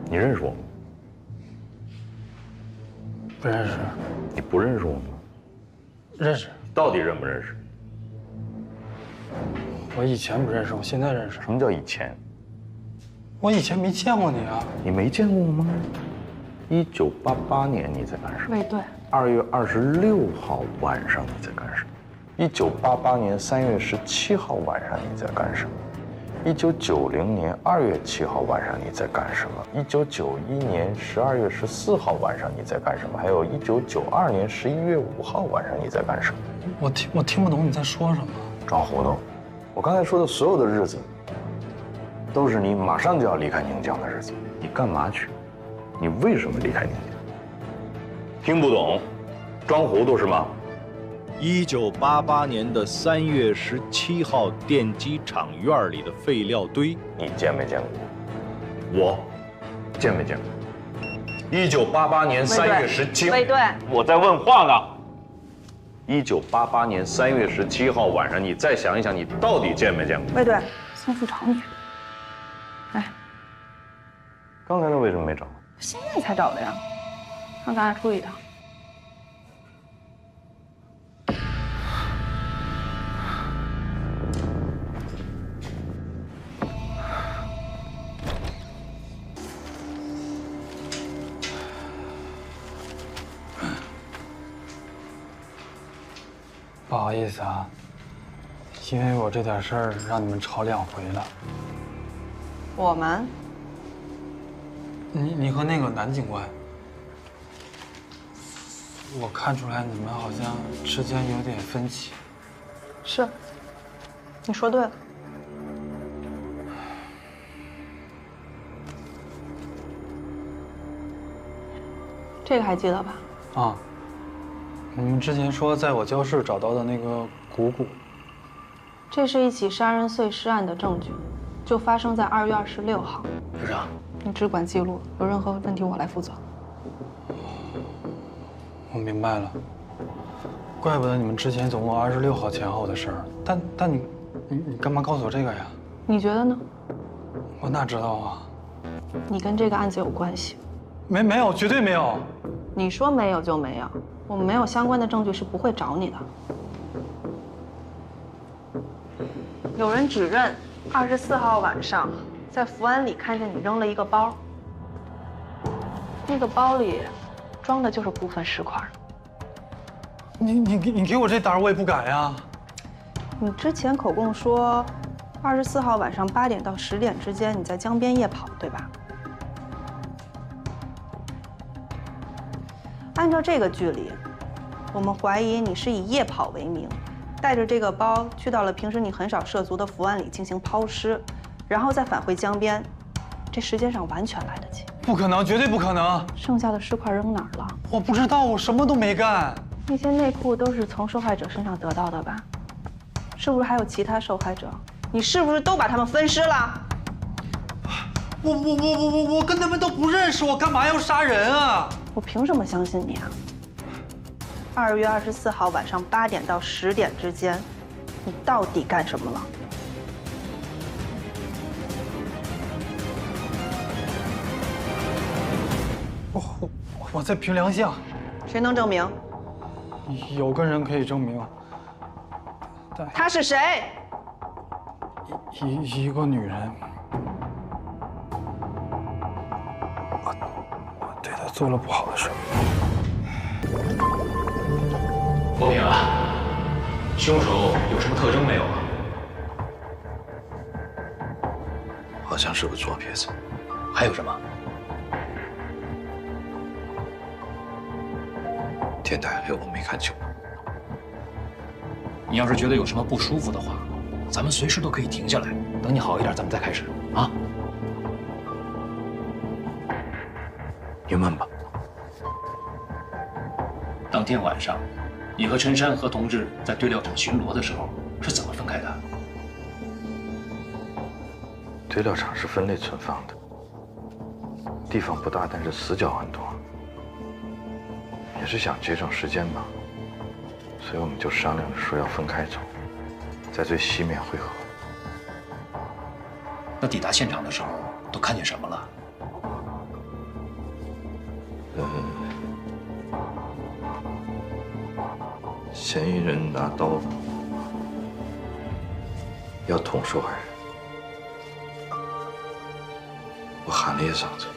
你认识我吗？不认识。你不认识我吗？认识。到底认不认识？我以前不认识，我现在认识。什么叫以前？我以前没见过你啊。你没见过我吗？1988年你在干什么？对。 2月26号晚上你在干什么？1988年3月17号晚上你在干什么？1990年2月7号晚上你在干什么？1991年12月14号晚上你在干什么？还有1992年11月5号晚上你在干什么？我听不懂你在说什么。装糊涂！我刚才说的所有的日子，都是你马上就要离开宁江的日子。你干嘛去？你为什么离开宁江？听不懂，装糊涂是吗？1988年的3月17号，电机厂院里的废料堆，你见没见过？我见没见过？1988年3月17号，魏队，我在问话呢。1988年3月17号晚上，你再想一想，你到底见没见过？魏队，送去找你。来，刚才的为什么没找？现在才找的呀，让咱俩出去一趟。 不好意思啊，因为我这点事儿让你们吵2回了。我们？你和那个男警官，我看出来你们好像之间有点分歧。是，你说对了。这个还记得吧？啊。 你们之前说在我教室找到的那个鼓鼓，这是一起杀人碎尸案的证据，就发生在2月26号。部长，你只管记录，有任何问题我来负责。我明白了，怪不得你们之前总共26号前后的事儿，但你干嘛告诉我这个呀？你觉得呢？我哪知道啊？你跟这个案子有关系？没有，绝对没有。你说没有就没有。 我们没有相关的证据是不会找你的。有人指认24号晚上在福安里看见你扔了一个包，那个包里装的就是部分尸块。你给我这胆儿，我也不敢呀。你之前口供说，24号晚上8点到10点之间你在江边夜跑，对吧？按照这个距离，我们怀疑你是以夜跑为名，带着这个包去到了平时你很少涉足的福安里进行抛尸，然后再返回江边，这时间上完全来得及。不可能，绝对不可能！剩下的尸块扔哪儿了？我不知道，我什么都没干。那些内裤都是从受害者身上得到的吧？是不是还有其他受害者你是不是都把他们分尸了？我跟他们都不认识，我干嘛要杀人啊？我凭什么相信你啊？2月24号晚上8点到10点之间，你到底干什么了？我在平凉巷。谁能证明？有个人可以证明。他是谁？一个女人。我对她做了不好的事。伯平啊，凶手有什么特征没有啊？好像是个左撇子。还有什么？天太黑，我没看清。你要是觉得有什么不舒服的话，咱们随时都可以停下来，等你好一点，咱们再开始啊。您问吧。当天晚上，你和陈山和同志在堆料场巡逻的时候是怎么分开的？堆料场是分类存放的，地方不大，但是死角很多。也是想节省时间吧，所以我们就商量着说要分开走，在最西面汇合。那抵达现场的时候都看见什么了？嫌疑人拿刀要捅受害人，我喊了一嗓子。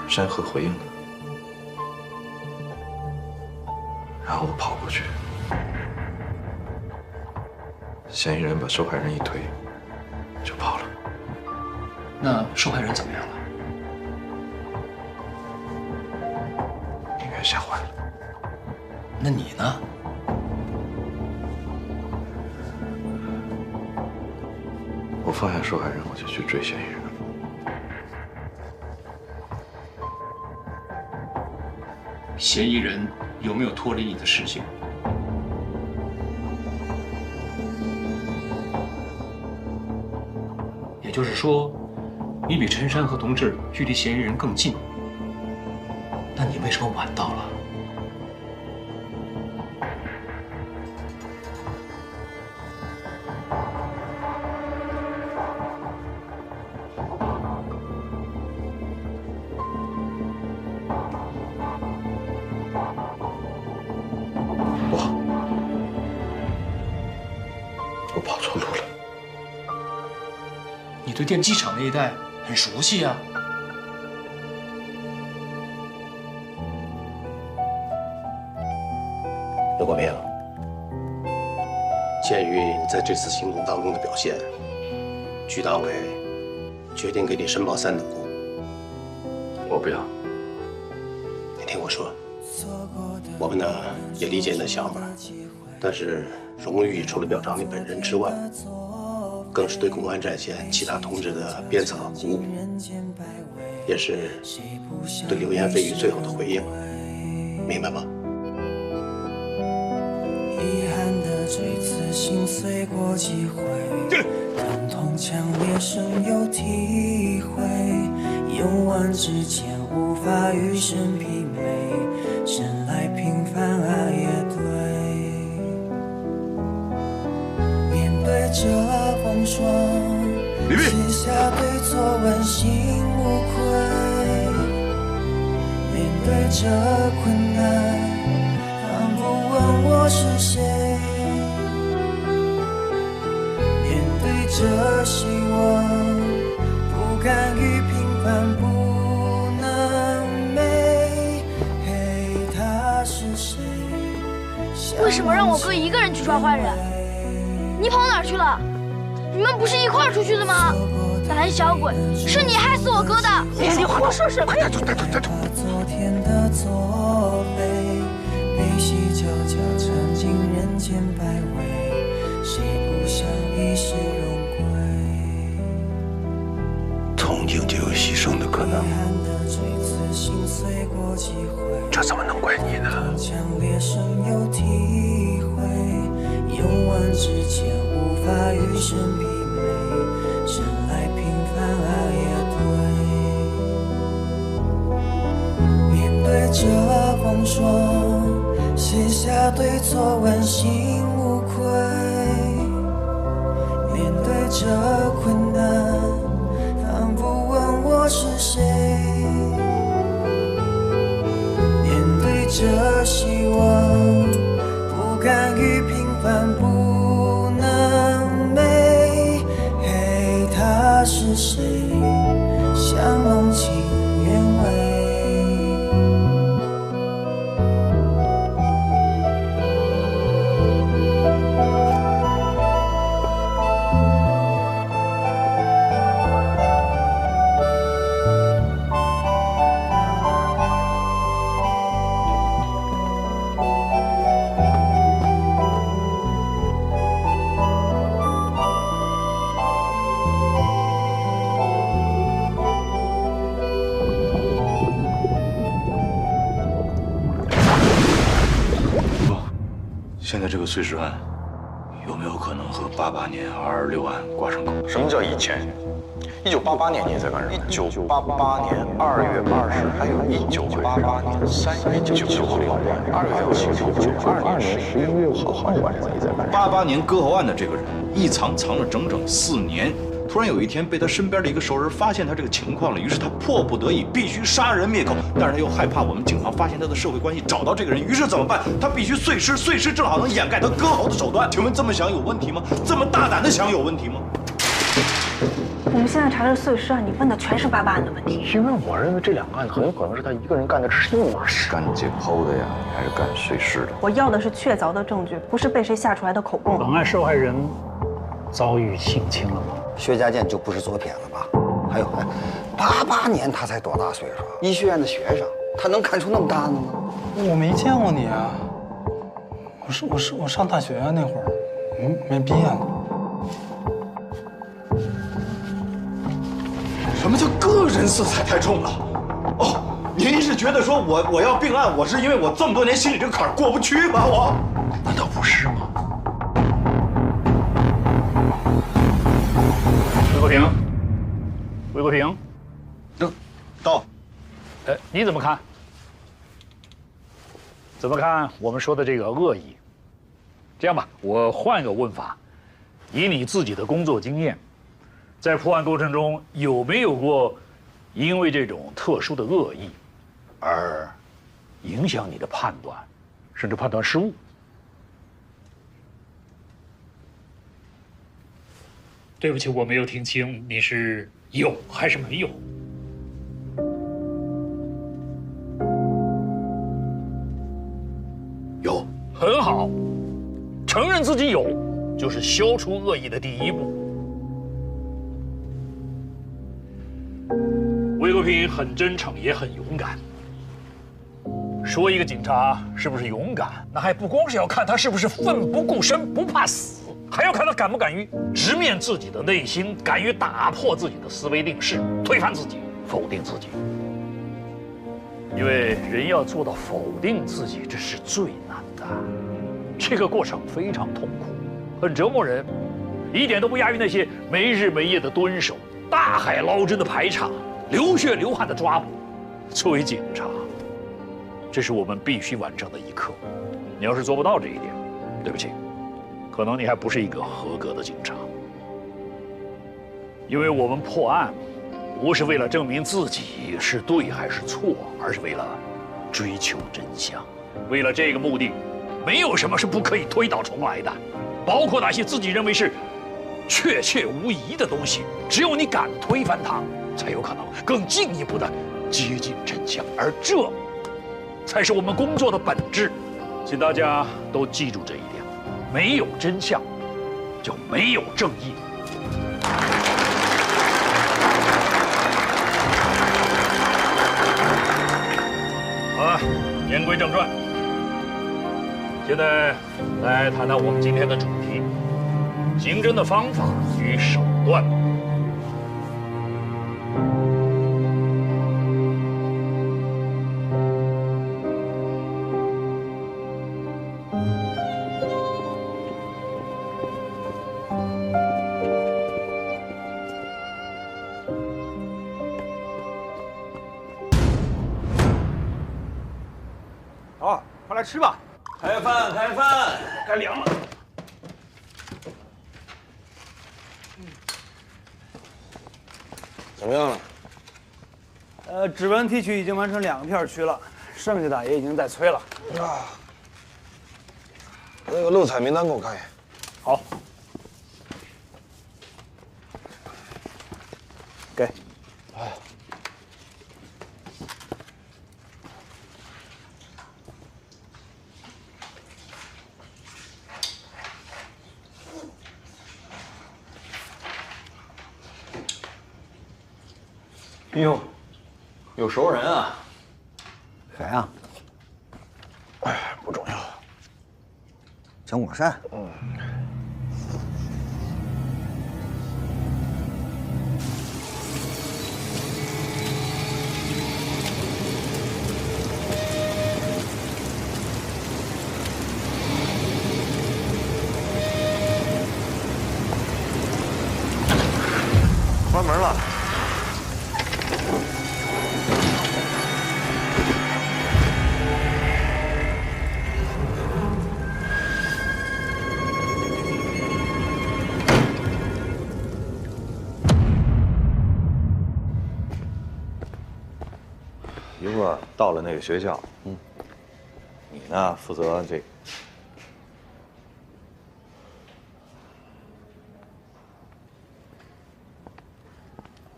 山河回应了，然后我跑过去，嫌疑人把受害人一推，就跑了。那受害人怎么样了？应该吓坏了。那你呢？我放下受害人，我就去追嫌疑人。嫌疑人有没有脱离你的视线？也就是说，你比陈山和同志距离嫌疑人更近，那你为什么晚到了？我跑错路了。你对电机厂那一带很熟悉啊。刘国平，鉴于你在这次行动当中的表现，区党委决定给你申报3等功。我不要。你听我说，我们呢也理解你的想法，但是荣誉除了表彰你本人之外，更是对公安战线其他同志的鞭策和鼓舞，也是对流言蜚语最后的回应，明白吗？遗憾的这次心碎过几回，疼痛强烈深有体会，勇往直前无法与生媲美，生来平凡啊也对。面对着风霜，写下对昨晚心无愧。面对着困难，反复问我是谁。面对着希望，不甘于平凡不能美。嘿，他是谁？为什么让我哥一个人去抓坏人？你跑哪儿去了？你们不是一块儿出去的吗？胆小鬼，是你害死我哥的！哎，你胡说什么呀？昨天的作废，悲喜交加尝尽人间百味，谁不想一世荣归？从警就有牺牲的可能，这怎么能怪你呢？强烈深有体会，勇万之间无法与生媲美，生来平凡而也对。面对着风霜，写下对错问心无愧。面对着困难，仿佛问我是谁。面对着希望，不甘于平凡不能美。嘿，他是谁？像梦境原委。现在这个碎尸案，有没有可能和88年226案挂上钩？什么叫以前？1988年你在干什么？1988年2月20，还有1988年3月9日、1990年2月7日、1992年11月5号，晚上你在干什么？88年割喉案的这个人，一藏了整整4年。突然有一天被他身边的一个熟人发现他这个情况了，于是他迫不得已必须杀人灭口，但是他又害怕我们警方发现他的社会关系，找到这个人，于是怎么办？他必须碎尸正好能掩盖他割喉的手段。请问这么想有问题吗？这么大胆的想有问题吗？我们现在查的是碎尸案，你问的全是88案的问题。因为我认为这2个案子很有可能是他一个人干的，这是一码事。干解剖的呀，还是干碎尸的？我要的是确凿的证据，不是被谁吓出来的口供。本案受害人遭遇性侵了吗？薛家健就不是左撇子吧？还有，88年他才多大岁数？医学院的学生，他能看出那么大的吗？我没见过你啊！我上大学那会儿，没毕业呢。什么叫个人色彩太重了？哦，您是觉得说我要并案，我是因为我这么多年心里这个坎儿过不去吗？我难道不是吗？魏国平，到。你怎么看？怎么看我们说的这个恶意？这样吧，我换个问法，以你自己的工作经验，在破案过程中有没有过因为这种特殊的恶意而影响你的判断，甚至判断失误？对不起，我没有听清，你是有还是没有？有，很好，承认自己有，就是消除恶意的第一步。魏国平很真诚，也很勇敢。说一个警察是不是勇敢，那还不光是要看他是不是奋不顾身、不怕死。还要看他敢不敢于直面自己的内心，敢于打破自己的思维定式，推翻自己，否定自己。因为人要做到否定自己，这是最难的。这个过程非常痛苦，很折磨人，一点都不亚于那些没日没夜的蹲守、大海捞针的排查、流血流汗的抓捕。作为警察，这是我们必须完成的一课。你要是做不到这一点，对不起。可能你还不是一个合格的警察，因为我们破案，不是为了证明自己是对还是错，而是为了追求真相。为了这个目的，没有什么是不可以推倒重来的，包括那些自己认为是确切无疑的东西。只有你敢推翻它，才有可能更进一步的接近真相，而这才是我们工作的本质。请大家都记住这一点。没有真相，就没有正义。好了，言归正传，现在来谈谈我们今天的主题：刑侦的方法与手段。快来吃吧！开饭，开饭，该凉了。怎么样了？指纹提取已经完成2个片区了，剩下的也已经在催了。啊，那个漏采名单给我看一眼。好。给。哎。哟，有熟人啊？谁啊？哎，不重要。蒋果善。嗯。关门了。一会儿到了那个学校，你呢负责这个。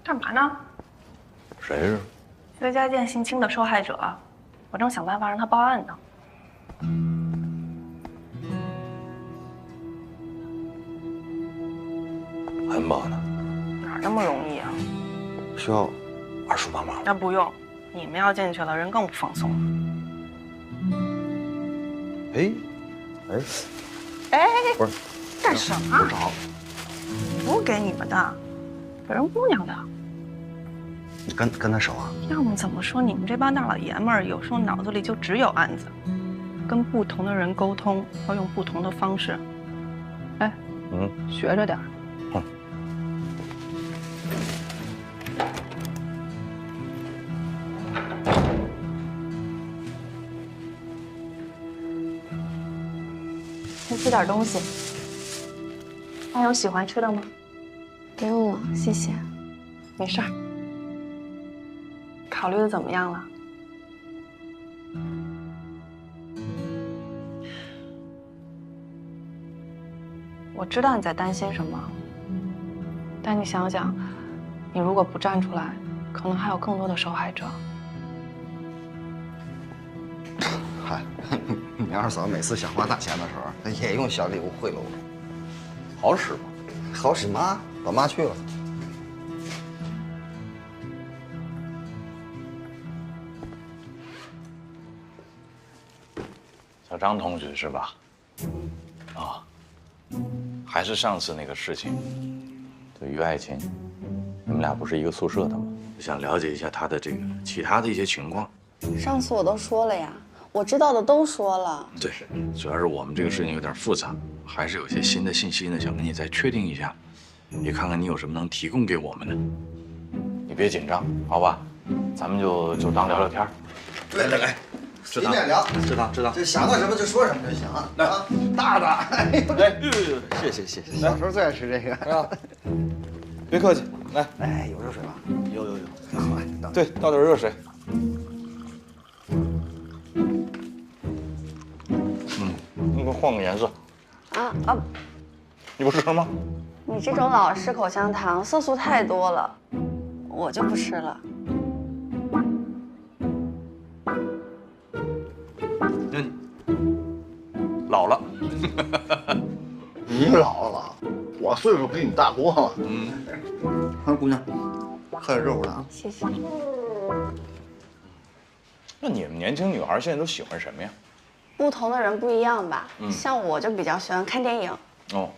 干嘛呢？谁是？薛家健性侵的受害者，我正想办法让他报案呢。安保呢？哪那么容易啊？需要二叔帮忙。那不用，你们要进去了，人更不放松了。哎，哎，不是，干什么？不找，不给你们的，给人姑娘的。你跟他熟啊？要么怎么说你们这帮大老爷们儿有时候脑子里就只有案子，跟不同的人沟通要用不同的方式。哎，学着点儿。先吃点东西。还有喜欢吃的吗？不用了，谢谢。没事儿。考虑的怎么样了？我知道你在担心什么，但你想想，你如果不站出来，可能还有更多的受害者。嗨，你二嫂每次想花大钱的时候，也用小礼物贿赂我。好使吗？好使妈，老妈去了。小张同学是吧？啊，还是上次那个事情，对于爱琴，你们俩不是一个宿舍的吗？想了解一下他的这个其他的一些情况。上次我都说了呀，我知道的都说了。对，主要是我们这个事情有点复杂，还是有些新的信息呢，想跟你再确定一下，也看看你有什么能提供给我们的。你别紧张，好吧？咱们就当聊聊天。来，随便聊，知道。就想到什么就说什么就行了。来，大的，哎呦，谢谢。小时候最爱吃这个。别客气，来，哎，有热水吗？有。好，对，倒点热水。你给我换个颜色。啊，你不吃吗？你这种老吃口香糖，色素太多了，我就不吃了。老了。你老了，我岁数比你大多了。姑娘，喝点热乎的啊。谢谢。那你们年轻女孩现在都喜欢什么呀？不同的人不一样吧。像我就比较喜欢看电影。哦。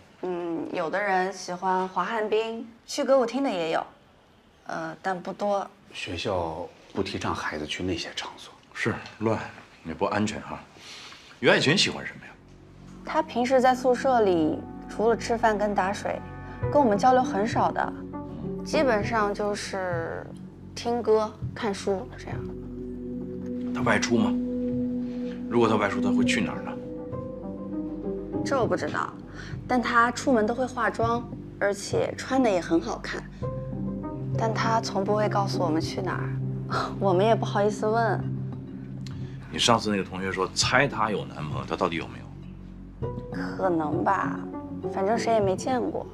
有的人喜欢滑旱冰，去歌舞厅的也有，但不多。学校不提倡孩子去那些场所，是乱，也不安全哈。于爱琴喜欢什么呀？他平时在宿舍里，除了吃饭跟打水，跟我们交流很少的，基本上就是听歌、看书这样。他外出吗？如果他外出，他会去哪儿呢？这我不知道，但他出门都会化妆，而且穿的也很好看。但他从不会告诉我们去哪儿，我们也不好意思问。你上次那个同学说猜她有男朋友，她到底有没有？可能吧，反正谁也没见过。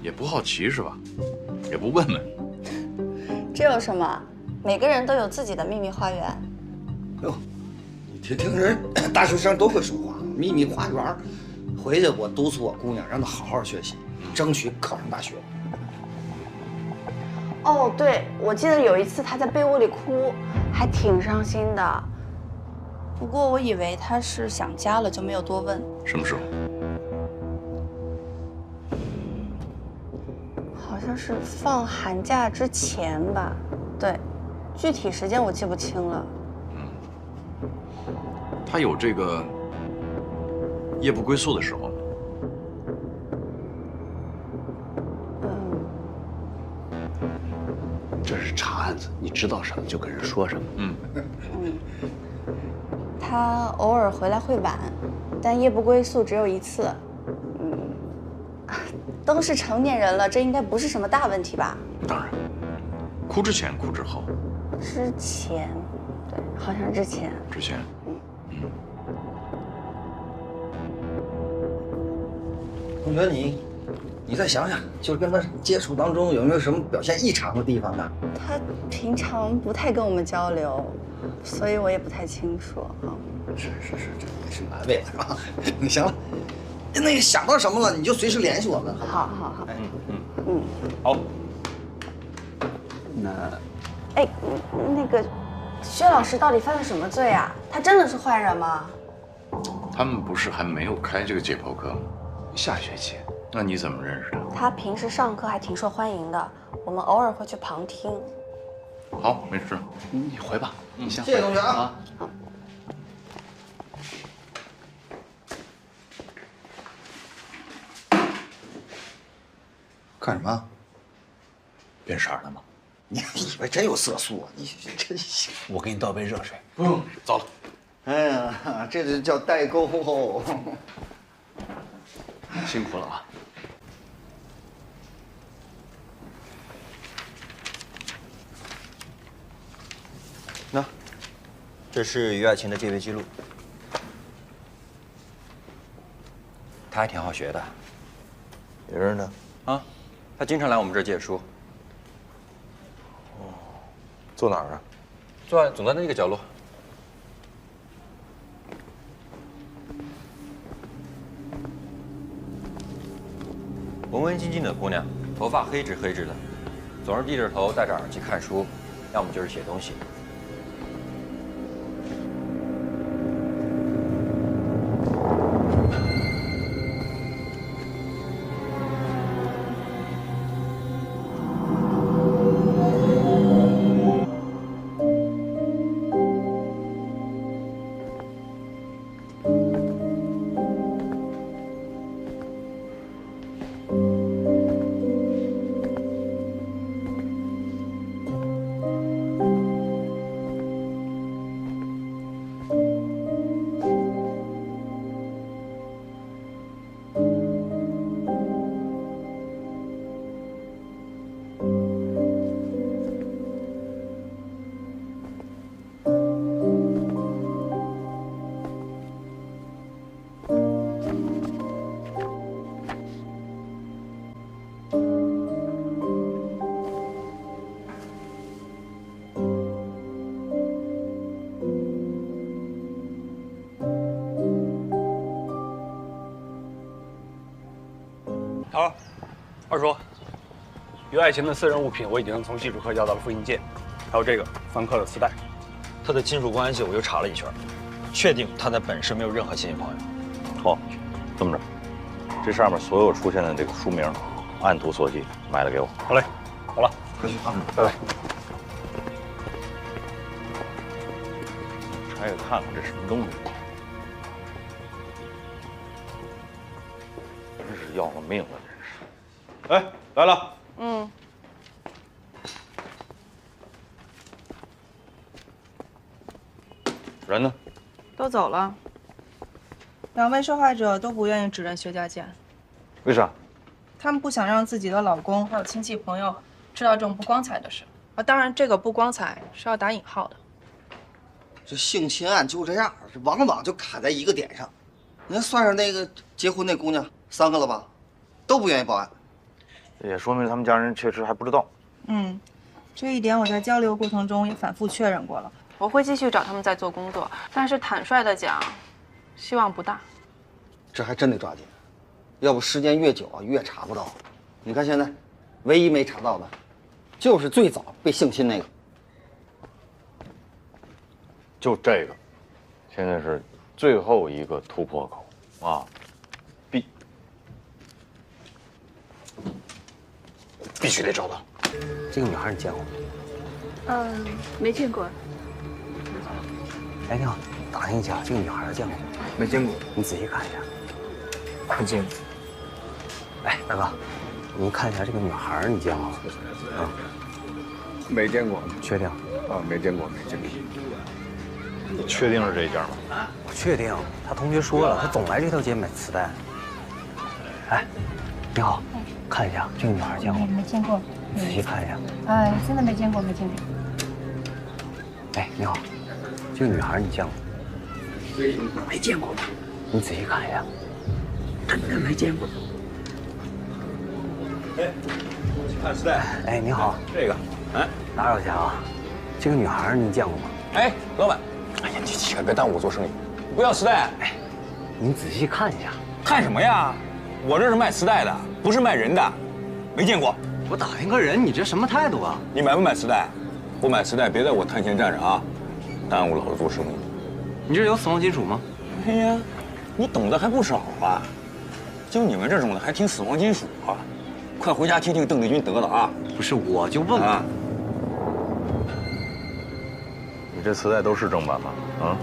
也不好奇是吧？也不问问。这有什么？每个人都有自己的秘密花园。哟，你听人大学生都会说话，秘密花园。回去我督促我姑娘，让她好好学习，争取考上大学。哦，对，我记得有一次她在被窝里哭，还挺伤心的。不过我以为她是想家了，就没有多问。什么时候？好像是放寒假之前吧。对，具体时间我记不清了。她有这个夜不归宿的时候吗？这是查案子，你知道什么就跟人说什么。他偶尔回来会晚，但夜不归宿只有一次。都是成年人了，这应该不是什么大问题吧？当然，哭之前，哭之后。之前，对，好像之前。之前。同学，你再想想，就是跟他接触当中有没有什么表现异常的地方呢？他平常不太跟我们交流，所以我也不太清楚啊。是，这也是难为了，是吧？行了，那个想到什么了，你就随时联系我们。好。好。那个，薛老师到底犯了什么罪啊？他真的是坏人吗？他们不是还没有开这个解剖课吗？下学期。那你怎么认识的？他平时上课还挺受欢迎的，我们偶尔会去旁听。好，没事。你回吧，你先。谢谢同学啊。好。干什么？变色了吗？你以为真有色素啊？你真行。我给你倒杯热水。不用，糟了。哎呀，这就叫代沟。辛苦了啊。那，这是于爱琴的戒备记录。她还挺好学的。别人呢？啊，她经常来我们这儿借书。坐哪儿啊？总在那个角落。文文静静的姑娘，头发黑直黑直的，总是低着头戴着耳机看书，要么就是写东西。好，二叔，于爱琴的私人物品我已经从技术科要到了复印件，还有这个翻刻的磁带。他的亲属关系我又查了一圈，确定他在本市没有任何亲戚朋友。好，这么着，这上面所有出现的这个书名，按图索骥，买了给我。好嘞，好了，回去啊，拜拜。拆开看看这什么东西，真是要了命了，真是。哎，来了。人呢？都走了。2位受害者都不愿意指认薛家健，为啥？他们不想让自己的老公还有亲戚朋友知道这种不光彩的事。啊，当然这个不光彩是要打引号的。这性侵案就这样，这往往就卡在一个点上。你看，算上那个结婚那姑娘，3个了吧，都不愿意报案。也说明他们家人确实还不知道。这一点我在交流过程中也反复确认过了。我会继续找他们再做工作，但是坦率的讲，希望不大。这还真得抓紧，要不时间越久啊，越查不到。你看现在，唯一没查到的，就是最早被性侵那个。就这个，现在是最后一个突破口啊！必须得找到。这个女孩你见过吗？没见过。哎，你好，打听一下，这个女孩见过吗？没见过。你仔细看一下。没见过。哎，大哥，你看一下这个女孩，你见过吗？啊，没见过。确定？啊，没见过，没见过。你确定是这一家吗？我确定，他同学说了，他总来这条街买磁带。哎，你好，看一下这个女孩见过吗？没见过。仔细看一下。真的没见过，没见过。哎，你好，这个女孩你见过吗？没见过。你仔细看一下。真的没见过。哎，看磁带。哎，你好，这个，哎，打扰一下啊，这个女孩你见过吗？哎，老板，哎呀，你千万别耽误我做生意，不要磁带。哎，您仔细看一下。看什么呀？我这是卖磁带的，不是卖人的，没见过。我打听个人，你这什么态度啊？你买不买磁带？不买磁带，别在我摊前站着啊，耽误了我做生意。你这有死亡金属吗？哎呀，你懂得还不少啊！就你们这种的还听死亡金属啊？快回家听听邓丽君得了啊！不是，我就问啊。你这磁带都是正版吗？啊？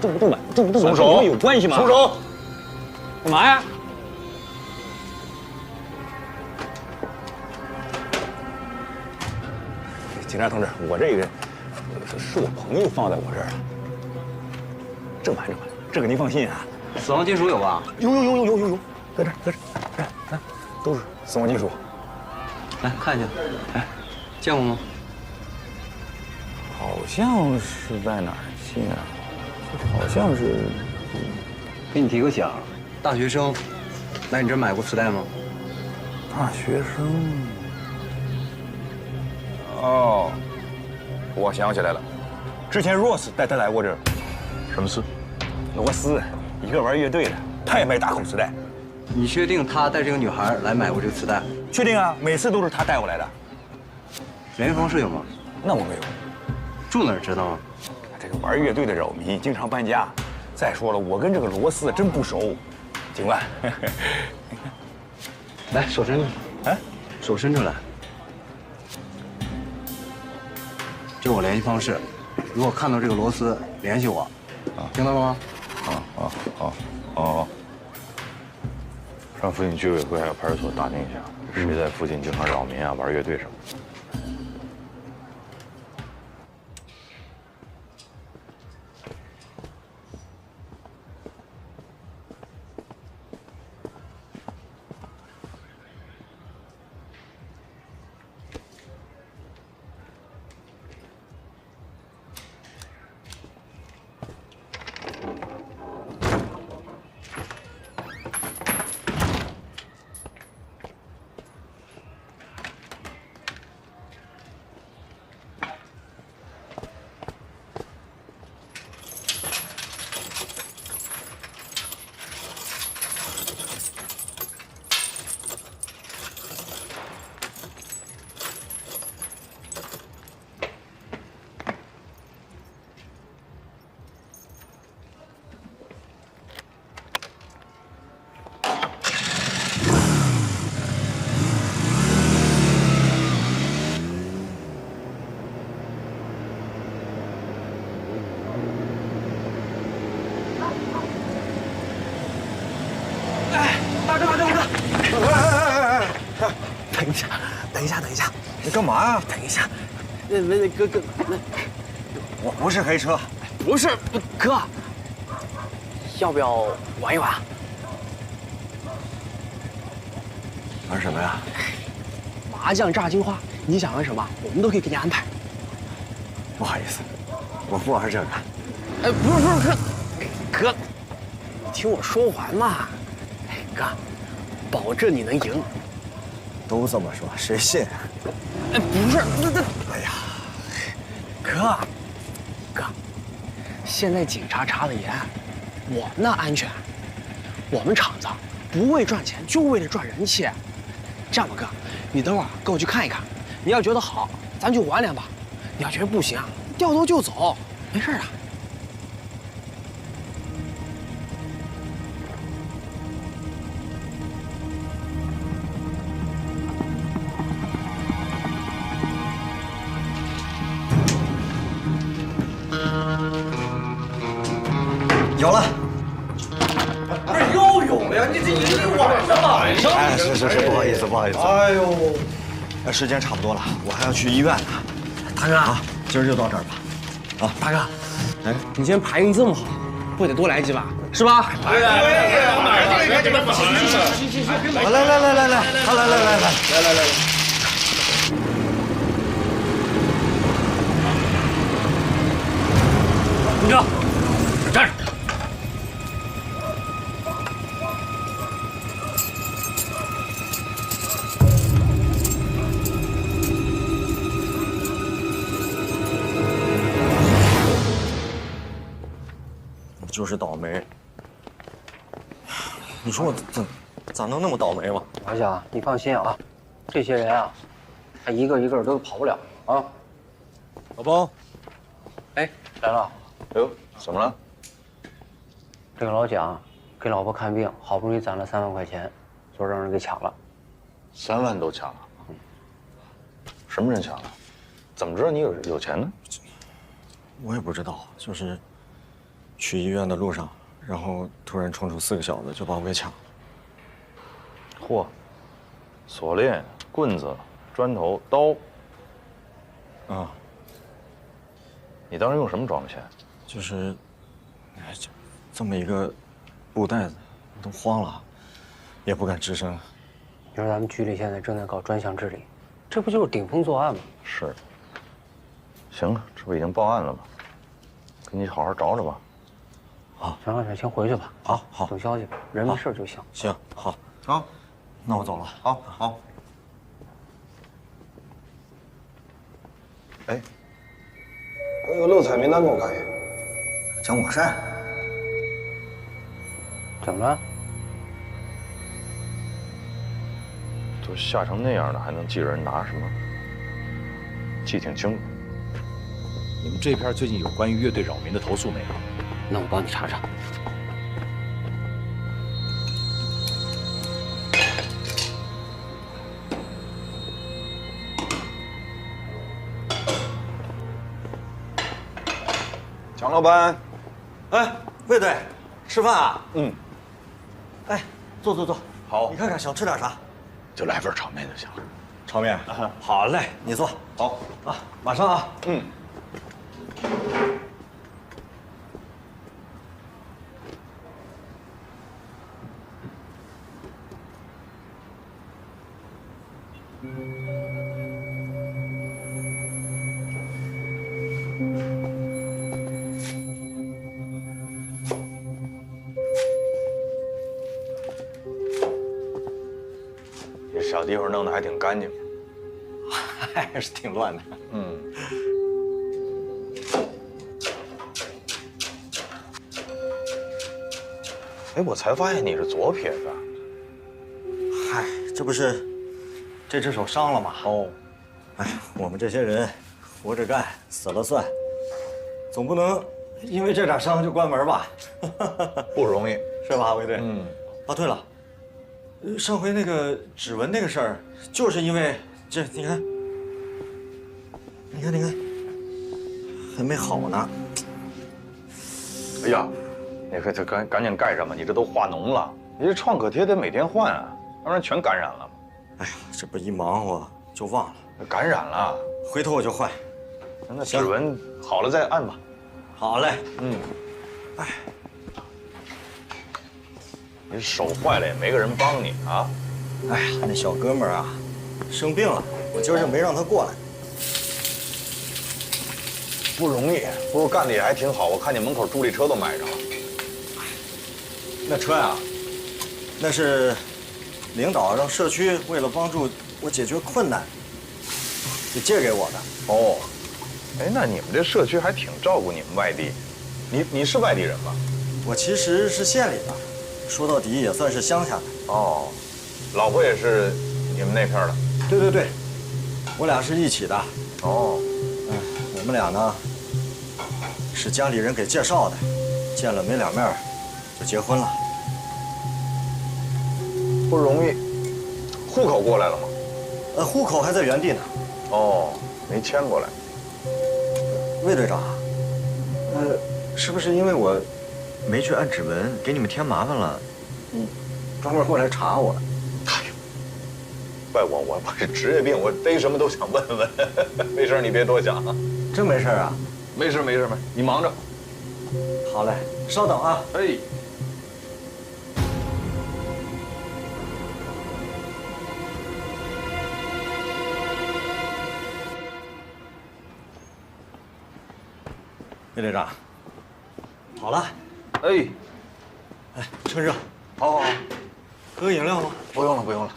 正不正版？正不正版？松手！有关系吗？松手！干嘛呀？警察同志，我这个是我朋友放在我这儿的，正版，这个您放心啊。死亡金属有吧？有，在这儿，来，都是死亡金属。来看一下，哎，见过吗？好像是在哪儿见啊？好像是。给你提个醒，大学生来你这儿买过磁带吗？大学生。哦，我想起来了，之前 Ross 带他来过这儿。什么事？罗斯，一个玩乐队的，他也卖大口磁带。你确定他带这个女孩来买过这个磁带？确定啊，每次都是他带过来的。联系方式有吗？那我没有。住哪儿知道吗？这个玩乐队的扰民，经常搬家。再说了，我跟这个罗斯真不熟。警官，来，手伸出来。哎，手伸出来。这是我联系方式，如果看到这个螺丝，联系我。啊，听到了吗？哦。上附近居委会还有派出所打听一下，谁在附近经常扰民啊、玩乐队什么的。等一下，你干嘛呀？等一下，哥，我不是黑车，不是哥，要不要玩一玩？玩什么呀？麻将炸金花，你想玩什么，我们都可以给你安排。不好意思，我不玩这个。哎，不是哥，听我说完嘛。哎，哥，保证你能赢。都这么说，谁信？哎，不是，哎呀，哥，现在警察查得严，我们那安全。我们厂子不为赚钱，就为了赚人气。这样吧，哥，你等会儿跟我去看一看。你要觉得好，咱就玩2把；你要觉得不行，掉头就走，没事的。有了。不是又有了呀？你这一晚上啊！哎，是，不好意思。哎呦，时间差不多了，我还要去医院呢。大哥啊，今儿就到这儿吧。啊，大哥，哎，你今天牌运这么好，不得多来几把，是吧？对，来，你这站着。就是倒霉。你说我咋能那么倒霉嘛？老蒋，你放心啊，这些人啊，他一个都跑不了啊。老包，哎，来了。哎呦，怎么了？这个老蒋给老婆看病，好不容易攒了3万块钱，昨儿让人给抢了。3万都抢了？什么人抢了？怎么知道你有钱呢？我也不知道，就是去医院的路上，然后突然冲出4个小子，就把我给抢了。嚯，锁链、棍子、砖头、刀。啊。你当时用什么装的钱？就是，这么一个布袋子，都慌了，也不敢吱声。你说咱们局里现在正在搞专项治理，这不就是顶风作案吗？是。行了，这不已经报案了吗？给你好好找找吧。好，行，先回去吧。好，等消息吧，人没事就行。行，好，那我走了。好。哎，那个漏彩名单给我看一眼。蒋广善，怎么了？都吓成那样了，还能记着人拿什么？记挺清楚。你们这片最近有关于乐队扰民的投诉没有？那我帮你查查。蒋老板，哎，魏队，吃饭啊？嗯。哎，坐。好。你看看想吃点啥？就来份炒面就行了。炒面。好嘞，你坐。好。啊，马上啊。嗯。这小地方弄得还挺干净，还是挺乱的。嗯。哎，我才发现你是左撇子。嗨，这不是这只手伤了吗？哦。哎，我们这些人活着干，死了算，总不能因为这点伤就关门吧？不容易，是吧，魏队？嗯。啊，对了，上回那个指纹那个事儿，就是因为这，你看，还没好呢。哎呀，你可赶紧盖上吧，你这都化脓了。你这创可贴得每天换啊，要不然全感染了。哎呀，这不一忙活就忘了。感染了，回头我就换。那指纹好了再按吧。好嘞。嗯。哎，你手坏了也没个人帮你啊。哎呀，那小哥们儿啊，生病了，我今儿就没让他过来。不容易，不过干的也还挺好。我看见门口助力车都买上了。那车呀，那是领导让社区为了帮助我解决困难，就借给我的。哦，哎，那你们这社区还挺照顾你们外地。你是外地人吧？我其实是县里的，说到底也算是乡下的。哦，老婆也是你们那片的？对对对，我俩是一起的。哦，我们俩呢是家里人给介绍的，见了没两面就结婚了。不容易。户口过来了吗？户口还在原地呢。哦，没迁过来。魏队长，是不是因为我没去按指纹，给你们添麻烦了？专门过来查我？哎呦，怪我是职业病，我逮什么都想问问。没事，你别多想。真没事啊？没事，你忙着。好嘞，稍等啊。哎。魏队长，好了。哎，趁热。好。喝饮料吗？不用了。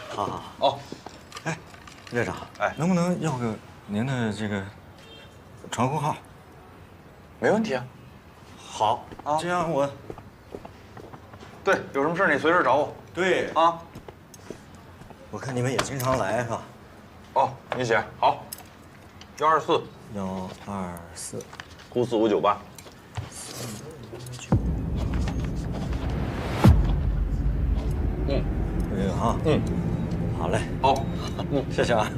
好。哦，哎，魏队长，能不能要个您的这个传呼号？没问题啊。好啊，这样我。对，有什么事你随时找我。对啊。我看你们也经常来是吧？哦，你写好。124。124。94598。这个哈。好嘞。好。谢谢啊。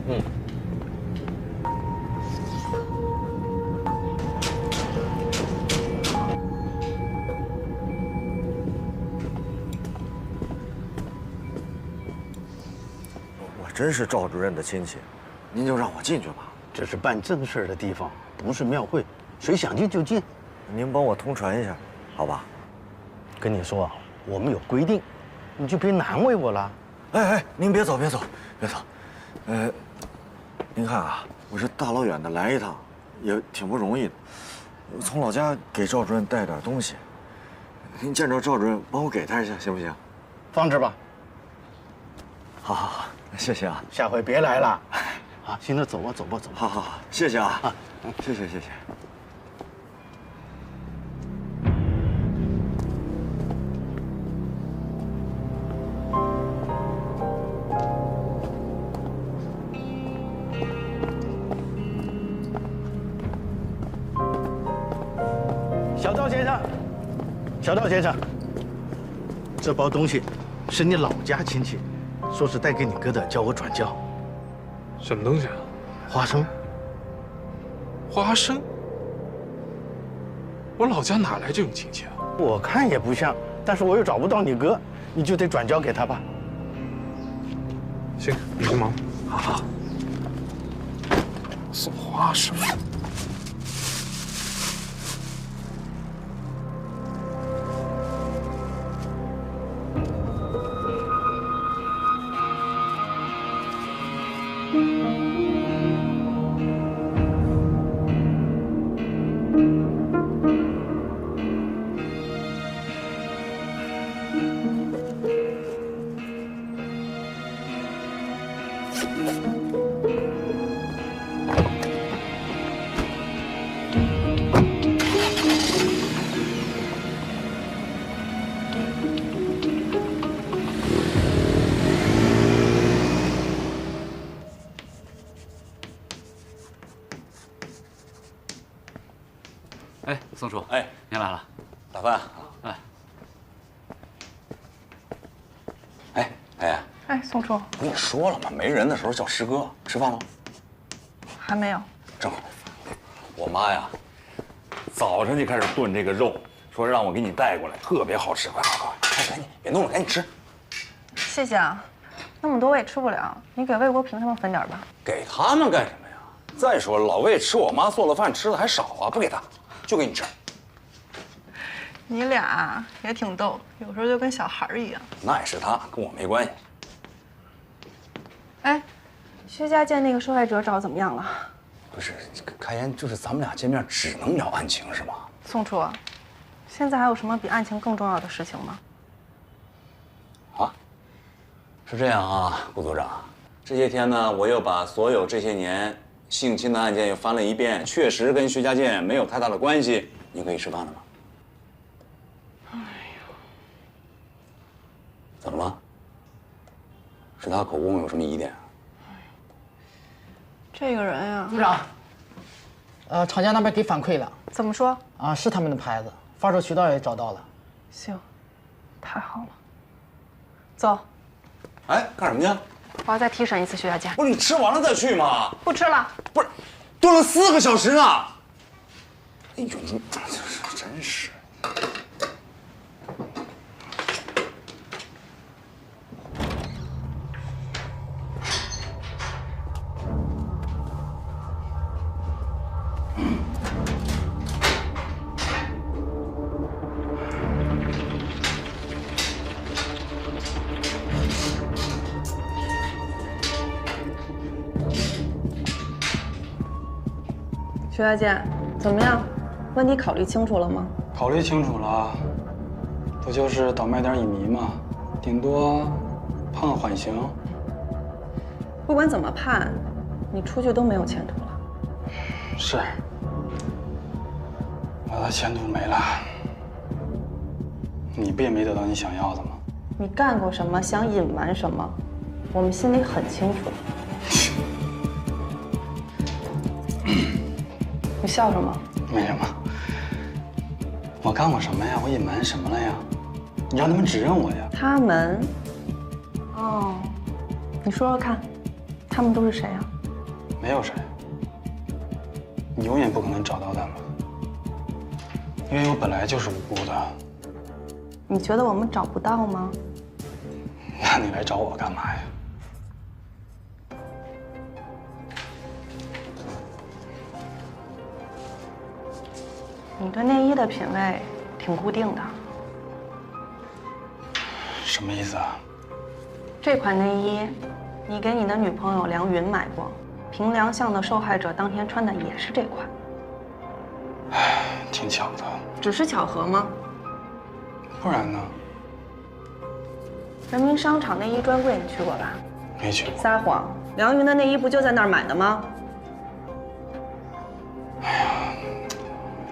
我真是赵主任的亲戚，您就让我进去吧。这是办正事的地方，不是庙会，谁想进就进。您帮我通传一下，好吧？跟你说啊，我们有规定，你就别难为我了。哎，您别走。您看啊，我这大老远的来一趟，也挺不容易的。从老家给赵主任带点东西，您见着赵主任帮我给他一下，行不行？放这吧。好，谢谢啊。下回别来了。啊，行了，走吧。好，谢谢啊。谢谢。小赵先生，这包东西是你老家亲戚说是带给你哥的，叫我转交。什么东西啊？花生。花生？我老家哪来这种亲戚啊？我看也不像，但是我又找不到你哥，你就得转交给他吧。行，你去忙。好。送花生。哎，宋叔，哎，您来了，打饭。哎，哎，宋叔，不跟你说了吗？没人的时候叫师哥。吃饭吗？还没有。正好，我妈呀，早晨就开始炖这个肉，说让我给你带过来，特别好吃。快，赶紧，别弄了，赶紧吃。谢谢啊，那么多我也吃不了，你给魏国平他们分点吧。给他们干什么呀？再说老魏吃我妈做的饭吃的还少啊，不给他，就给你吃。你俩也挺逗，有时候就跟小孩一样。那也是他，跟我没关系。哎，薛家健那个受害者找得怎么样了？不是，开言就是咱们俩见面只能聊案情是吗？宋楚，现在还有什么比案情更重要的事情吗？是这样啊，顾组长，这些天呢，我又把所有这些年性侵的案件又翻了一遍，确实跟薛家健没有太大的关系。你可以吃饭了吗？哎呀，怎么了？是他口供有什么疑点？这个人呀，组长，厂家那边给反馈了，怎么说？啊，是他们的牌子，发售渠道也找到了。行，太好了。走。哎，干什么去？我要再提审一次薛家健。不是你吃完了再去吗？不吃了。不是，炖了4个小时呢。哎呦，你真是。薛家健，怎么样？问题考虑清楚了吗？考虑清楚了，不就是倒卖点乙醚吗？顶多判个缓刑。不管怎么判，你出去都没有前途了。是，我的前途没了。你不也没得到你想要的吗？你干过什么，想隐瞒什么，我们心里很清楚。你笑什么？没什么。我干过什么呀？我隐瞒什么了呀？你让他们指认我呀？他们？哦，你说说看，他们都是谁呀？没有谁。你永远不可能找到他们，因为我本来就是无辜的。你觉得我们找不到吗？那你来找我干嘛呀？你对内衣的品味挺固定的。什么意思啊？这款内衣，你给你的女朋友梁云买过，凭良巷的受害者当天穿的也是这款。唉，挺巧的。只是巧合吗？不然呢？人民商场内衣专柜你去过吧？没去过。撒谎！梁云的内衣不就在那儿买的吗？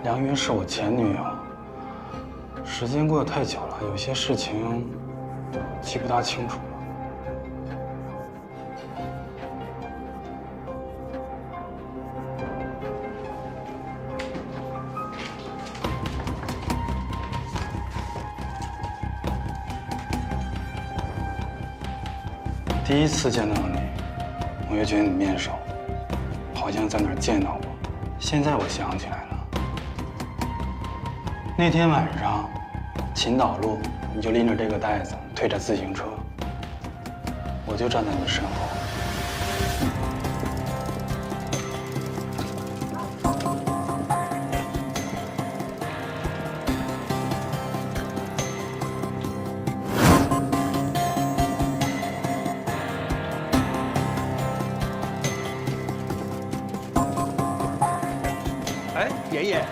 梁云是我前女友，时间过得太久了，有些事情记不大清楚了。第一次见到你，我就觉得你面熟，好像在哪儿见到过。现在我想起来了。那天晚上，秦岛路，你就拎着这个袋子，推着自行车，我就站在你身后。哎，爷爷，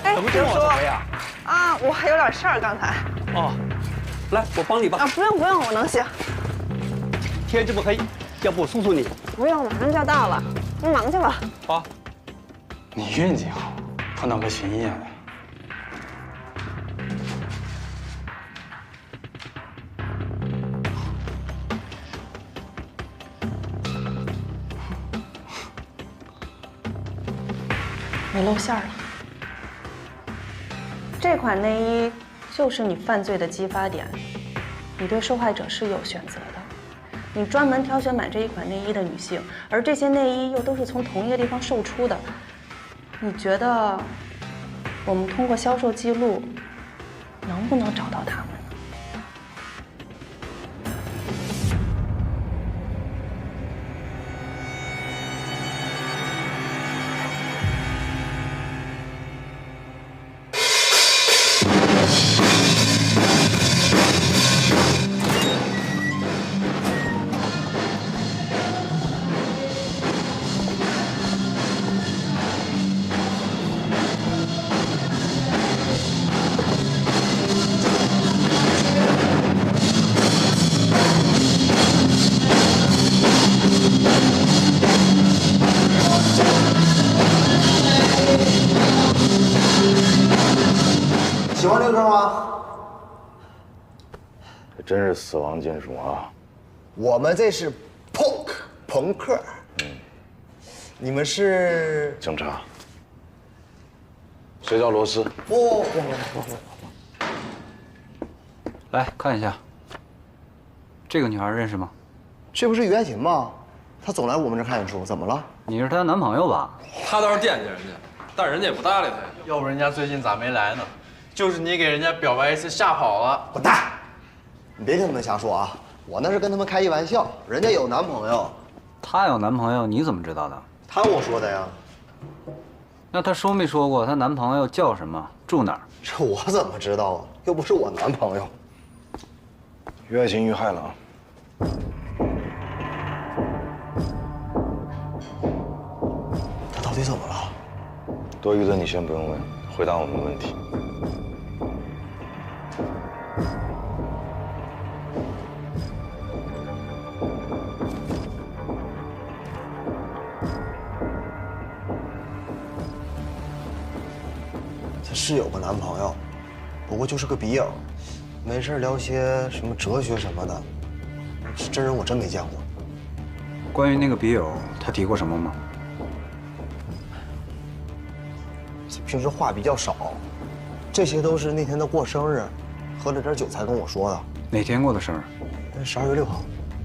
哎，怎么跟我走呀？啊，我还有点事儿，刚才。哦，来，我帮你吧。啊，不用不用，我能行。天这么黑，要不我送送你？不用，马上就要到了，你忙去吧。好。你运气好，碰到个巡夜的。你露馅了。这款内衣就是你犯罪的激发点，你对受害者是有选择的，你专门挑选买这一款内衣的女性，而这些内衣又都是从同一个地方售出的，你觉得我们通过销售记录能不能找到他们？喜欢这个歌吗？这真是死亡金属啊！我们这是朋克。你们是警察。谁叫罗斯？不。来看一下，这个女孩认识吗？这不是于爱琴吗？她总来我们这看演出，怎么了？你是她男朋友吧？他倒是惦记人家，但人家也不搭理他。要不人家最近咋没来呢？就是你给人家表白一次吓跑了。滚蛋！你别听他们瞎说啊！我那是跟他们开一玩笑，人家有男朋友。她有男朋友，你怎么知道的？她跟我说的呀。那她说没说过她男朋友叫什么，住哪儿？这我怎么知道啊？又不是我男朋友。于爱琴遇害了啊！她到底怎么了？多余的你先不用问，回答我们问题。她是有个男朋友，不过就是个笔友，没事聊些什么哲学什么的。真人我真没见过。关于那个笔友，他提过什么吗？平时话比较少，这些都是那天他过生日，喝了点酒才跟我说的。哪天过的生日？12月6号。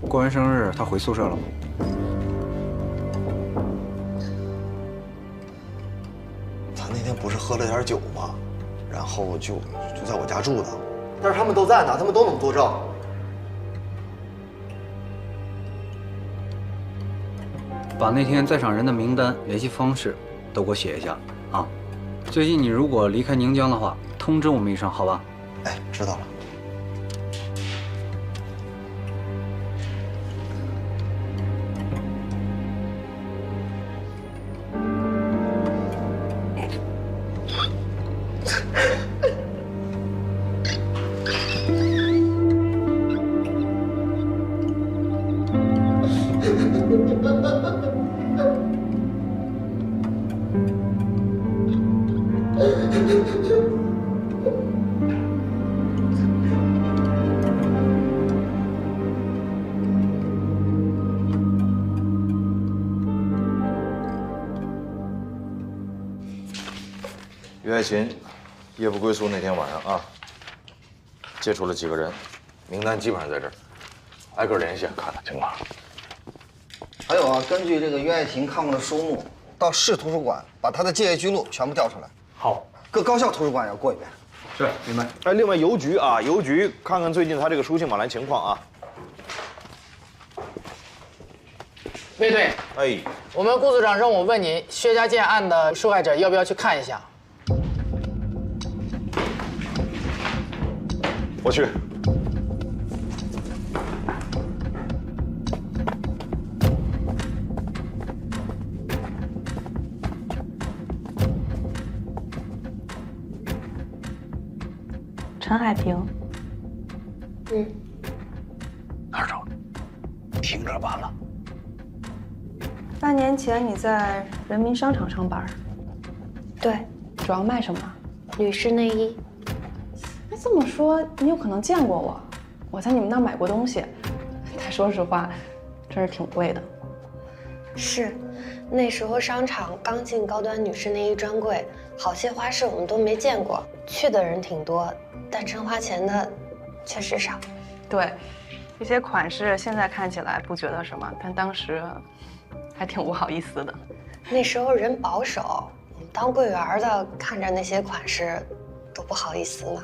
过完生日，他回宿舍了吗？他那天不是喝了点酒吗？然后就在我家住的。但是他们都在呢，他们都能作证。把那天在场人的名单、联系方式都给我写一下啊！最近你如果离开宁江的话，通知我们一声，好吧？哎，知道了。于爱琴夜不归宿那天晚上啊，接触了几个人，名单基本上在这儿，挨个联系看看情况。还有啊，根据这个于爱琴看过的书目，到市图书馆把她的借阅记录全部调出来。好，各高校图书馆也要过一遍。是，明白。哎，另外邮局啊，邮局看看最近他这个书信往来情况啊。卫队，哎，我们顾组长让我问你，薛家健案的受害者要不要去看一下？我去。陈海平。哪儿找？听着罢了。半年前你在人民商场上班。对，主要卖什么？女士内衣。那这么说，你有可能见过我，我在你们那儿买过东西，但说实话，真是挺贵的。是，那时候商场刚进高端女士内衣专柜，好些花式我们都没见过，去的人挺多，但真花钱的确实少。对，这些款式现在看起来不觉得什么，但当时还挺不好意思的。那时候人保守，我们当柜员的看着那些款式，都不好意思呢。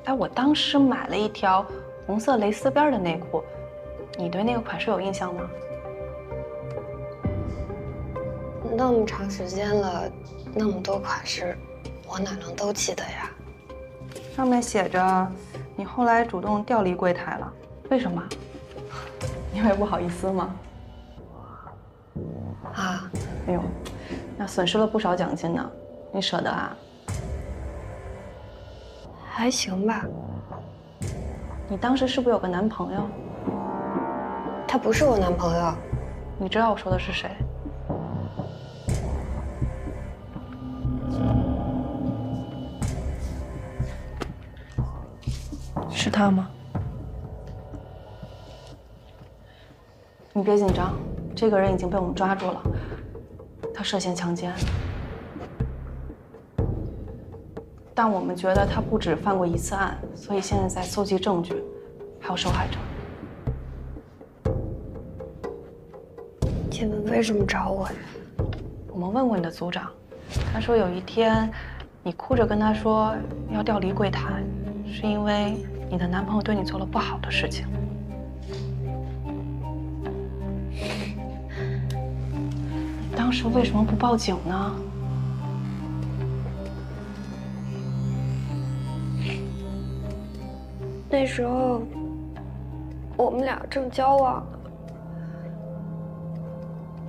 哎，我当时买了一条红色蕾丝边的内裤，你对那个款式有印象吗？那么长时间了，那么多款式，我哪能都记得呀？上面写着，你后来主动调离柜台了，为什么？因为不好意思吗？啊，哎呦，那损失了不少奖金呢，你舍得啊？还行吧。你当时是不是有个男朋友？他不是我男朋友。你知道我说的是谁？是他吗？你别紧张，这个人已经被我们抓住了，他涉嫌强奸。但我们觉得他不止犯过一次案，所以现在在搜集证据，还有受害者。你们为什么找我呀？我们问过你的组长，他说有一天你哭着跟他说要调离柜台，是因为你的男朋友对你做了不好的事情。你当时为什么不报警呢？那时候我们俩正交往，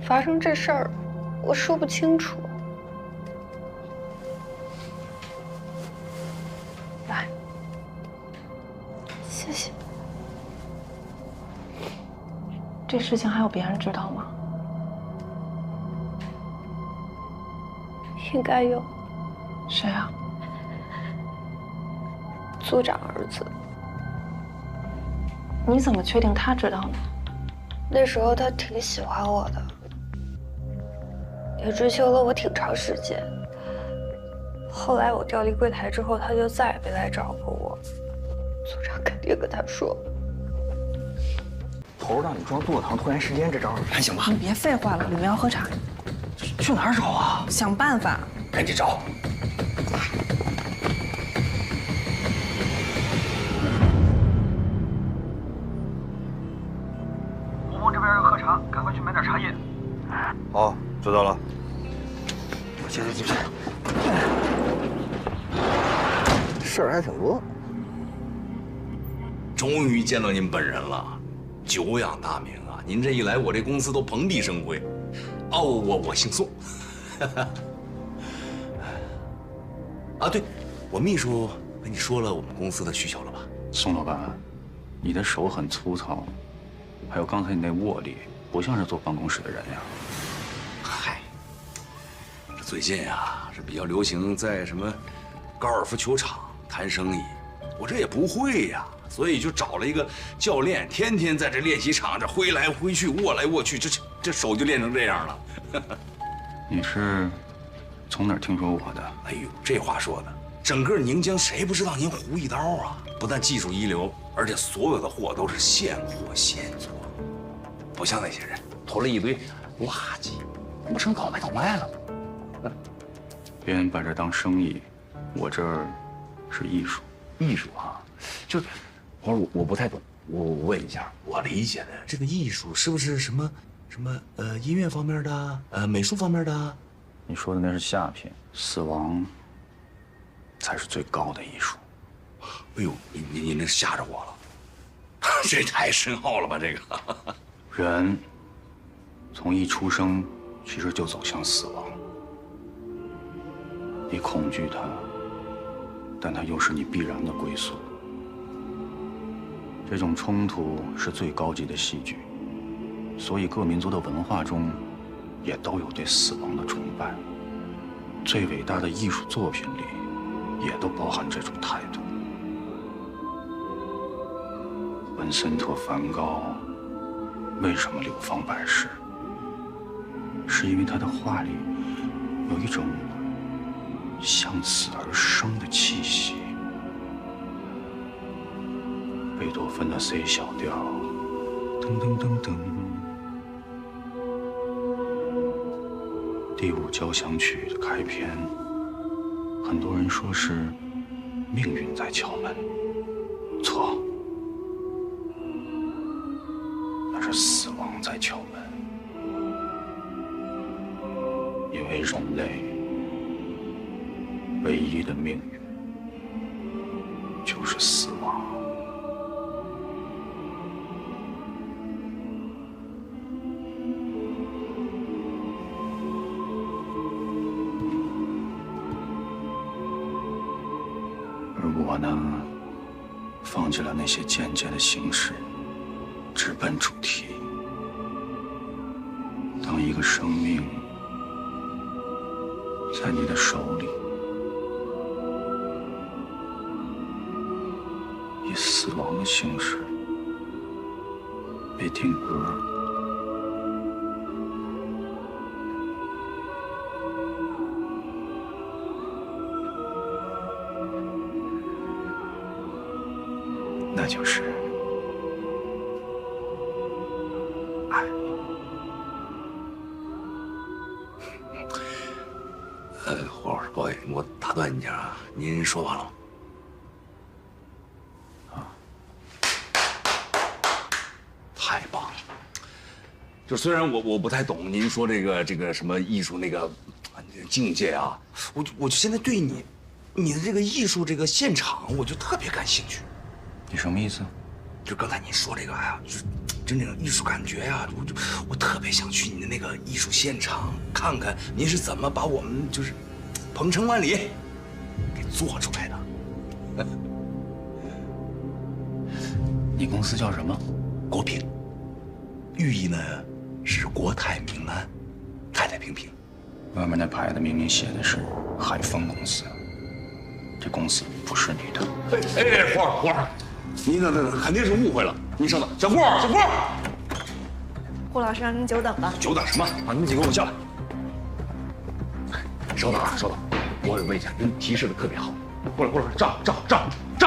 发生这事儿，我说不清楚。来，谢谢。这事情还有别人知道吗？应该有。谁啊？组长儿子。你怎么确定他知道呢？那时候他挺喜欢我的，也追求了我挺长时间。后来我调离柜台之后，他就再也没来找过我。组长肯定跟他说。头让你装做糖拖延时间，这招还行吧？你别废话了，里面要喝茶。去哪儿找啊？想办法。赶紧找。这边要喝茶，赶快去买点茶叶。好，知道了。我现在进去。事儿还挺多。终于见到您本人了，久仰大名啊！您这一来，我这公司都蓬荜生辉。哦，我姓宋。啊，对，我秘书跟你说了我们公司的需求了吧？宋老板，你的手很粗糙。还有刚才你那握力，不像是坐办公室的人呀。嗨，这最近啊是比较流行在什么高尔夫球场谈生意，我这也不会呀，所以就找了一个教练，天天在这练习场这挥来挥去，握来握去，这手就练成这样了。你是从哪儿听说我的？哎呦，这话说的，整个宁江谁不知道您胡一刀啊？不但技术一流，而且所有的货都是现货现做。不像那些人投了一堆垃圾，不成倒卖了。别人把这当生意，我这儿是艺术。艺术啊，就我不太懂，我问一下，我理解的这个艺术是不是什么音乐方面的，美术方面的？你说的那是下品，死亡才是最高的艺术。哎呦，您这吓着我了，这太深奥了吧？这个。人从一出生，其实就走向死亡。你恐惧它，但它又是你必然的归宿。这种冲突是最高级的戏剧，所以各民族的文化中，也都有对死亡的崇拜。最伟大的艺术作品里，也都包含这种态度。文森特·梵高为什么流芳百世？是因为他的画里有一种向死而生的气息。贝多芬的 C 小调，噔噔噔噔；第5交响曲的开篇，很多人说是命运在敲门，错。是死亡在敲门，因为人类唯一的命运就是死亡。而我呢，放弃了那些间接的形式，直奔主题。当一个生命在你的手里以死死亡的形式，别听歌。那就是爱。胡老师，不好意思，我打断你一下啊，您说完了吗？太棒了！就虽然我不太懂您说这个什么艺术那个境界啊，我就现在对你的这个艺术这个现场，我就特别感兴趣。你什么意思？就刚才您说这个，哎呀，就是真正艺术感觉呀，我特别想去你的那个艺术现场看看，您是怎么把我们就是鹏程万里给做出来的。你公司叫什么？国平，寓意呢是国泰民安，太太平平。外面那牌子明明写的是海丰公司，这公司不是你的。哎，胡儿，你那肯定是误会了。你稍等，小顾，顾老师让您久等了。久等什么？把你们几个给我叫来。稍等啊，稍等，我有位置，您提示的特别好。过来，站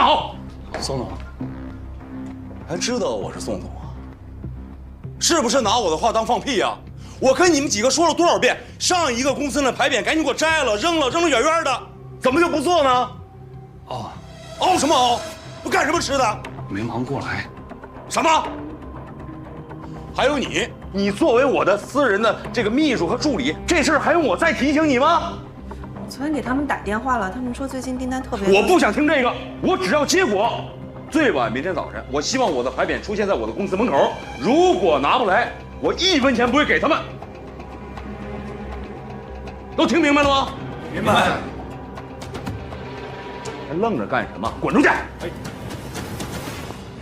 好。宋总，还知道我是宋总啊？是不是拿我的话当放屁呀？我跟你们几个说了多少遍，上一个公司的牌匾赶紧给我摘了，扔了远远的，怎么就不做呢？熬什么熬？我干什么吃的？没忙过来。什么？还有你作为我的私人的这个秘书和助理，这事儿还用我再提醒你吗？我昨天给他们打电话了，他们说最近订单特别多。我不想听这个，我只要结果。最晚明天早晨，我希望我的牌匾出现在我的公司门口。如果拿不来，我1分钱不会给他们。都听明白了吗？明白。还愣着干什么？滚出去！哎，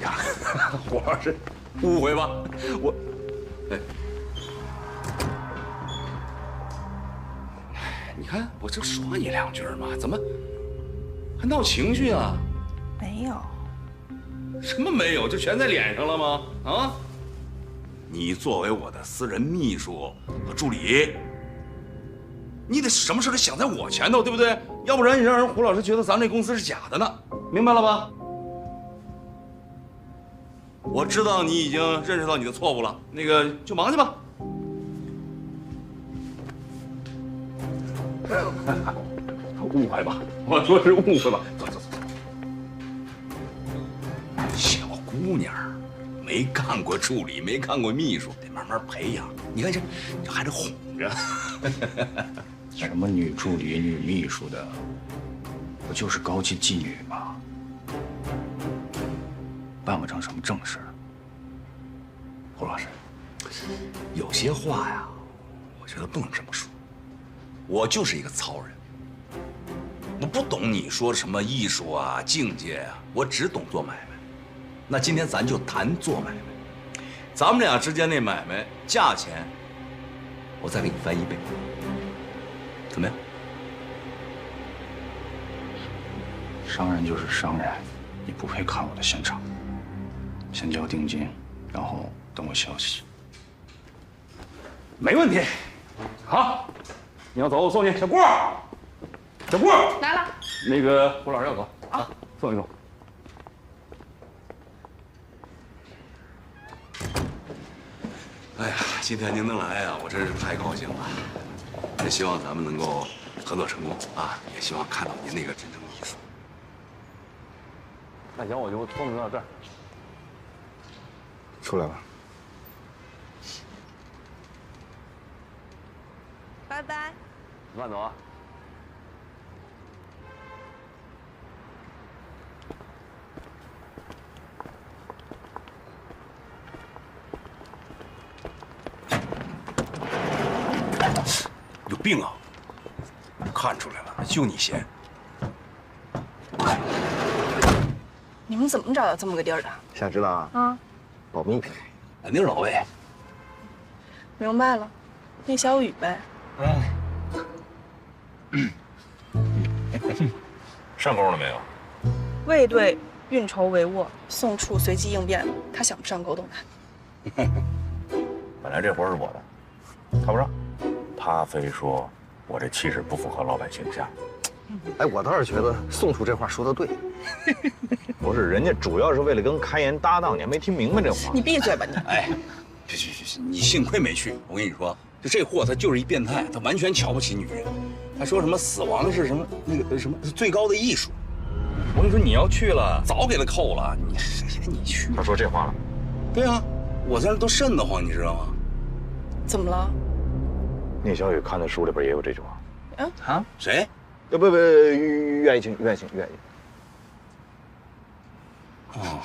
呀，胡老师，误会吧？你看，我就说你2句嘛，怎么还闹情绪啊？没有。什么没有？就全在脸上了吗？啊！你作为我的私人秘书和助理，你得什么事都想在我前头，对不对？要不然你让人胡老师觉得咱这公司是假的呢，明白了吧？我知道你已经认识到你的错误了，那个就忙去吧。误会吧？我说是误会吧？走。小姑娘，没干过助理，没干过秘书，得慢慢培养。你看这，你还得哄着。什么女助理、女秘书的，不就是高级妓女吗？办不成什么正事儿。胡老师，有些话呀，我觉得不能这么说。我就是一个糙人，我不懂你说什么艺术啊、境界啊，我只懂做买卖。那今天咱就谈做买卖，咱们俩之间那买卖价钱，我再给你翻1倍，怎么样？商人就是商人，你不配看我的现场。先交定金，然后等我消息。没问题。好，你要走我送你。小顾，来了。那个胡老师要走啊，送一送。哎呀，今天您能来呀，我真是太高兴了。也希望咱们能够合作成功啊！也希望看到您那个真正的艺术。那行，我就送您到这儿。出来吧。拜拜。慢走啊。有病啊！看出来了，就你闲。你们怎么找到这么个地儿的？想知道啊？啊，保密。肯定是老魏。明白了，那小雨呗。上钩了没有？魏队运筹帷幄，宋处随机应变，他想不上沟通难。本来这活是我的，看不上，他非说我这气质不符合老百姓形象。哎，我倒是觉得宋处这话说的对。不是，人家主要是为了跟开颜搭档，你还没听明白这话？你闭嘴吧你！哎，行，你幸亏没去。我跟你说，就这货他就是一变态，他完全瞧不起女人。他说什么死亡是什么那个什么最高的艺术。我跟你说，你要去了，早给他扣了。你去？他说这话了？对啊，我在那都瘆得慌，你知道吗？怎么了？聂小雨看的书里边也有这句话。嗯啊？谁？不，岳爱卿。哦。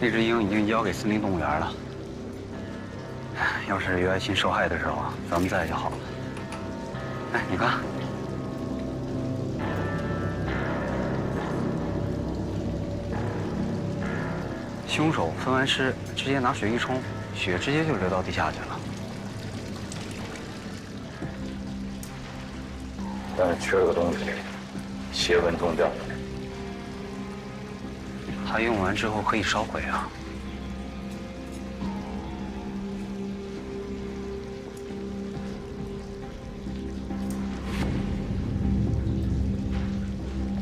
那只鹰已经交给森林动物园了。要是于爱卿受害的时候，咱们在就好了。哎，你看，凶手分完尸，直接拿水一冲，血直接就流到地下去了。但是缺了个东西，邪纹宗教。它用完之后可以烧毁啊。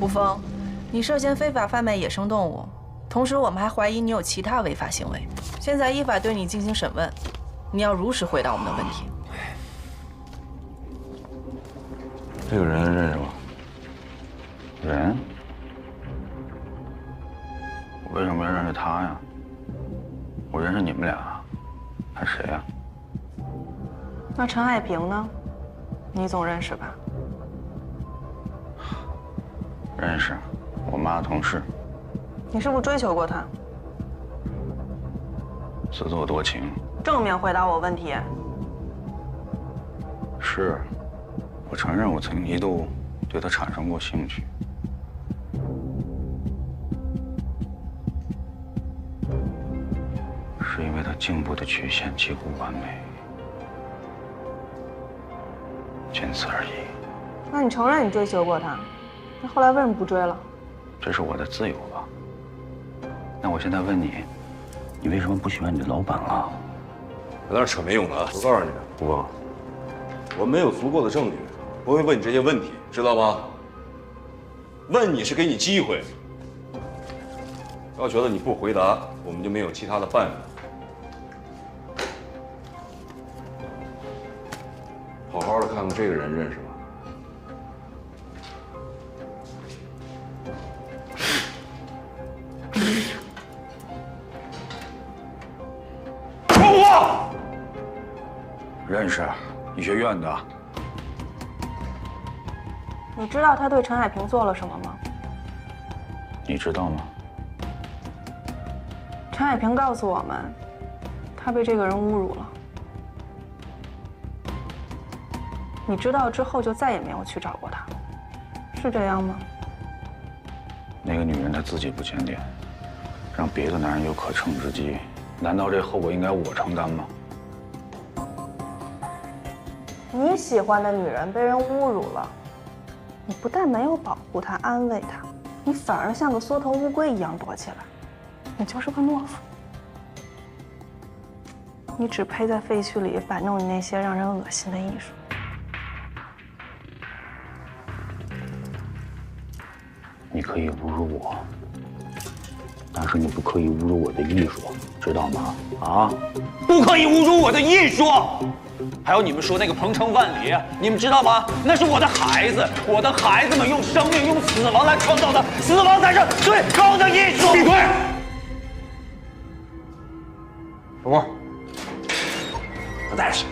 胡峰，你涉嫌非法贩卖野生动物，同时我们还怀疑你有其他违法行为。现在依法对你进行审问，你要如实回答我们的问题。这个人认识吗？人？我为什么要认识他呀？我认识你们俩，还谁呀？那陈海平呢？你总认识吧？认识，我妈同事。你是不是追求过他？自作多情。正面回答我问题。是，我承认我曾经一度对他产生过兴趣。是因为他颈部的曲线几乎完美，仅此而已。那你承认你追求过他？那后来为什么不追了？这是我的自由吧？那我现在问你，你为什么不喜欢你的老板啊？在那扯没用的啊！我告诉你，胡峰，我没有足够的证据，不会问你这些问题，知道吗？问你是给你机会，要觉得你不回答，我们就没有其他的办法。好好的看看这个人认识吗？认识，医学院的。你知道他对陈海平做了什么吗？你知道吗？陈海平告诉我们，他被这个人侮辱了。你知道之后就再也没有去找过他，是这样吗？那个女人她自己不检点，让别的男人有可乘之机，难道这后果应该我承担吗？你喜欢的女人被人侮辱了，你不但没有保护她、安慰她，你反而像个缩头乌龟一样躲起来，你就是个懦夫。你只配在废墟里摆弄你那些让人恶心的艺术。你可以侮辱我，但是你不可以侮辱我的艺术，知道吗？啊！不可以侮辱我的艺术。还有你们说那个鹏程万里，你们知道吗？那是我的孩子，我的孩子们用生命、用死亡来创造的，死亡才是最高的艺术。闭嘴！小波，我带去。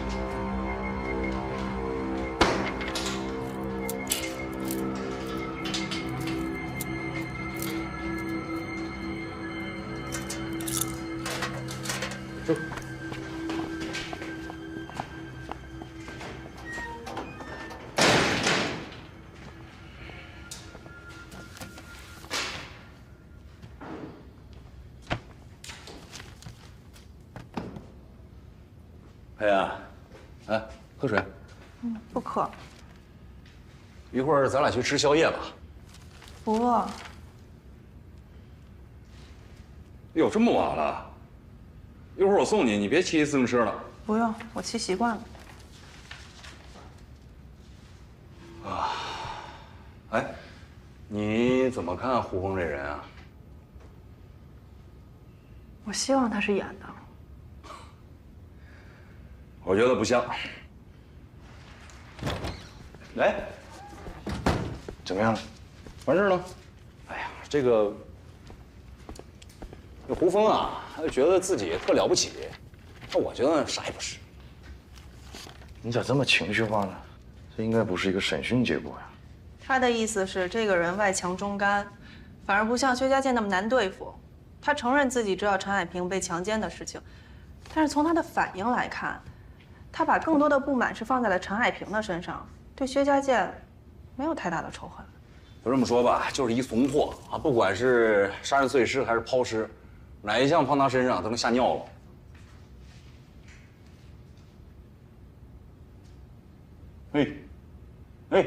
走。佩安，哎，喝水。不渴。一会儿咱俩去吃宵夜吧。不饿。哟，这么晚了，一会儿我送你，你别骑自行车了。不用，我骑习惯了。啊，哎，你怎么看胡峰这人啊？我希望他是演的。我觉得不像。哎，怎么样了？完事了？哎呀，这胡峰啊，他就觉得自己特了不起，那我觉得啥也不是。你咋这么情绪化呢？这应该不是一个审讯结果呀。他的意思是，这个人外强中干，反而不像薛家健那么难对付。他承认自己知道陈海平被强奸的事情，但是从他的反应来看，他把更多的不满是放在了陈海平的身上，对薛家健没有太大的仇恨。就这么说吧，就是一怂货啊！不管是杀人碎尸还是抛尸，哪一项放他身上都能吓尿了。哎，干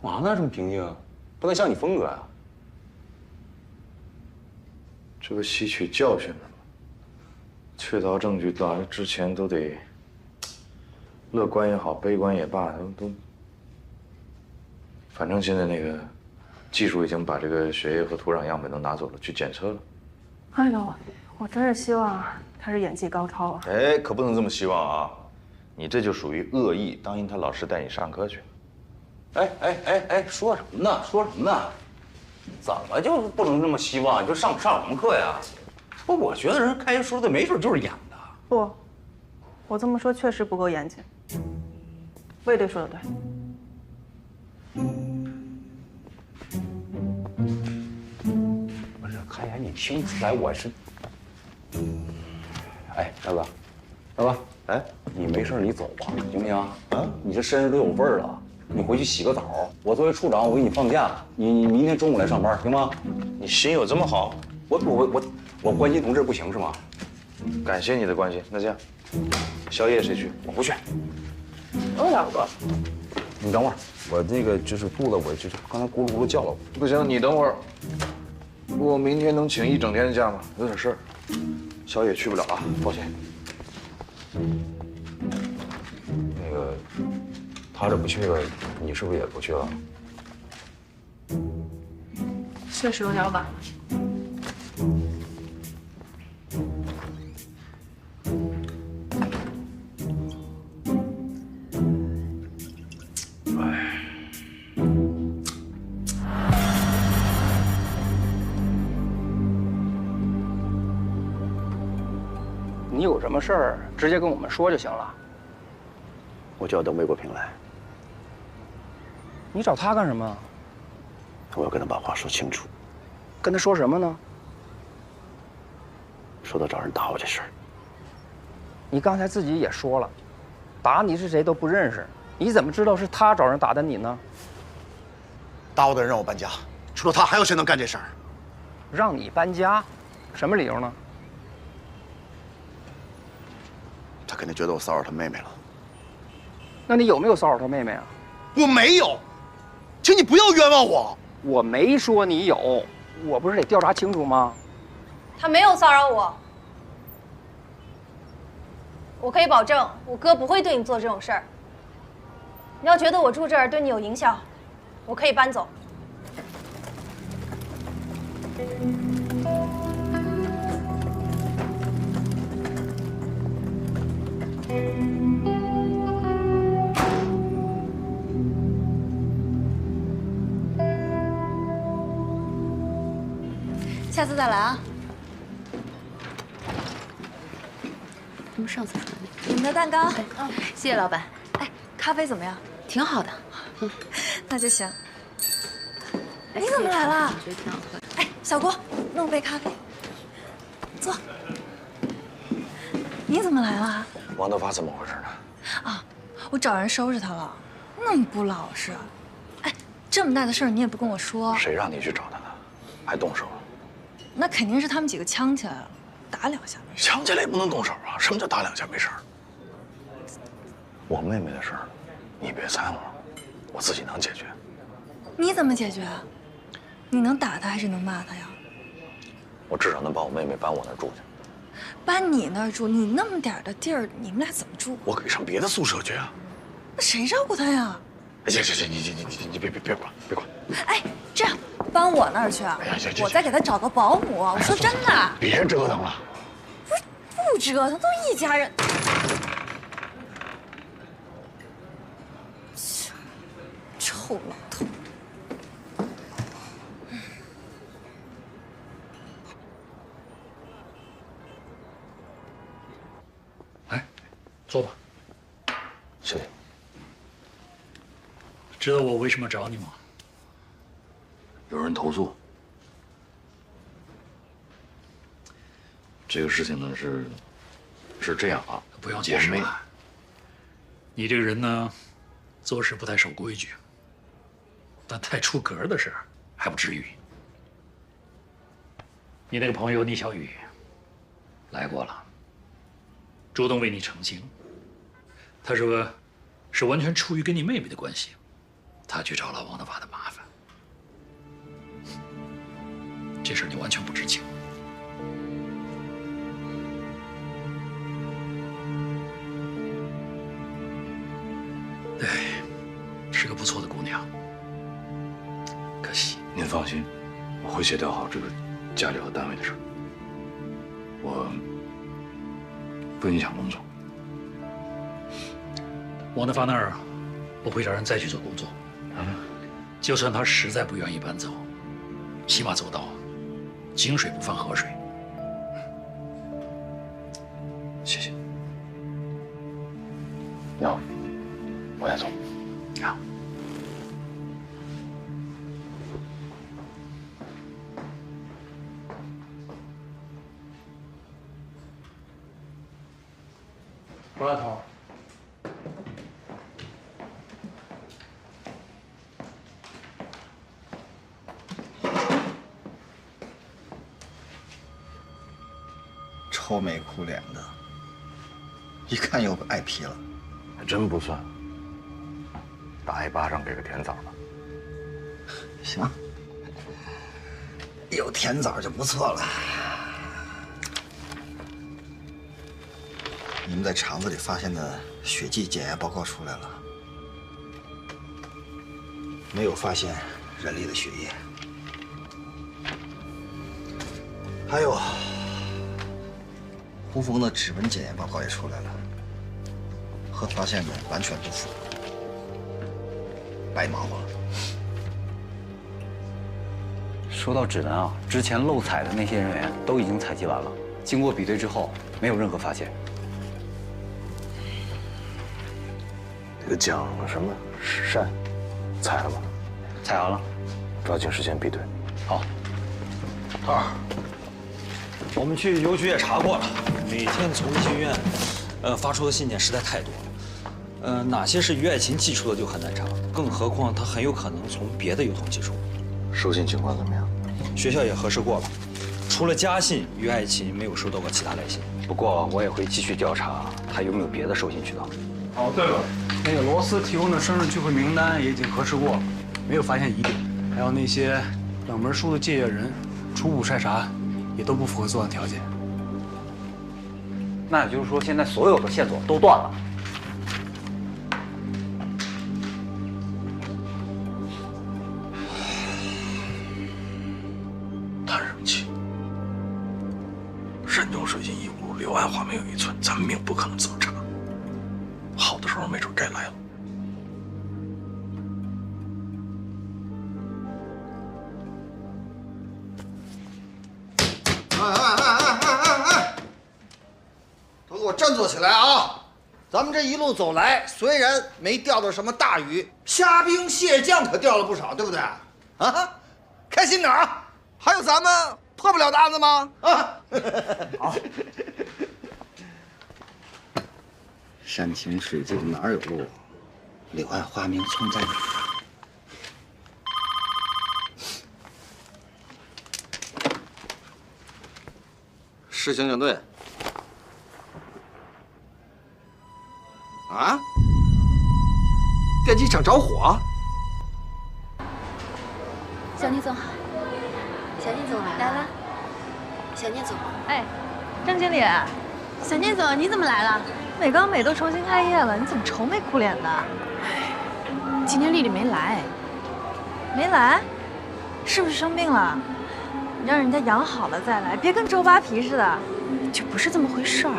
嘛呢？这么平静，不太像你风格呀。这不吸取教训了吗？确凿证据到之前都得乐观也好，悲观也罢，都。反正现在那个技术已经把这个血液和土壤样本都拿走了，去检测了。哎呦，我真是希望他是演技高超啊！哎，可不能这么希望啊！你这就属于恶意，当他老师带你上课去。哎，说什么呢？说什么呢？怎么就不能这么希望？你就上什么课呀？不，我觉得人开学说的没准就是演的。不，我这么说确实不够严谨。卫队说的对。不是，开眼你听不出来我是？哎，大哥，哎，你没事你走吧，行不行？啊，你这身上都有味儿了，你回去洗个澡。我作为处长，我给你放假，你明天中午来上班，行吗？你心有这么好？我关心同志不行是吗？感谢你的关心。那这样，宵夜谁去？我不去。大哥，你等会儿，我那个就是肚子，我就是刚才咕噜咕噜叫了。不行，你等会儿。我明天能请一整天的假吗？有点事儿，宵夜去不了啊，抱歉。那个，他这不去了，你是不是也不去了？确实有点晚。你有什么事儿，直接跟我们说就行了。我就要等魏国平来，你找他干什么？我要跟他把话说清楚。跟他说什么呢？说到找人打我这事儿。你刚才自己也说了，打你是谁都不认识，你怎么知道是他找人打的你呢？打我的人让我搬家，除了他还有谁能干这事儿？让你搬家，什么理由呢？他肯定觉得我骚扰他妹妹了。那你有没有骚扰他妹妹啊？我没有，请你不要冤枉我。我没说你有，我不是得调查清楚吗？他没有骚扰我，我可以保证，我哥不会对你做这种事儿。你要觉得我住这儿对你有影响，我可以搬走。下次再来啊！他们上次说的那个，你们的蛋糕，谢谢老板。哎，咖啡怎么样？挺好的。那就行。你怎么来了？我觉得挺好喝的。哎，小郭，弄杯咖啡。坐。你怎么来了？王德发怎么回事呢？啊，我找人收拾他了，那么不老实。哎，这么大的事儿你也不跟我说。谁让你去找他的？还动手？那肯定是他们几个呛起来了，打两下没事。呛起来也不能动手啊！什么叫打两下没事？我妹妹的事儿，你别掺和，我自己能解决。你怎么解决啊？你能打他还是能骂他呀？我至少能把我妹妹搬我那儿住去。搬你那儿住，你那么点儿的地儿，你们俩怎么住？我可以上别的宿舍去啊。那谁照顾他呀？行，你别管。哎，这样搬我那儿去啊？行，我再给他找个保姆。我说真的。别折腾了。不折腾，都一家人。臭老头。坐吧。谢谢。知道我为什么找你吗？有人投诉。这个事情呢是这样啊，不用解释了。你这个人呢，做事不太守规矩，但太出格的事还不至于。你那个朋友聂小雨来过了，主动为你澄清。他说是完全出于跟你妹妹的关系，他去找了王德发的麻烦。这事儿你完全不知情。对，是个不错的姑娘，可惜。您放心，我会协调好这个家里和单位的事儿，我不影响工作。王德发那儿，我会找人再去做工作。就算他实在不愿意搬走，起码做到井水不犯河水。谢谢。要，我先走。好。王老头。愁眉苦脸的，一看又挨批了。还真不算，打一巴掌给个甜枣吧。行，有甜枣就不错了。你们在肠子里发现的血迹检验报告出来了，没有发现人类的血液。还有，胡峰的指纹检验报告也出来了，和发现的完全不符，白忙活了。说到指纹啊，之前漏采的那些人员都已经采集完了，经过比对之后，没有任何发现。那个蒋什么善，采了吗？采完了，抓紧时间比对。好。头儿，我们去邮局也查过了，每天从医学院，发出的信件实在太多了。哪些是于爱琴寄出的就很难查，更何况他很有可能从别的邮筒寄出。收信情况怎么样？学校也核实过了，除了家信，于爱琴没有收到过其他来信。不过我也会继续调查还有没有别的收信渠道。哦，对了，那个罗斯提供的生日聚会名单也已经核实过了，没有发现疑点。还有那些冷门书的借阅人，初步筛查也都不符合作案条件。那也就是说，现在所有的线索都断了。叹什么气？山中水尽疑无路，柳暗花明又一村。咱们命不可能这么长，好的时候没准该来了。都给我振作起来啊！咱们这一路走来，虽然没钓到什么大鱼，虾兵蟹将可钓了不少，对不对？啊，开心点啊！还有咱们破不了的案子吗？啊，好。山清水净哪有路？柳暗花明村在哪儿？市刑警队。啊！电机厂着火！小聂总好，小聂总来了。小聂总，哎，张经理，小聂总，你怎么来了？美高美都重新开业了，你怎么愁眉苦脸的？今天丽丽没来。没来？是不是生病了？你让人家养好了再来，别跟周扒皮似的。就不是这么回事儿。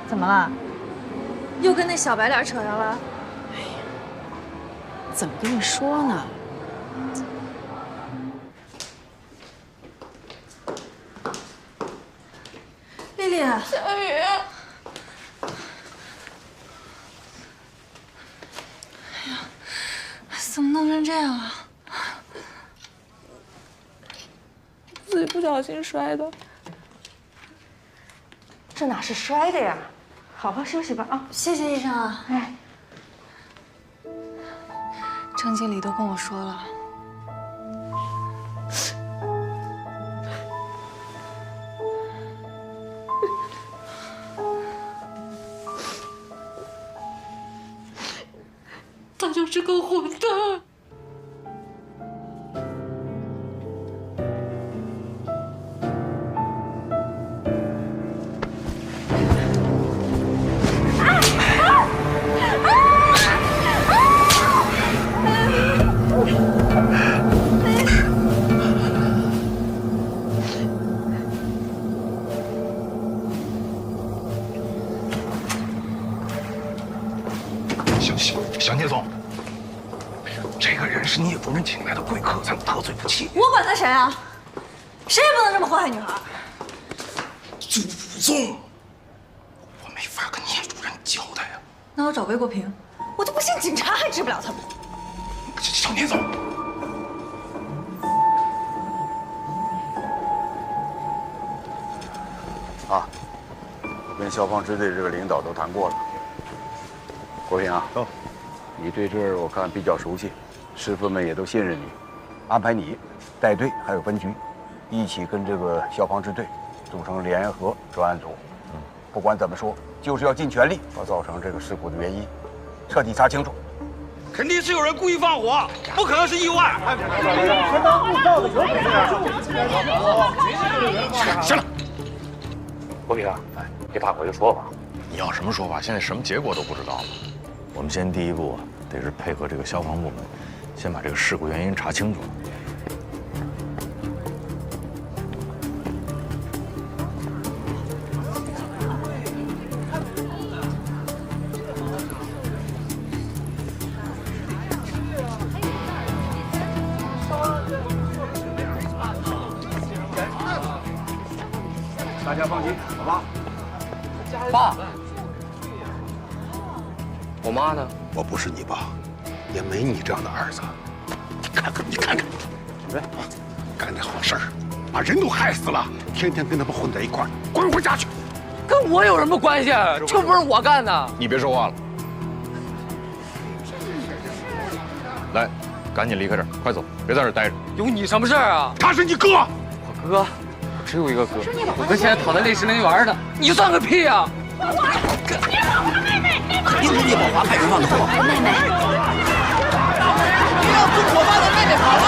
怎么了？又跟那小白脸扯上了？哎呀，怎么跟你说呢？丽丽，小雨，哎呀，怎么弄成这样啊？自己不小心摔的。这哪是摔的呀？好好休息吧啊！谢谢医生啊。哎，郑经理都跟我说了，他就是个混蛋。小聂总，这个人是聂主任请来的贵客，咱得罪不起。我管他谁啊？谁也不能这么祸害女孩。祖宗，我没法跟聂主任交代呀。那我找魏国平，我就不信警察还治不了他们。小聂总，啊，我跟消防支队这个领导都谈过了。国平啊，你对这儿我看比较熟悉，师傅们也都信任你，安排你带队还有分局，一起跟这个消防支队组成联合专案组。不管怎么说，就是要尽全力把造成这个事故的原因彻底查清楚。肯定是有人故意放火，不可能是意外。行了，国平啊，给大伙一个说法。你要什么说法？现在什么结果都不知道了。我们先第一步啊，得是配合这个消防部门，先把这个事故原因查清楚。大家放心，好吧？爸，我妈呢？我不是你爸，也没你这样的儿子。你看看，干这好事儿，把人都害死了，天天跟他们混在一块儿，滚回家去！跟我有什么关系？这不是我干的。你别说话了，来，赶紧离开这儿，快走，别在这儿待着。有你什么事儿啊？他是你哥，我哥，我只有一个哥，我哥现在躺在烈士陵园呢。你算个屁啊！肯定是聂宝华派人放的火。妹妹，不要跟我爸的妹妹跑了！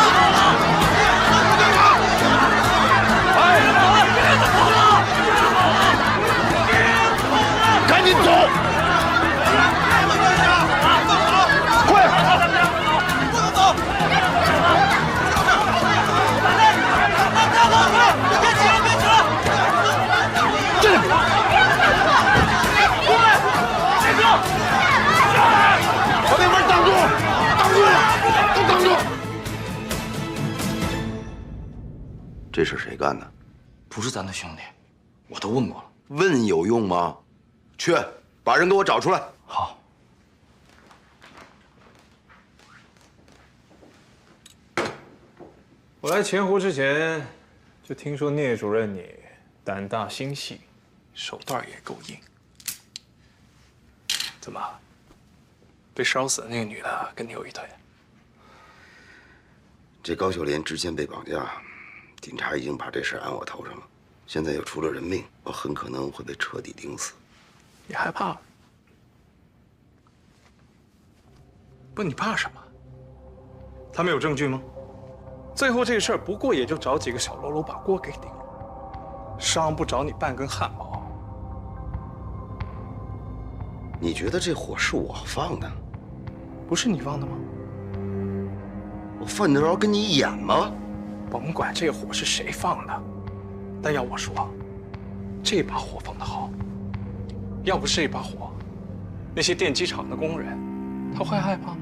赶紧走！快！不能走！别起了，别起了！这里！把那门挡住！挡住！都挡住！这是谁干的？不是咱的兄弟，我都问过了。问有用吗？去，把人给我找出来。好。我来钱湖之前，就听说聂主任你胆大心细，手段也够硬。怎么，被烧死的那个女的跟你有一腿？这高秀莲之前被绑架，警察已经把这事安我头上了，现在又出了人命，我很可能会被彻底钉死。你害怕？不，你怕什么？他们有证据吗？最后这事儿不过也就找几个小喽啰把锅给顶了，伤不着你半根汗毛。你觉得这火是我放的？不是你放的吗？我犯得着跟你演吗？甭管这火是谁放的，但要我说，这把火放得好。要不是这把火，那些电机厂的工人，他会害怕吗？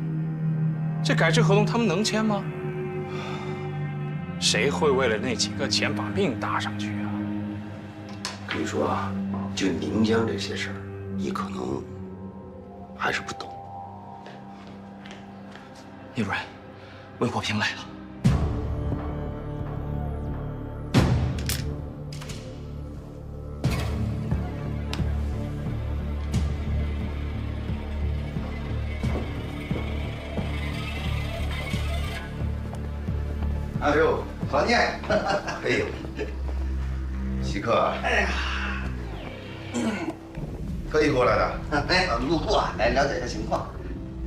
这改制合同他们能签吗？谁会为了那几个钱把命搭上去啊？跟你说啊，就宁江这些事儿，你可能还是不懂。聂主任，魏国平来了。哎呦，老聂，哎呦，稀客，哎呀，特意过来的，哎，路过来了解一下情况。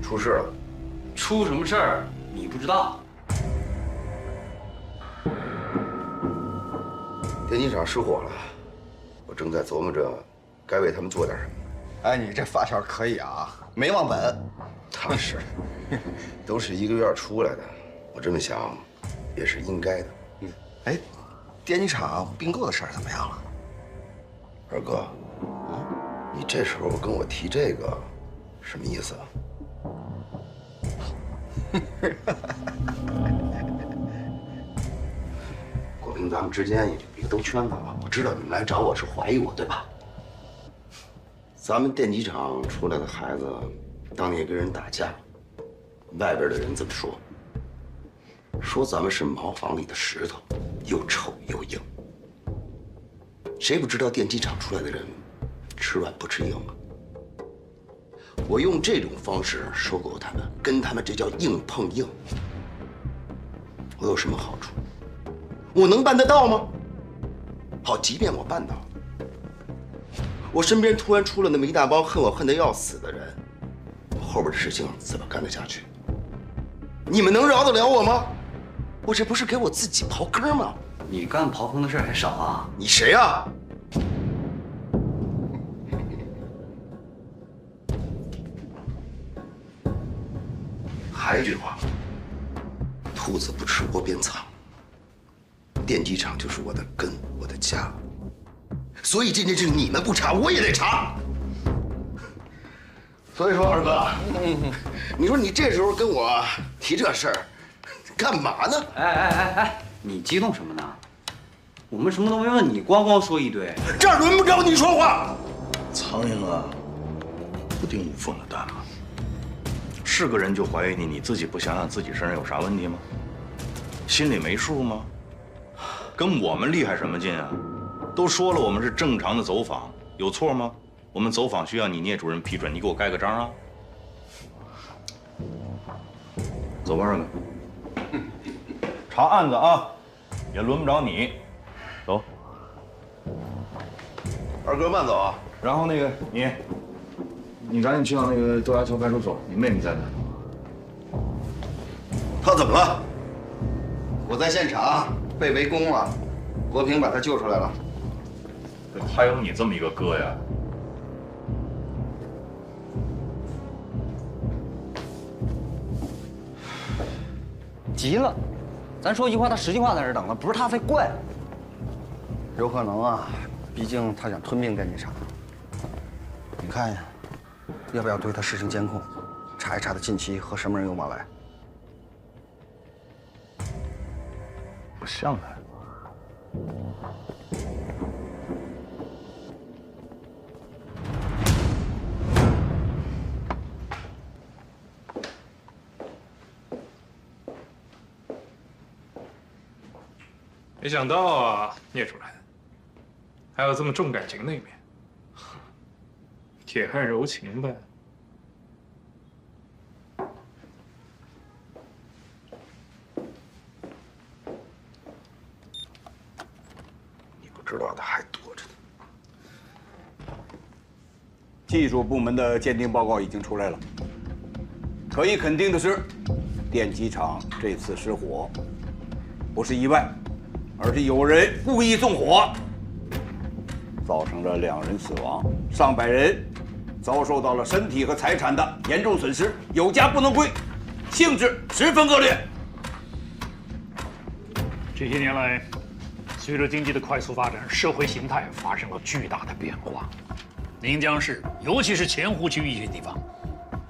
出事了？出什么事儿？你不知道？电机厂失火了，我正在琢磨着该为他们做点什么。哎，你这发小可以啊，没忘本。他是，都是一个院出来的，我这么想，也是应该的。哎，电机厂并购的事儿怎么样了？二哥，你这时候跟我提这个，什么意思啊？国平，咱们之间也就别兜圈子了。我知道你们来找我是怀疑我，对吧？咱们电机厂出来的孩子，当年跟人打架，外边的人怎么说？说咱们是茅房里的石头，又臭又硬。谁不知道电机厂出来的人，吃软不吃硬啊？我用这种方式收购他们，跟他们这叫硬碰硬。我有什么好处？我能办得到吗？好，即便我办到了，我身边突然出了那么一大帮恨我恨得要死的人，我后边的事情怎么干得下去？你们能饶得了我吗？我这不是给我自己刨坑吗？你干刨坑的事儿还少啊？你谁啊？还一句话，兔子不吃窝边草。电机厂就是我的根，我的家。所以这件事你们不查，我也得查。所以说，二哥，你说你这时候跟我提这事儿，干嘛呢？哎，你激动什么呢？我们什么都没问你，光说一堆。这儿轮不着你说话。苍蝇啊，不叮无缝的蛋啊！是个人就怀疑你，你自己不想想自己身上有啥问题吗？心里没数吗？跟我们厉害什么劲啊？都说了，我们是正常的走访，有错吗？我们走访需要你聂主任批准，你给我盖个章啊！走吧，二哥，查案子啊，也轮不着你。走，二哥慢走啊。然后那个你赶紧去到那个豆芽桥派出所，你妹妹在哪？他怎么了？我在现场被围攻了，国平把他救出来了。还有你这么一个哥呀？急了，咱说一句话，他10句话在这等着，不是他才怪。有可能啊，毕竟他想吞并电机厂。你看呀，要不要对他实行监控，查一查他近期和什么人有往来？不像他。没想到啊，聂主任，还有这么重感情的一面，铁汉柔情呗。你不知道的还多着呢。技术部门的鉴定报告已经出来了，可以肯定的是，电机厂这次失火不是意外，而是有人故意纵火，造成了2人死亡，上百人遭受到了身体和财产的严重损失，有家不能归，性质十分恶劣。这些年来，随着经济的快速发展，社会形态发生了巨大的变化。宁江市，尤其是前湖区一些地方，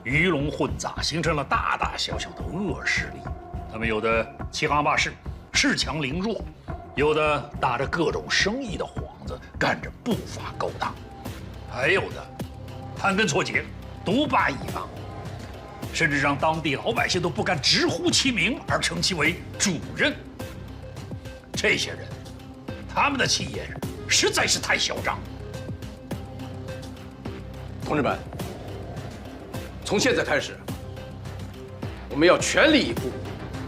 鱼龙混杂，形成了大大小小的恶势力。他们有的欺行霸市，恃强凌弱；有的打着各种生意的幌子，干着不法勾当；还有的盘根错节，独霸一方，甚至让当地老百姓都不敢直呼其名，而称其为主任。这些人，他们的气焰实在是太嚣张。同志们，从现在开始，我们要全力以赴，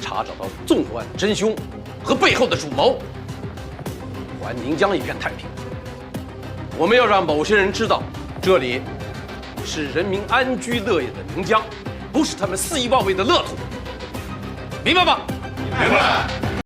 查找到纵火案的真凶，和背后的主谋，还宁江一片太平。我们要让某些人知道，这里是人民安居乐业的宁江，不是他们肆意妄为的乐土，明白吗？明白。